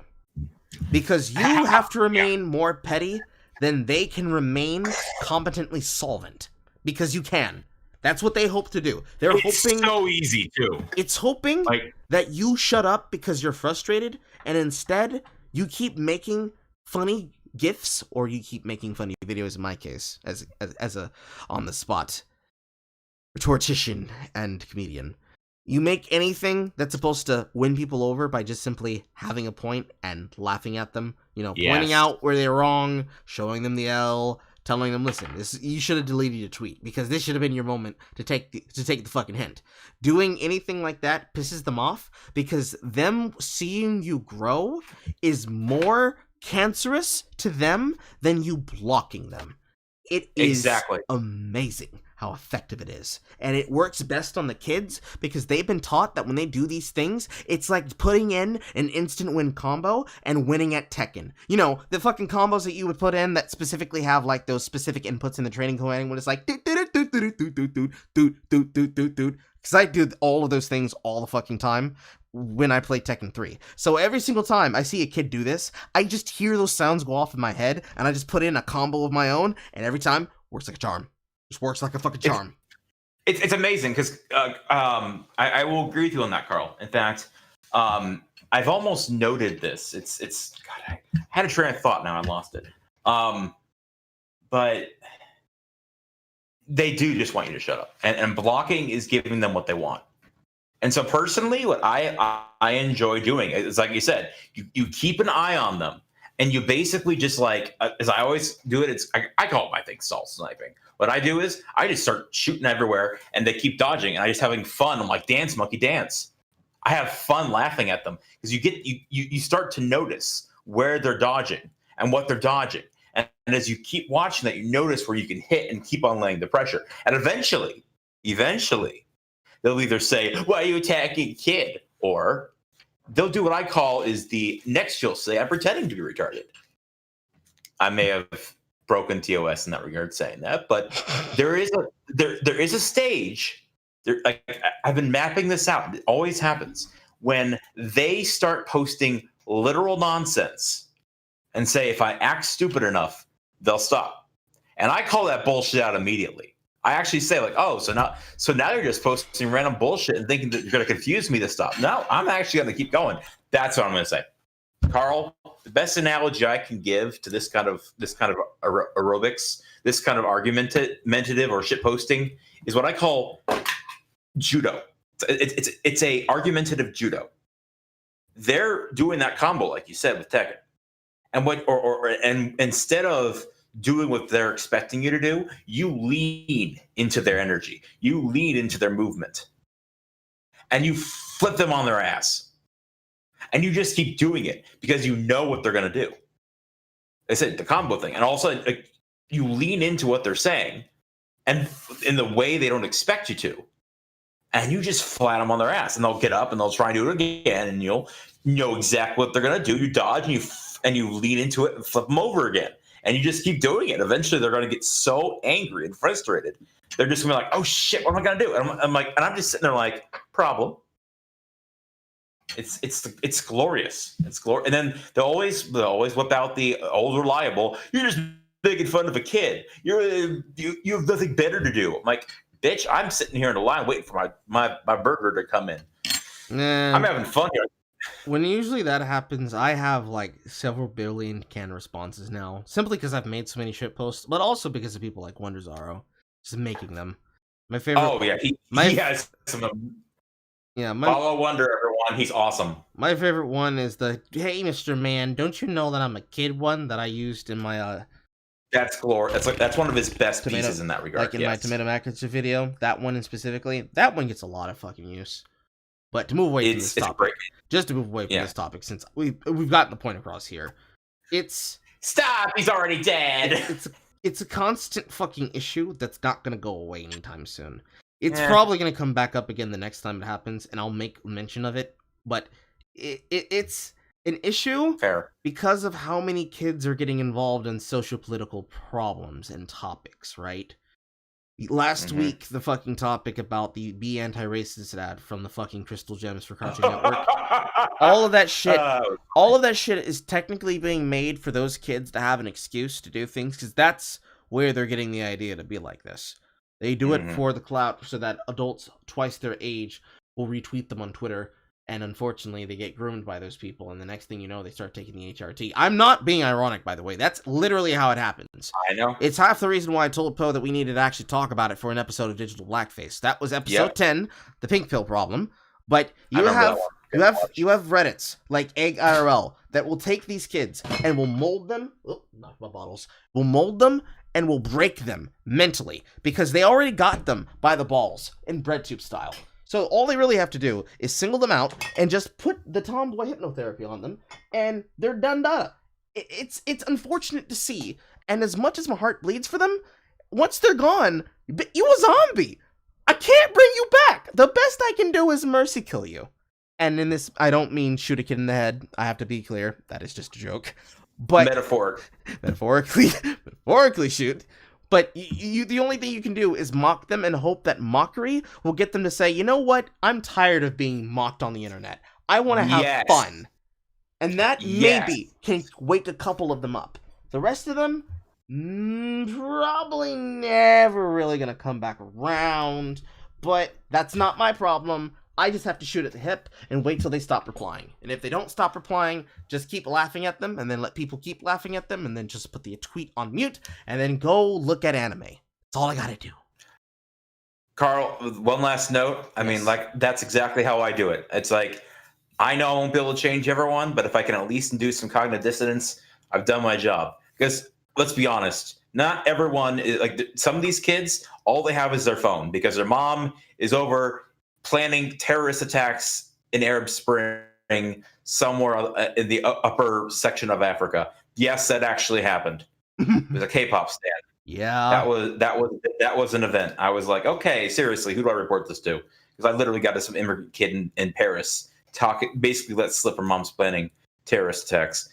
Because you have to remain more petty than they can remain competently solvent. Because you can. That's what they hope to do. They're hoping... so easy, too. It's hoping that you shut up because you're frustrated, and instead, you keep making funny GIFs, or you keep making funny videos, in my case, as a on-the-spot rhetorician and comedian. You make anything that's supposed to win people over by just simply having a point and laughing at them, pointing out where they're wrong, showing them the L, telling them, listen, you should have deleted your tweet, because this should have been your moment to take the fucking hint. Doing anything like that pisses them off, because them seeing you grow is more cancerous to them than you blocking them. It is amazing how effective it is. And it works best on the kids because they've been taught that when they do these things, it's like putting in an instant win combo and winning at Tekken. The fucking combos that you would put in that specifically have like those specific inputs in the training command when it's like because I do all of those things all the fucking time when I play Tekken 3. So every single time I see a kid do this, I just hear those sounds go off in my head and I just put in a combo of my own, and every time works like a charm. Just works like a fucking charm. It's amazing because I will agree with you on that, Carl. In fact, I've almost noted this. It's God, I had a train of thought, now I lost it. But they do just want you to shut up, and blocking is giving them what they want. And so personally, what I enjoy doing is, like you said, you keep an eye on them, and you basically just as I always do it, I call it my thing, stall sniping. What I do is I just start shooting everywhere, and they keep dodging, and I just having fun. I'm like, dance, monkey, dance. I have fun laughing at them because you start to notice where they're dodging and what they're dodging. And as you keep watching that, you notice where you can hit and keep on laying the pressure. And eventually, they'll either say, why are you attacking, kid? Or they'll do what I call is the next you'll say, I'm pretending to be retarded. I may have broken TOS in that regard saying that, but there is a stage. I've been mapping this out. It always happens when they start posting literal nonsense and say, if I act stupid enough, they'll stop. And I call that bullshit out immediately. I actually say so now you're just posting random bullshit and thinking that you're going to confuse me to stop. No, I'm actually going to keep going. That's what I'm going to say. Carl, the best analogy I can give to this kind of aerobics, this kind of argumentative or shit posting is what I call judo. It's a argumentative judo. They're doing that combo, like you said, with Tekken. And instead of doing what they're expecting you to do, you lean into their energy. You lean into their movement. And you flip them on their ass. And you just keep doing it because you know what they're going to do. I said the combo thing. And all of a sudden, you lean into what they're saying and in the way they don't expect you to. And you just flat them on their ass. And they'll get up and they'll try and do it again. And you'll know exactly what they're going to do. You dodge and you lean into it and flip them over again. And you just keep doing it. Eventually, they're going to get so angry and frustrated. They're just going to be like, oh, shit, what am I going to do? And I'm just sitting there like, problem. It's glorious. It's glorious. And then they'll always whip out the old reliable. You're just making fun of a kid. You have nothing better to do. I'm like, bitch, I'm sitting here in the line waiting for my burger to come in. Nah. I'm having fun here. when usually that happens, I have like several billion canned responses now, simply because I've made so many shit posts, but also because of people like Wonder Zaro just making them. My favorite. Oh yeah, he has some. Yeah, Follow Wonder, everyone. He's awesome. My favorite one is the "Hey, Mr. Man, don't you know that I'm a kid" one that I used in my That's glorious. That's one of his best pieces in that regard. Like in my Tomato Macros video, that one specifically, that one gets a lot of fucking use. But to move away from this topic, just to move away from this topic, since we've gotten the point across here, it's stop. He's already dead. It's a constant fucking issue that's not gonna go away anytime soon. It's probably gonna come back up again the next time it happens, and I'll make mention of it. But it's an issue because of how many kids are getting involved in socio-political problems and topics, right? Last week, the fucking topic about the Be Anti-Racist ad from the fucking Crystal Gems for Cartoon Network. All of that shit is technically being made for those kids to have an excuse to do things, because that's where they're getting the idea to be like this. They do it for the clout so that adults twice their age will retweet them on Twitter, and unfortunately they get groomed by those people, and the next thing you know, they start taking the HRT. I'm not being ironic, by the way. That's literally how it happens. I know. It's half the reason why I told Poe that we needed to actually talk about it for an episode of Digital Blackface. That was episode 10, the pink pill problem. But you have Reddits like Egg IRL that will take these kids and will mold them. Oh, knock my bottles. Will mold them and will break them mentally because they already got them by the balls in bread tube style. So all they really have to do is single them out and just put the tomboy hypnotherapy on them, and they're done data. It's unfortunate to see, and as much as my heart bleeds for them, once they're gone, you a zombie. I can't bring you back. The best I can do is mercy kill you. And in this, I don't mean shoot a kid in the head. I have to be clear. That is just a joke. But metaphorically shoot. But the only thing you can do is mock them and hope that mockery will get them to say, you know what? I'm tired of being mocked on the internet. I want to have fun. And that maybe can wake a couple of them up. The rest of them, probably never really going to come back around. But that's not my problem. I just have to shoot at the hip and wait till they stop replying. And if they don't stop replying, just keep laughing at them and then let people keep laughing at them and then just put the tweet on mute and then go look at anime. That's all I gotta do. Carl, one last note. I mean, like, that's exactly how I do it. It's like, I know I won't be able to change everyone, but if I can at least induce some cognitive dissonance, I've done my job. Because let's be honest, not everyone is like, some of these kids, all they have is their phone because their mom is over planning terrorist attacks in Arab Spring somewhere in the upper section of Africa. Yes, that actually happened. There's a K-pop stand. Yeah, that was an event. I was like, okay, seriously, who do I report this to? Because I literally got to some immigrant kid in Paris basically let slip her mom's planning terrorist attacks.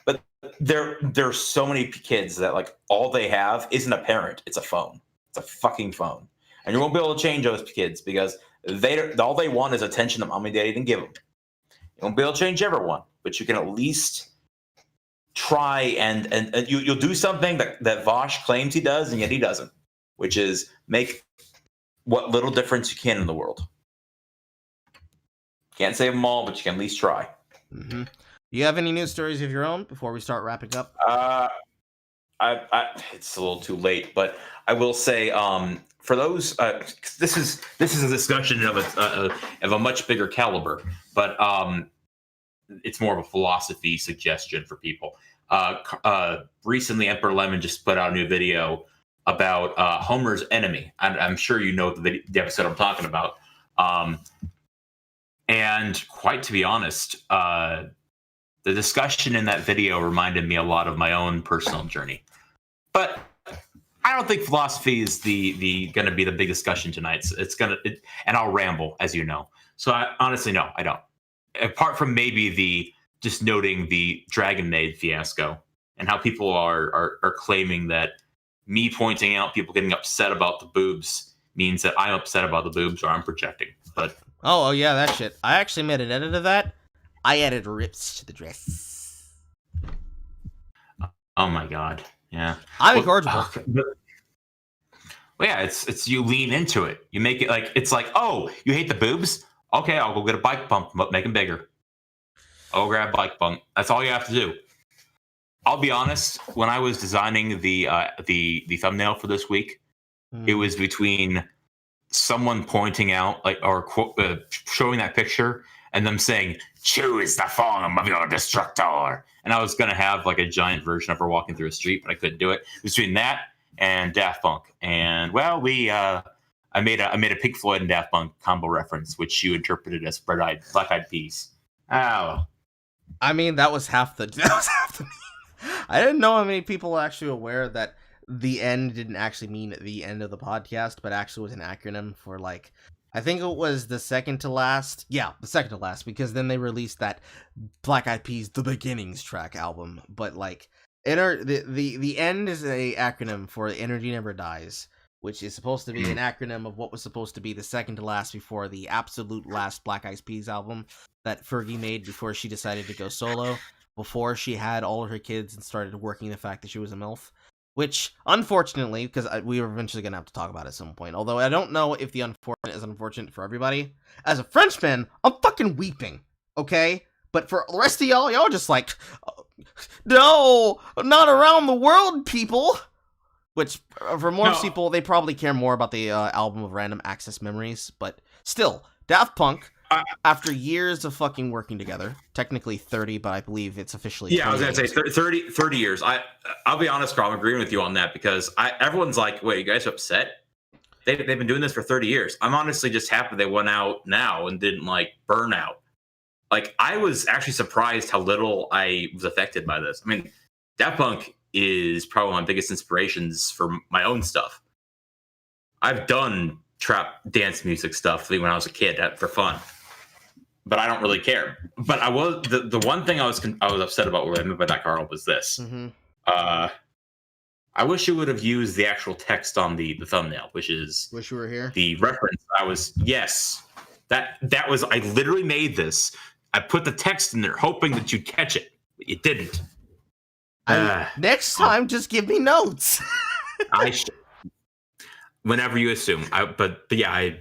But there's so many kids that like all they have isn't a parent; it's a phone. It's a fucking phone. And you won't be able to change those kids because all they want is attention that mom and daddy didn't give them. You won't be able to change everyone, but you can at least try and you'll do something that Vosh claims he does, and yet he doesn't, which is make what little difference you can in the world. Can't save them all, but you can at least try. Mm-hmm. Do you have any news stories of your own before we start wrapping up? It's a little too late, but I will say, for those, this is a discussion of a much bigger caliber, but it's more of a philosophy suggestion for people. Recently, Emperor Lemon just put out a new video about Homer's enemy. I'm sure you know the episode I'm talking about. And quite to be honest, the discussion in that video reminded me a lot of my own personal journey. But I don't think philosophy is the going to be the big discussion tonight. And I'll ramble, as you know. So honestly, no, I don't. Apart from maybe just noting the Dragon Maid fiasco and how people are claiming that me pointing out people getting upset about the boobs means that I'm upset about the boobs or I'm projecting. But oh yeah, that shit. I actually made an edit of that. I added rips to the dress. Oh my god. Yeah. I'm incorrigible. Well, yeah, it's you lean into it. You make it like, it's like, oh, you hate the boobs? Okay, I'll go get a bike pump, but make them bigger. I'll grab a bike pump. That's all you have to do. I'll be honest. When I was designing the thumbnail for this week, it was between someone pointing out or showing that picture and them saying, "Choose the form of your destructor." And I was gonna have like a giant version of her walking through a street, but I couldn't do it. Between that and Daft Punk, and well, I made a Pink Floyd and Daft Punk combo reference, which you interpreted as Black Eyed Peas. Oh, I mean, that was half the. That was half the. I didn't know how many people were actually aware that the end didn't actually mean the end of the podcast, but actually was an acronym for like, I think it was the second to last. Yeah, the second to last, because then they released that Black Eyed Peas The Beginnings track album. But like, the end is a acronym for Energy Never Dies, which is supposed to be an acronym of what was supposed to be the second to last before the absolute last Black Eyed Peas album that Fergie made before she decided to go solo, before she had all of her kids and started working the fact that she was a MILF. Which, unfortunately, because we were eventually going to have to talk about it at some point, although I don't know if the unfortunate is unfortunate for everybody. As a Frenchman, I'm fucking weeping, okay? But for the rest of y'all are just like, no, not around the world, people! Which, for most people, they probably care more about the album of Random Access Memories, but still, Daft Punk, after years of fucking working together, technically 30, but I believe it's officially I was going to say 30 years. I'll be honest, Carl, I'm agreeing with you on that because everyone's like, wait, you guys are upset? They've been doing this for 30 years. I'm honestly just happy they went out now and didn't like burn out. Like, I was actually surprised how little I was affected by this. I mean, Daft Punk is probably my biggest inspirations for my own stuff. I've done trap dance music stuff when I was a kid for fun, but I don't really care. But I was the one thing I was upset about what I meant by that, Carl, was this. Mm-hmm. I wish you would have used the actual text on the thumbnail, which is Wish You Were Here. The reference. That was I literally made this. I put the text in there hoping that you'd catch it, but you didn't. Next time, just give me notes. Whenever you assume. But yeah,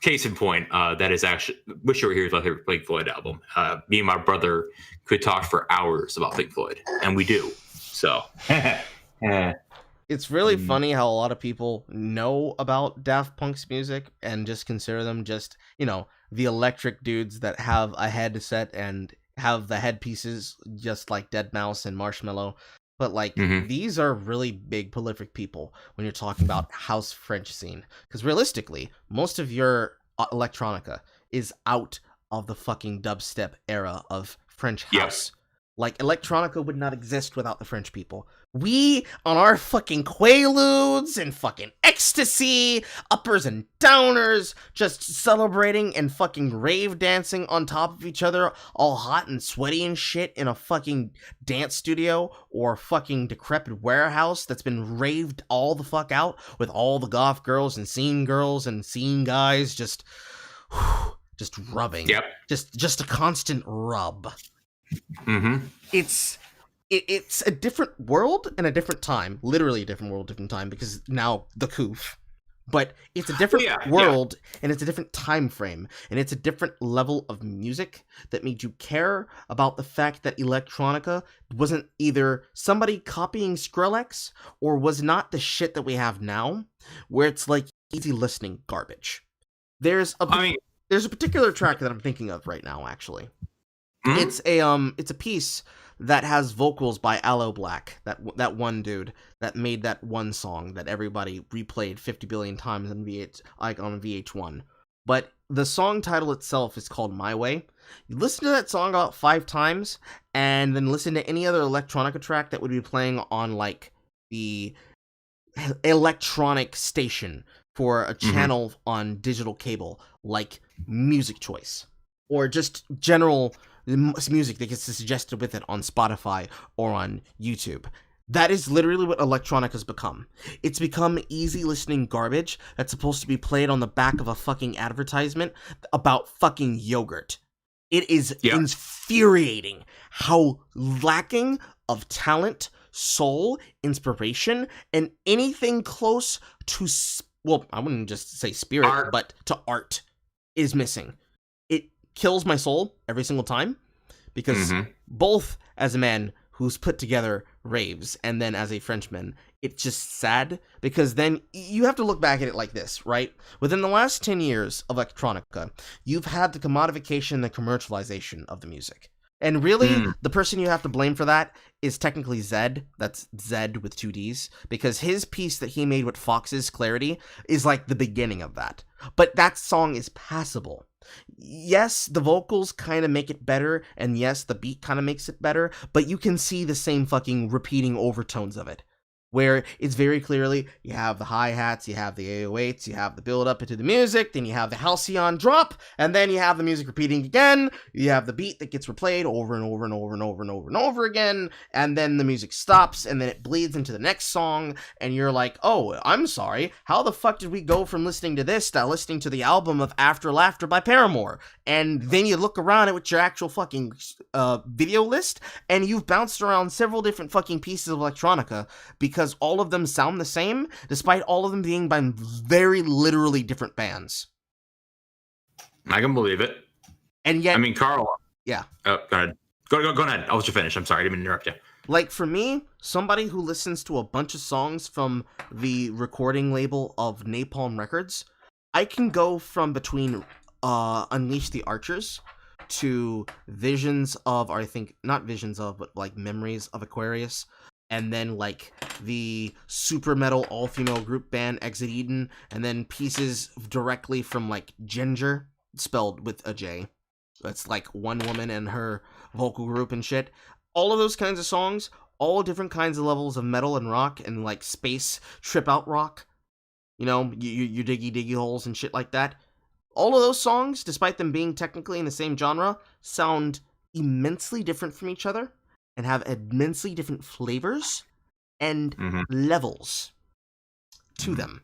case in point, that is actually Wish You Were Here is my favorite Pink Floyd album. Me and my brother could talk for hours about Pink Floyd, and we do. So it's really funny how a lot of people know about Daft Punk's music and just consider them just, the electric dudes that have a headset and have the headpieces just like Deadmau5 and Marshmello. But like, these are really big, prolific people when you're talking about house French scene. Because realistically, most of your electronica is out of the fucking dubstep era of French house. Yep. Like, electronica would not exist without the French people. We, on our fucking quaaludes and fucking ecstasy, uppers and downers, just celebrating and fucking rave dancing on top of each other, all hot and sweaty and shit in a fucking dance studio or fucking decrepit warehouse that's been raved all the fuck out with all the goth girls and scene guys just rubbing. Yep. Just a constant rub. Mm-hmm. It's a different world and a different time. Literally a different world, different time, because now the coof. But it's a different world, and it's a different time frame, and it's a different level of music that made you care about the fact that electronica wasn't either somebody copying Skrillex or was not the shit that we have now, where it's like easy listening garbage. There's a particular track that I'm thinking of right now, actually. Mm-hmm. It's a piece that has vocals by Aloe Black, that one dude that made that one song that everybody replayed 50 billion times on VH1. But the song title itself is called My Way. You listen to that song about 5 times, and then listen to any other electronica track that would be playing on like the electronic station for a channel on digital cable, like Music Choice, or just general music that gets suggested with it on Spotify or on YouTube. That is literally what electronic has become. It's become easy listening garbage that's supposed to be played on the back of a fucking advertisement about fucking yogurt. It is infuriating how lacking of talent, soul, inspiration, and anything close to, well, I wouldn't just say spirit, but to art is missing. It kills my soul every single time because both as a man who's put together raves and then as a Frenchman, it's just sad because then you have to look back at it like this, right? Within the last 10 years of electronica, you've had the commodification and the commercialization of the music. And really, the person you have to blame for that is technically Zed. That's Zed with 2 Ds. Because his piece that he made with Fox's Clarity is like the beginning of that. But that song is passable. Yes, the vocals kind of make it better, and yes, the beat kind of makes it better, but you can see the same fucking repeating overtones of it. Where it's very clearly, you have the hi-hats, you have the 808s, you have the build-up into the music, then you have the halcyon drop, and then you have the music repeating again, you have the beat that gets replayed over and over and over and over and over and over again, and then the music stops, and then it bleeds into the next song, and you're like, oh, I'm sorry, how the fuck did we go from listening to this to listening to the album of After Laughter by Paramore? And then you look around at your actual fucking video list, and you've bounced around several different fucking pieces of electronica, because all of them sound the same, despite all of them being by very literally different bands. I can believe it. And yet, I mean, Carl. Yeah. Go ahead. Go ahead. I'll let you finish. I'm sorry, I didn't mean to interrupt you. Like, for me, somebody who listens to a bunch of songs from the recording label of Napalm Records, I can go from between Unleash the Archers to Visions of, or I think, not Visions of, but like Memories of Aquarius, and then like the super metal all-female group band Exit Eden, and then pieces directly from like Ginger, spelled with a J. That's like one woman and her vocal group and shit. All of those kinds of songs, all different kinds of levels of metal and rock and like space trip out rock. You know, you diggy holes and shit like that. All of those songs, despite them being technically in the same genre, sound immensely different from each other and have immensely different flavors and levels to them.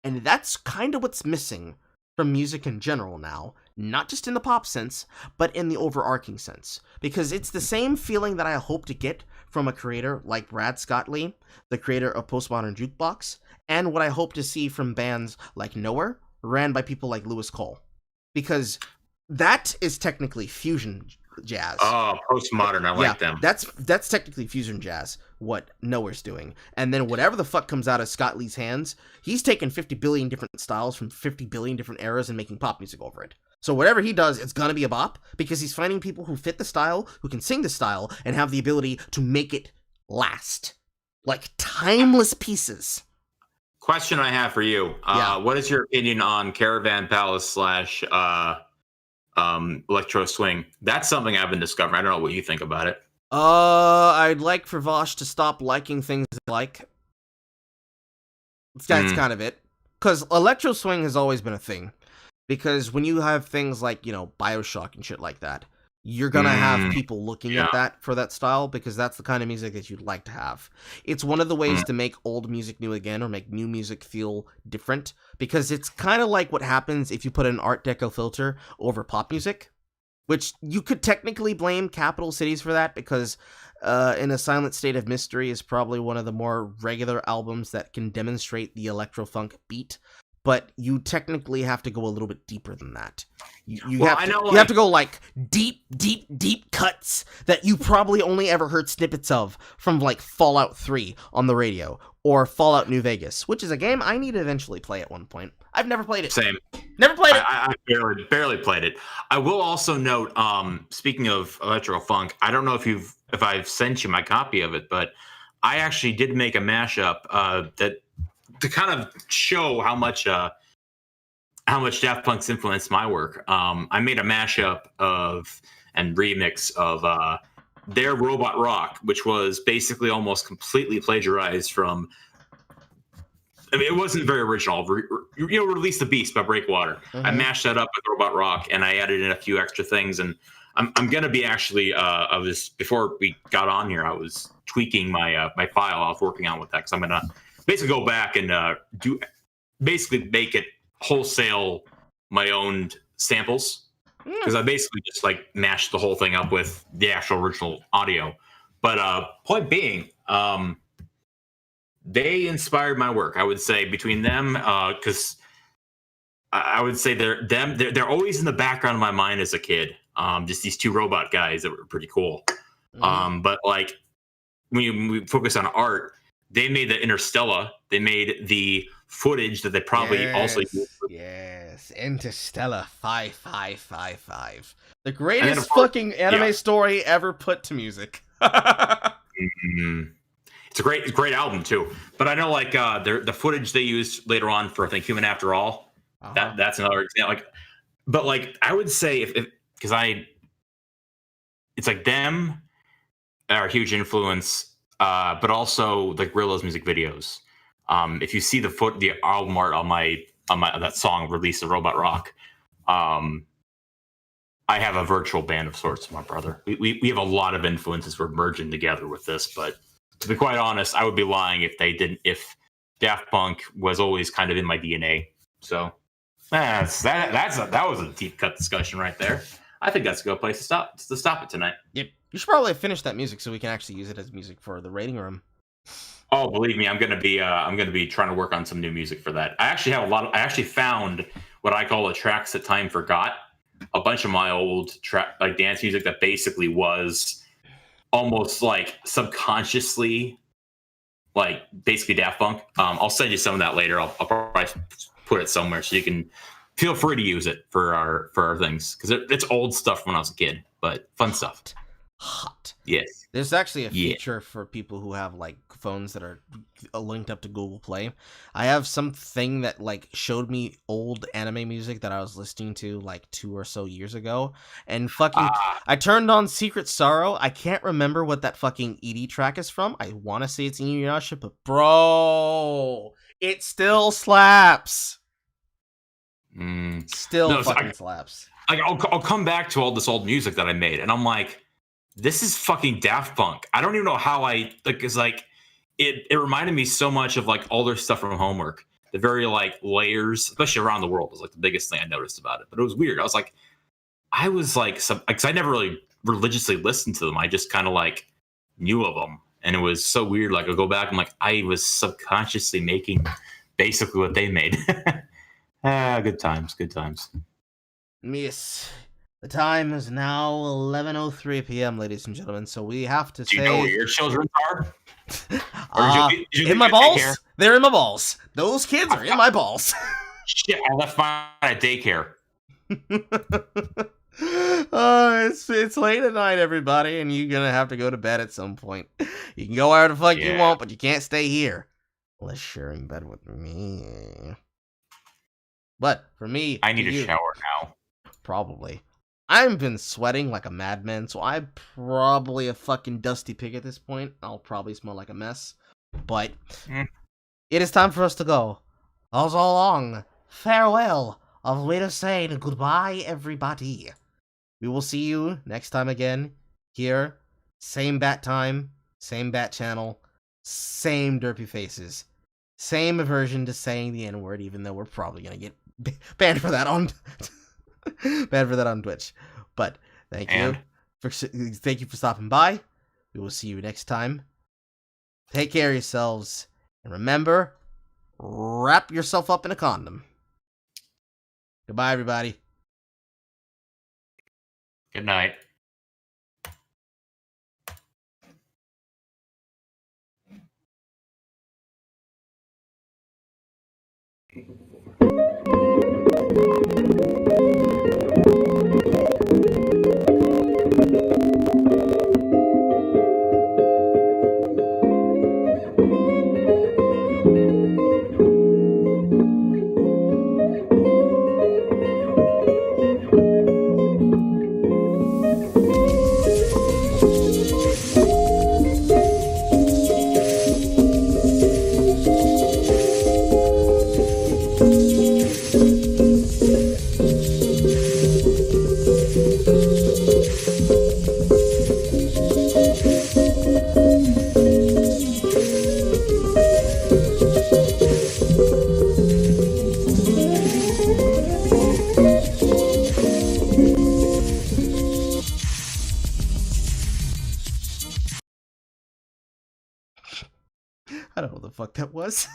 And that's kind of what's missing from music in general now, not just in the pop sense, but in the overarching sense. Because it's the same feeling that I hope to get from a creator like Brad Scott Lee, the creator of Postmodern Jukebox, and what I hope to see from bands like Nowhere, ran by people like Lewis Cole. Because that is technically fusion jazz. Oh, Postmodern, I like them. That's technically fusion jazz, what Nowhere's doing. And then whatever the fuck comes out of Scott Lee's hands, he's taken 50 billion different styles from 50 billion different eras and making pop music over it. So whatever he does, it's gonna be a bop, because he's finding people who fit the style, who can sing the style, and have the ability to make it last. Like timeless pieces. Question I have for you. What is your opinion on Caravan Palace / Electro Swing? That's something I've been discovering. I don't know what you think about it. I'd like for Vosh to stop liking things I like. That's kind of it. Because Electro Swing has always been a thing. Because when you have things like, you know, Bioshock and shit like that, you're gonna have people looking at that for that style, because that's the kind of music that you'd like to have. It's one of the ways to make old music new again, or make new music feel different, because it's kind of like what happens if you put an Art Deco filter over pop music, which you could technically blame Capital Cities for that, because In a Silent State of Mystery is probably one of the more regular albums that can demonstrate the electro-funk beat. But you technically have to go a little bit deeper than that. You have to go like deep cuts that you probably only ever heard snippets of from like Fallout 3 on the radio, or Fallout New Vegas, which is a game I need to eventually play at one point. I've never played it. Same. Never played it. I barely played it. I will also note, speaking of electro funk, I don't know if I've sent you my copy of it, but I actually did make a mashup that to kind of show how much Daft Punk's influenced my work. I made a mashup and remix of their Robot Rock, which was basically almost completely plagiarized from. I mean, it wasn't very original. Release the Beast by Breakwater. I mashed that up with Robot Rock, and I added in a few extra things. And I'm gonna be actually before we got on here, I was tweaking my file I was working on with that, because I'm gonna basically go back and make it wholesale my own samples, because I basically just like mashed the whole thing up with the actual original audio. But point being, they inspired my work, I would say, between them, because I would say they're always in the background of my mind as a kid. Just these two robot guys that were pretty cool. But like when we focus on art, they made the Interstellar. They made the footage that they probably also used. Yes, Interstellar 5555. The greatest fucking anime story ever put to music. It's a great album too. But I know like the footage they used later on for I think Human After All. That's another example. Like, but like I would say if because it's like them are a huge influence, but also like Rilla's music videos. If you see the album art on my that song Release of Robot Rock, I have a virtual band of sorts with my brother. We have a lot of influences we're merging together with this, but to be quite honest, I would be lying if Daft Punk was always kind of in my DNA. So that was a deep cut discussion right there. I think that's a good place to stop it tonight. Yep. You should probably finish that music so we can actually use it as music for the rating room. Oh, believe me, I'm gonna be trying to work on some new music for that. I actually found what I call the tracks that time forgot. A bunch of my old like dance music that basically was almost like subconsciously like basically Daft Punk. I'll send you some of that later. I'll probably put it somewhere so you can feel free to use it for our things because it's old stuff from when I was a kid, but fun stuff. Hot. Yes. There's actually a feature for people who have like phones that are linked up to Google Play. I have something that like showed me old anime music that I was listening to like 2 or so years ago, and fucking I turned on Secret Sorrow. I can't remember what that fucking ED track is from. I want to say it's Inuyasha, but bro, it still slaps. Still fucking slaps. Like I'll come back to all this old music that I made, and I'm like, this is fucking Daft Punk. I don't even know how I like. It's like it reminded me so much of like all their stuff from Homework. The very like layers, especially around the world, was like the biggest thing I noticed about it. But it was weird. I was like, because I never really religiously listened to them. I just kind of like knew of them, and it was so weird. Like I go back, I'm like, I was subconsciously making basically what they made. Good times. Yes. The time is now 11:03 p.m., ladies and gentlemen, so we have to say... Do you know where your children are? In my balls? They're in my balls. Those kids are in my balls. Shit, I left mine at daycare. It's late at night, everybody, and you're gonna have to go to bed at some point. You can go wherever the fuck you want, but you can't stay here. Unless sharing bed with me. But, for me... I need a shower now. Probably. I've been sweating like a madman, so I'm probably a fucking dusty pig at this point. I'll probably smell like a mess. But it is time for us to go. So long. Farewell. Of way to say goodbye, everybody. We will see you next time again. Here. Same bat time. Same bat channel. Same derpy faces. Same aversion to saying the N-word, even though we're probably going to get banned for that on... bad for that on Twitch, but thank you for stopping by. We will see you next time. Take care of yourselves, and remember, wrap yourself up in a condom. Goodbye, everybody. Good night. I don't know what the fuck that was.